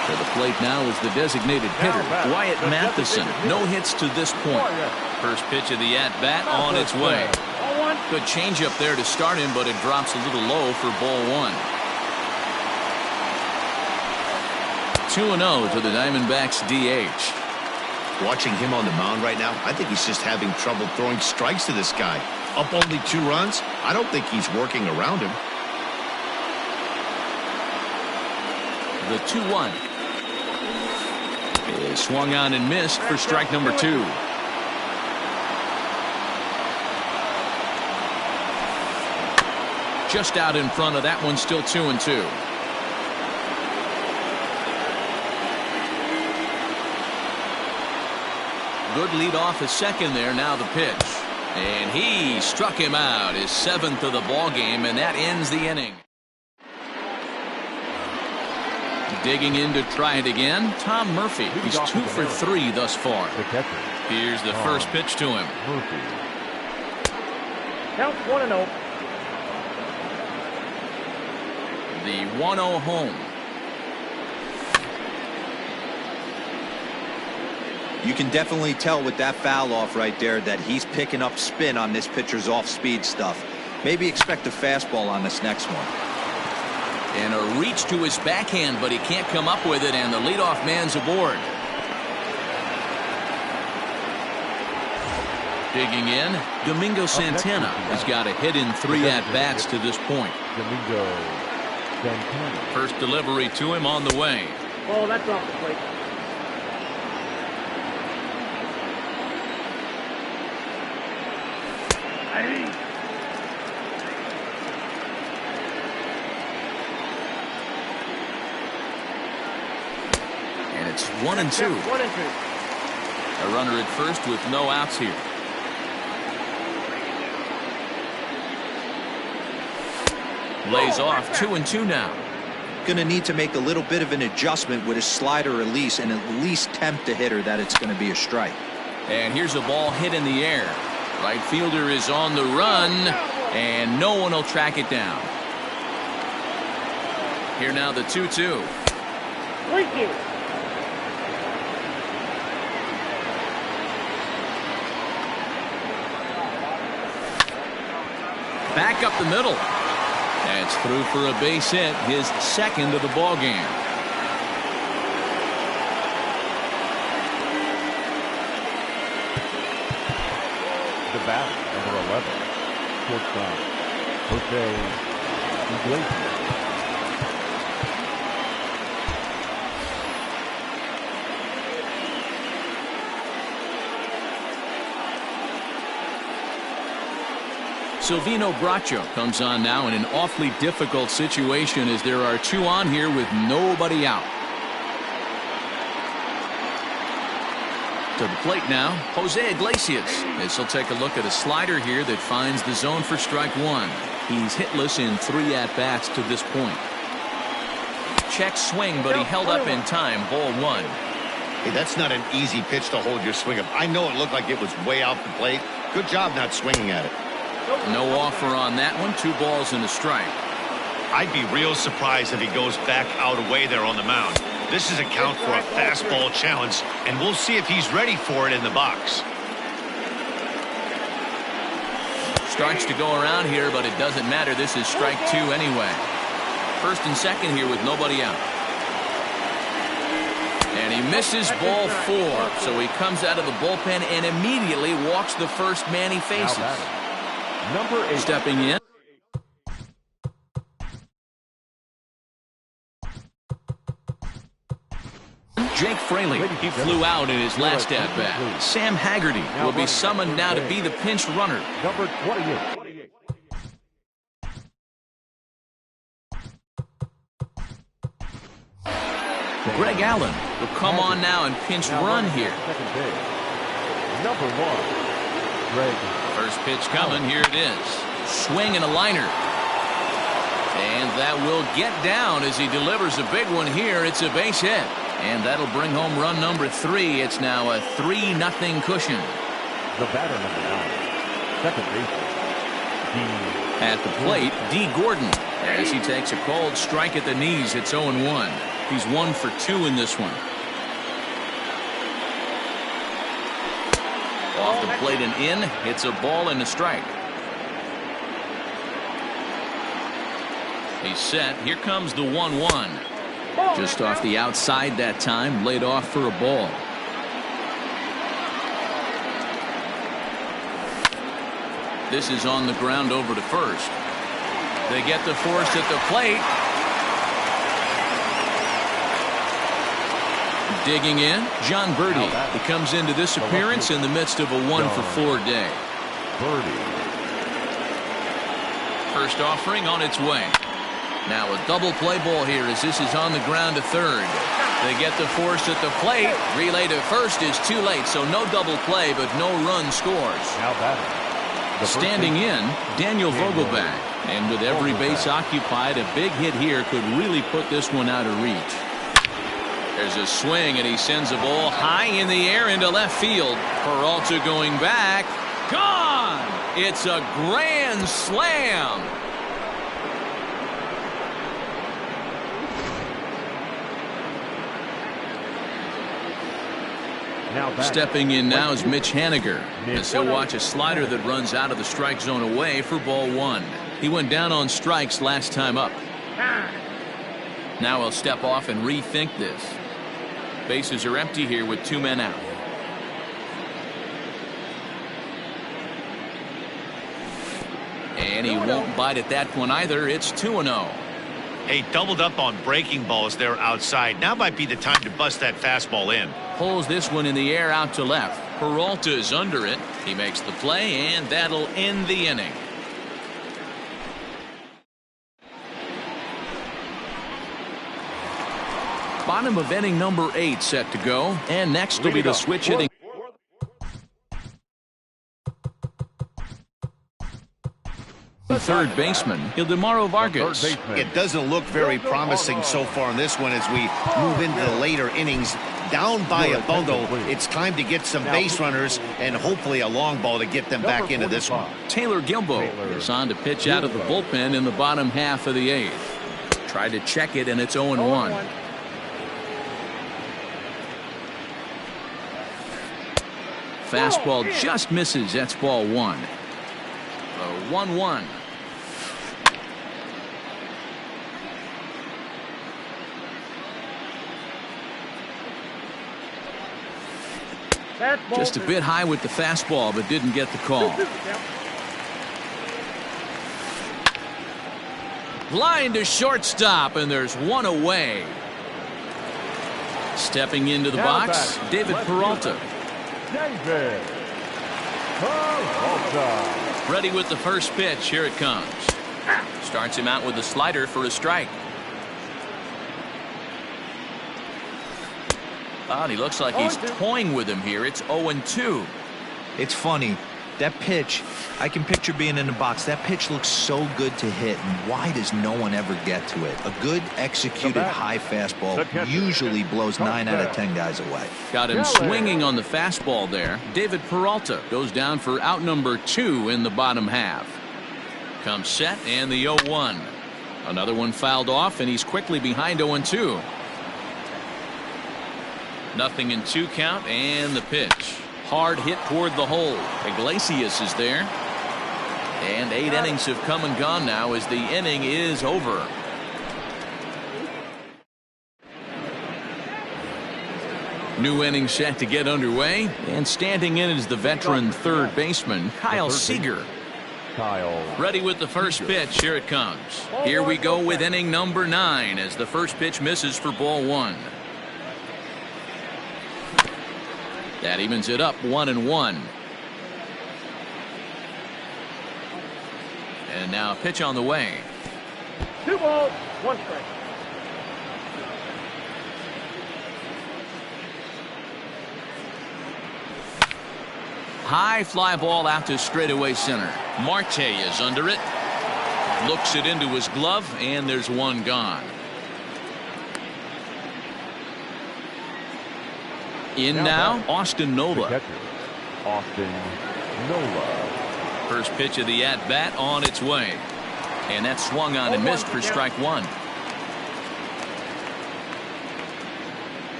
To the plate now is the designated hitter, Wyatt Matheson. No hits to this point. First pitch of the at-bat on its way. Good changeup there to start him, but it drops a little low for ball 1. 2-0 to the Diamondbacks DH. Watching him on the mound right now, I think he's just having trouble throwing strikes to this guy. Up only 2 runs? I don't think he's working around him. The 2-1 is swung on and missed for strike number 2. Just out in front of that one, still 2-2. Good lead off his second there. Now the pitch. And he struck him out, his 7th of the ball game, and that ends the inning. Digging in to try it again, Tom Murphy. He's 2 for 3 thus far. Here's the first pitch to him. Count 1-0. The 1-0 home. You can definitely tell with that foul off right there that he's picking up spin on this pitcher's off-speed stuff. Maybe expect a fastball on this next one. And a reach to his backhand, but he can't come up with it, and the leadoff man's aboard. Digging in, Domingo Santana has got a hit in 3 at-bats to this point. Domingo Santana. First delivery to him on the way. Oh, that's off the plate. And it's 1-2. 1-2. A runner at first with no outs here. Lays off 2-2 now. Going to need to make a little bit of an adjustment with his slider release and at least tempt the hitter that it's going to be a strike. And here's a ball hit in the air. Right fielder is on the run, and no one will track it down. Here now the 2-2. Thank you. Back up the middle. That's through for a base hit, his 2nd of the ball game. The batter, number 11, shortstop, Jose Iglesias. Silvino Bracho comes on now in an awfully difficult situation as there are 2 on here with nobody out. To the plate now, Jose Iglesias. This will take a look at a slider here that finds the zone for strike 1. He's hitless in 3 at-bats to this point. Check swing, but he held up in time. Ball 1. Hey, that's not an easy pitch to hold your swing up. I know it looked like it was way off the plate. Good job not swinging at it. No offer on that one. 2 balls and a strike. I'd be real surprised if he goes back out away there on the mound. This is a count for a fastball challenge, and we'll see if he's ready for it in the box. Starts to go around here, but it doesn't matter. This is strike 2 anyway. First and second here with nobody out. And he misses ball 4, so he comes out of the bullpen and immediately walks the first man he faces. Number 8. Stepping in. Jake Fraley. He flew out in his last at-bat. Sam Haggerty will be summoned now to be the pinch runner. Number 28. Greg Allen will come on now and pinch run here. Second base. Number 1. Greg. First pitch coming. Here it is. Swing and a liner. And that will get down as he delivers a big one here. It's a base hit. And that'll bring home run number 3. It's now a 3-0 cushion. The batter, number 9. Second baseman. At the plate, D. Gordon. As he takes a cold strike at the knees, it's 0-1. He's 1 for 2 in this one. Off the plate and in. It's a ball and a strike. He's set. Here comes the 1-1. Just off the outside that time. Laid off for a ball. This is on the ground over to first. They get the force at the plate. Digging in, John Birdie. He comes into this appearance in the midst of a 1-for-4 day. Birdie. First offering on its way. Now a double play ball here as this is on the ground to third. They get the force at the plate. Relay to first is too late, so no double play, but no run scores. Now batting. Standing in, Daniel Vogelback. And with every base occupied, a big hit here could really put this one out of reach. There's a swing, and he sends a ball high in the air into left field. Peralta going back. Gone! It's a grand slam. Stepping in now is Mitch Haniger, as he'll watch a slider that runs out of the strike zone away for ball one. He went down on strikes last time up. Now he'll step off and rethink this. Bases are empty here with 2 men out. And he won't bite at that one either. It's 2-0. Hey, doubled up on breaking balls there outside. Now might be the time to bust that fastball in. Pulls this one in the air out to left. Peralta is under it. He makes the play, and that'll end the inning. Bottom of inning number 8 set to go, and next will be the switch hitting. Third baseman, Ildemaro Vargas. It doesn't look very promising so far in this one as we move into the later innings. Down by a bundle, it's time to get some base runners and hopefully a long ball to get them back into this one. Taylor Gilbo is on to pitch out of the bullpen in the bottom half of the 8th. Tried to check it, and it's 0-1. Fastball just misses. That's ball one. 1-1. Just a bit high with the fastball, but didn't get the call. Line to shortstop, and there's one away. Stepping into the box, David Peralta. David Peralta. Ready with the first pitch. Here it comes. Starts him out with a slider for a strike. Oh, and he looks like he's toying with him here. It's 0-2. It's funny. That pitch, I can picture being in the box. That pitch looks so good to hit, and why does no one ever get to it? A good executed high fastball usually blows 9 out of 10 guys away. Got him swinging on the fastball there. David Peralta goes down for out number 2 in the bottom half. Comes set, and the 0-1. Another one fouled off, and he's quickly behind 0-2. Nothing in 2 count, and the pitch. Hard hit toward the hole. Iglesias is there. And 8 innings have come and gone now as the inning is over. New inning set to get underway. And standing in is the veteran third baseman, Kyle Seager. Ready with the first pitch. Here it comes. Here we go with inning number 9 as the first pitch misses for ball 1. That evens it up 1-1. And now a pitch on the way. 2 balls, 1 strike. High fly ball out to straightaway center. Marte is under it. Looks it into his glove, and there's one gone. In now, Austin Nola. Austin Nola. First pitch of the at-bat on its way. And that swung on and missed for strike 1.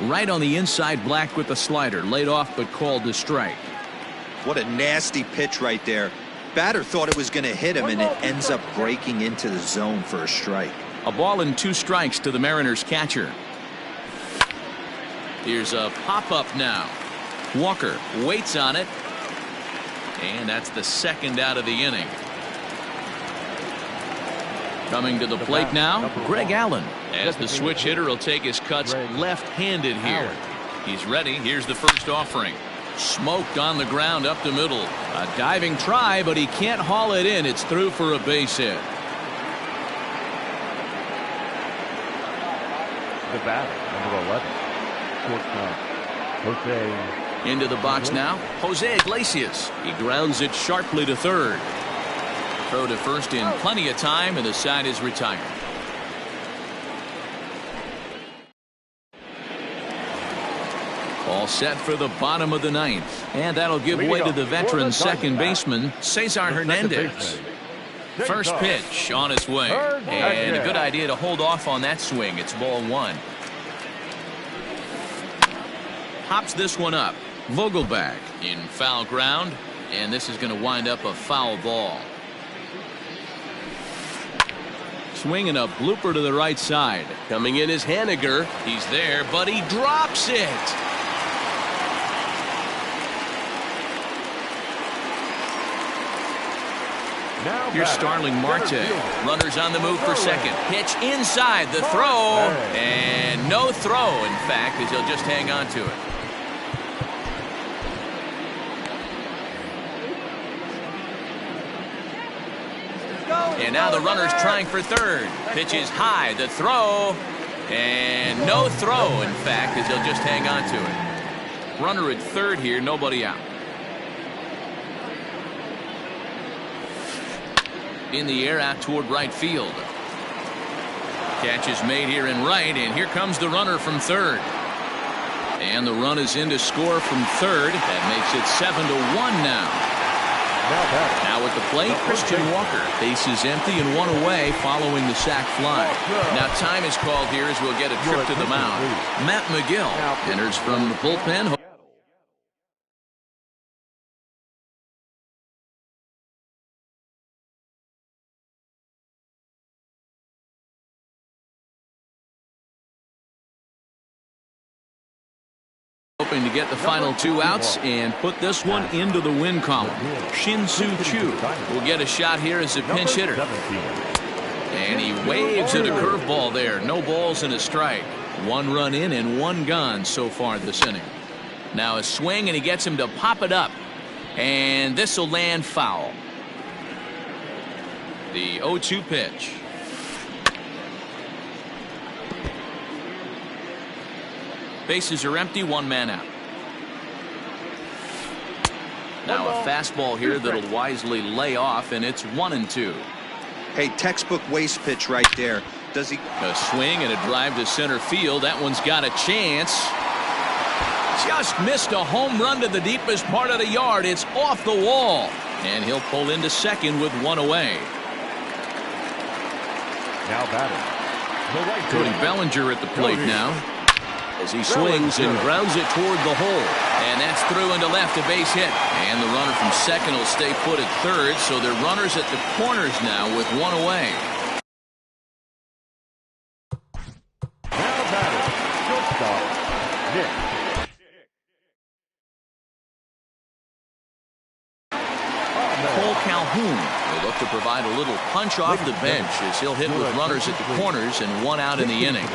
Right on the inside, Black with the slider. Laid off but called to strike. What a nasty pitch right there. Batter thought it was going to hit him, and it ends up breaking into the zone for a strike. A ball and 2 strikes to the Mariners catcher. Here's a pop-up now. Walker waits on it. And that's the second out of the inning. Coming to the plate now, Greg Allen. As the switch hitter will take his cuts left-handed here. He's ready. Here's the first offering. Smoked on the ground up the middle. A diving try, but he can't haul it in. It's through for a base hit. The batter, number 11. Shortstop, Jose. Into the box now, Jose Iglesias. He grounds it sharply to third. Throw to first in plenty of time, and the side is retired. All set for the bottom of the ninth. And that'll give way to the veteran second baseman, Cesar Hernandez. First pitch on its way. And a good idea to hold off on that swing. It's ball one. Pops this one up. Vogelbach in foul ground. And this is going to wind up a foul ball. Swinging a blooper to the right side. Coming in is Haniger. He's there, but he drops it. Here's Starling Marte. Runners on the move for second. Pitch inside the throw. And no throw, in fact, as he'll just hang on to it. And now the runner's trying for third. Pitch is high. The throw. And no throw, in fact, as he'll just hang on to it. Runner at third here. Nobody out. In the air out toward right field. Catch is made here in right, and here comes the runner from third. And the run is in to score from third. That makes it 7-1 now. Now at the plate, Christian Walker. Base is empty and one away following the sac fly. Now time is called here as we'll get a trip to the mound. Matt McGill enters from the bullpen. Hoping to get the final two outs and put this one into the win column. Shin-Soo Choo will get a shot here as a pinch hitter. And he waves at a curveball there. No balls and a strike. One run in and one gone so far this inning. Now a swing, and he gets him to pop it up. And this will land foul. The 0-2 pitch. Bases are empty, one man out. Now a fastball here that'll wisely lay off, and it's 1-2. Hey, textbook waste pitch right there. Does he? A swing and a drive to center field. That one's got a chance. Just missed a home run to the deepest part of the yard. It's off the wall. And he'll pull into second with one away. Now batting. Cody Bellinger at the plate now. As he swings and grounds it toward the hole. And that's through into left, a base hit. And the runner from second will stay put at third, so they're runners at the corners now with one away. Now batting. Shortstop, Nick. Cole Calhoun will look to provide a little punch off the bench as he'll hit with runners at the corners and one out in the inning.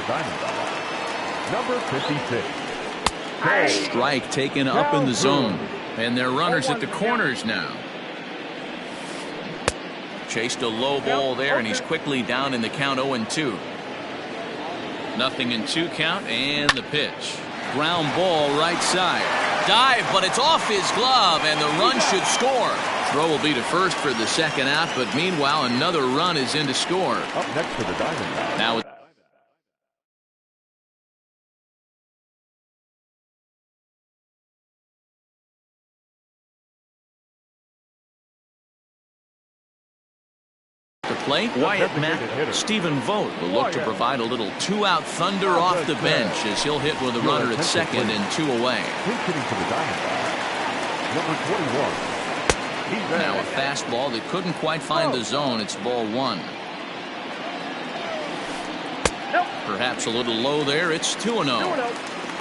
Number 56. Strike taken up in the zone. And they're runners at the corners now. Chased a low ball there, and he's quickly down in the count 0-2. 0-2 count, and the pitch. Ground ball right side. Dive, but it's off his glove, and the run should score. Throw will be to first for the second out, but meanwhile another run is in to score. Up next to the Diamondbacks. Now plate, Wyatt Mack. Stephen Vogt will look to provide a little two-out thunder off the bench as he'll hit with a runner at second and two away. Now a fastball that couldn't quite find the zone. It's ball one. Perhaps a little low there. It's 2-0.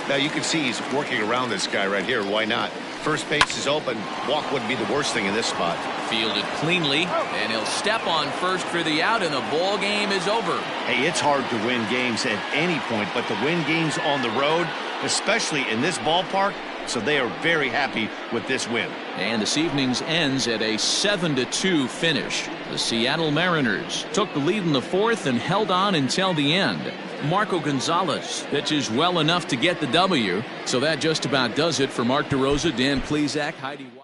Now you can see he's working around this guy right here. Why not? First base is open. Walk wouldn't be the worst thing in this spot. Fielded cleanly, and he'll step on first for the out, and the ball game is over. Hey, it's hard to win games at any point, but to win games on the road, especially in this ballpark, so they are very happy with this win. And this evening's ends at a 7-2 finish. The Seattle Mariners took the lead in the fourth and held on until the end. Marco Gonzalez pitches well enough to get the W. So that just about does it for Mark DeRosa, Dan Plesac, Heidi White.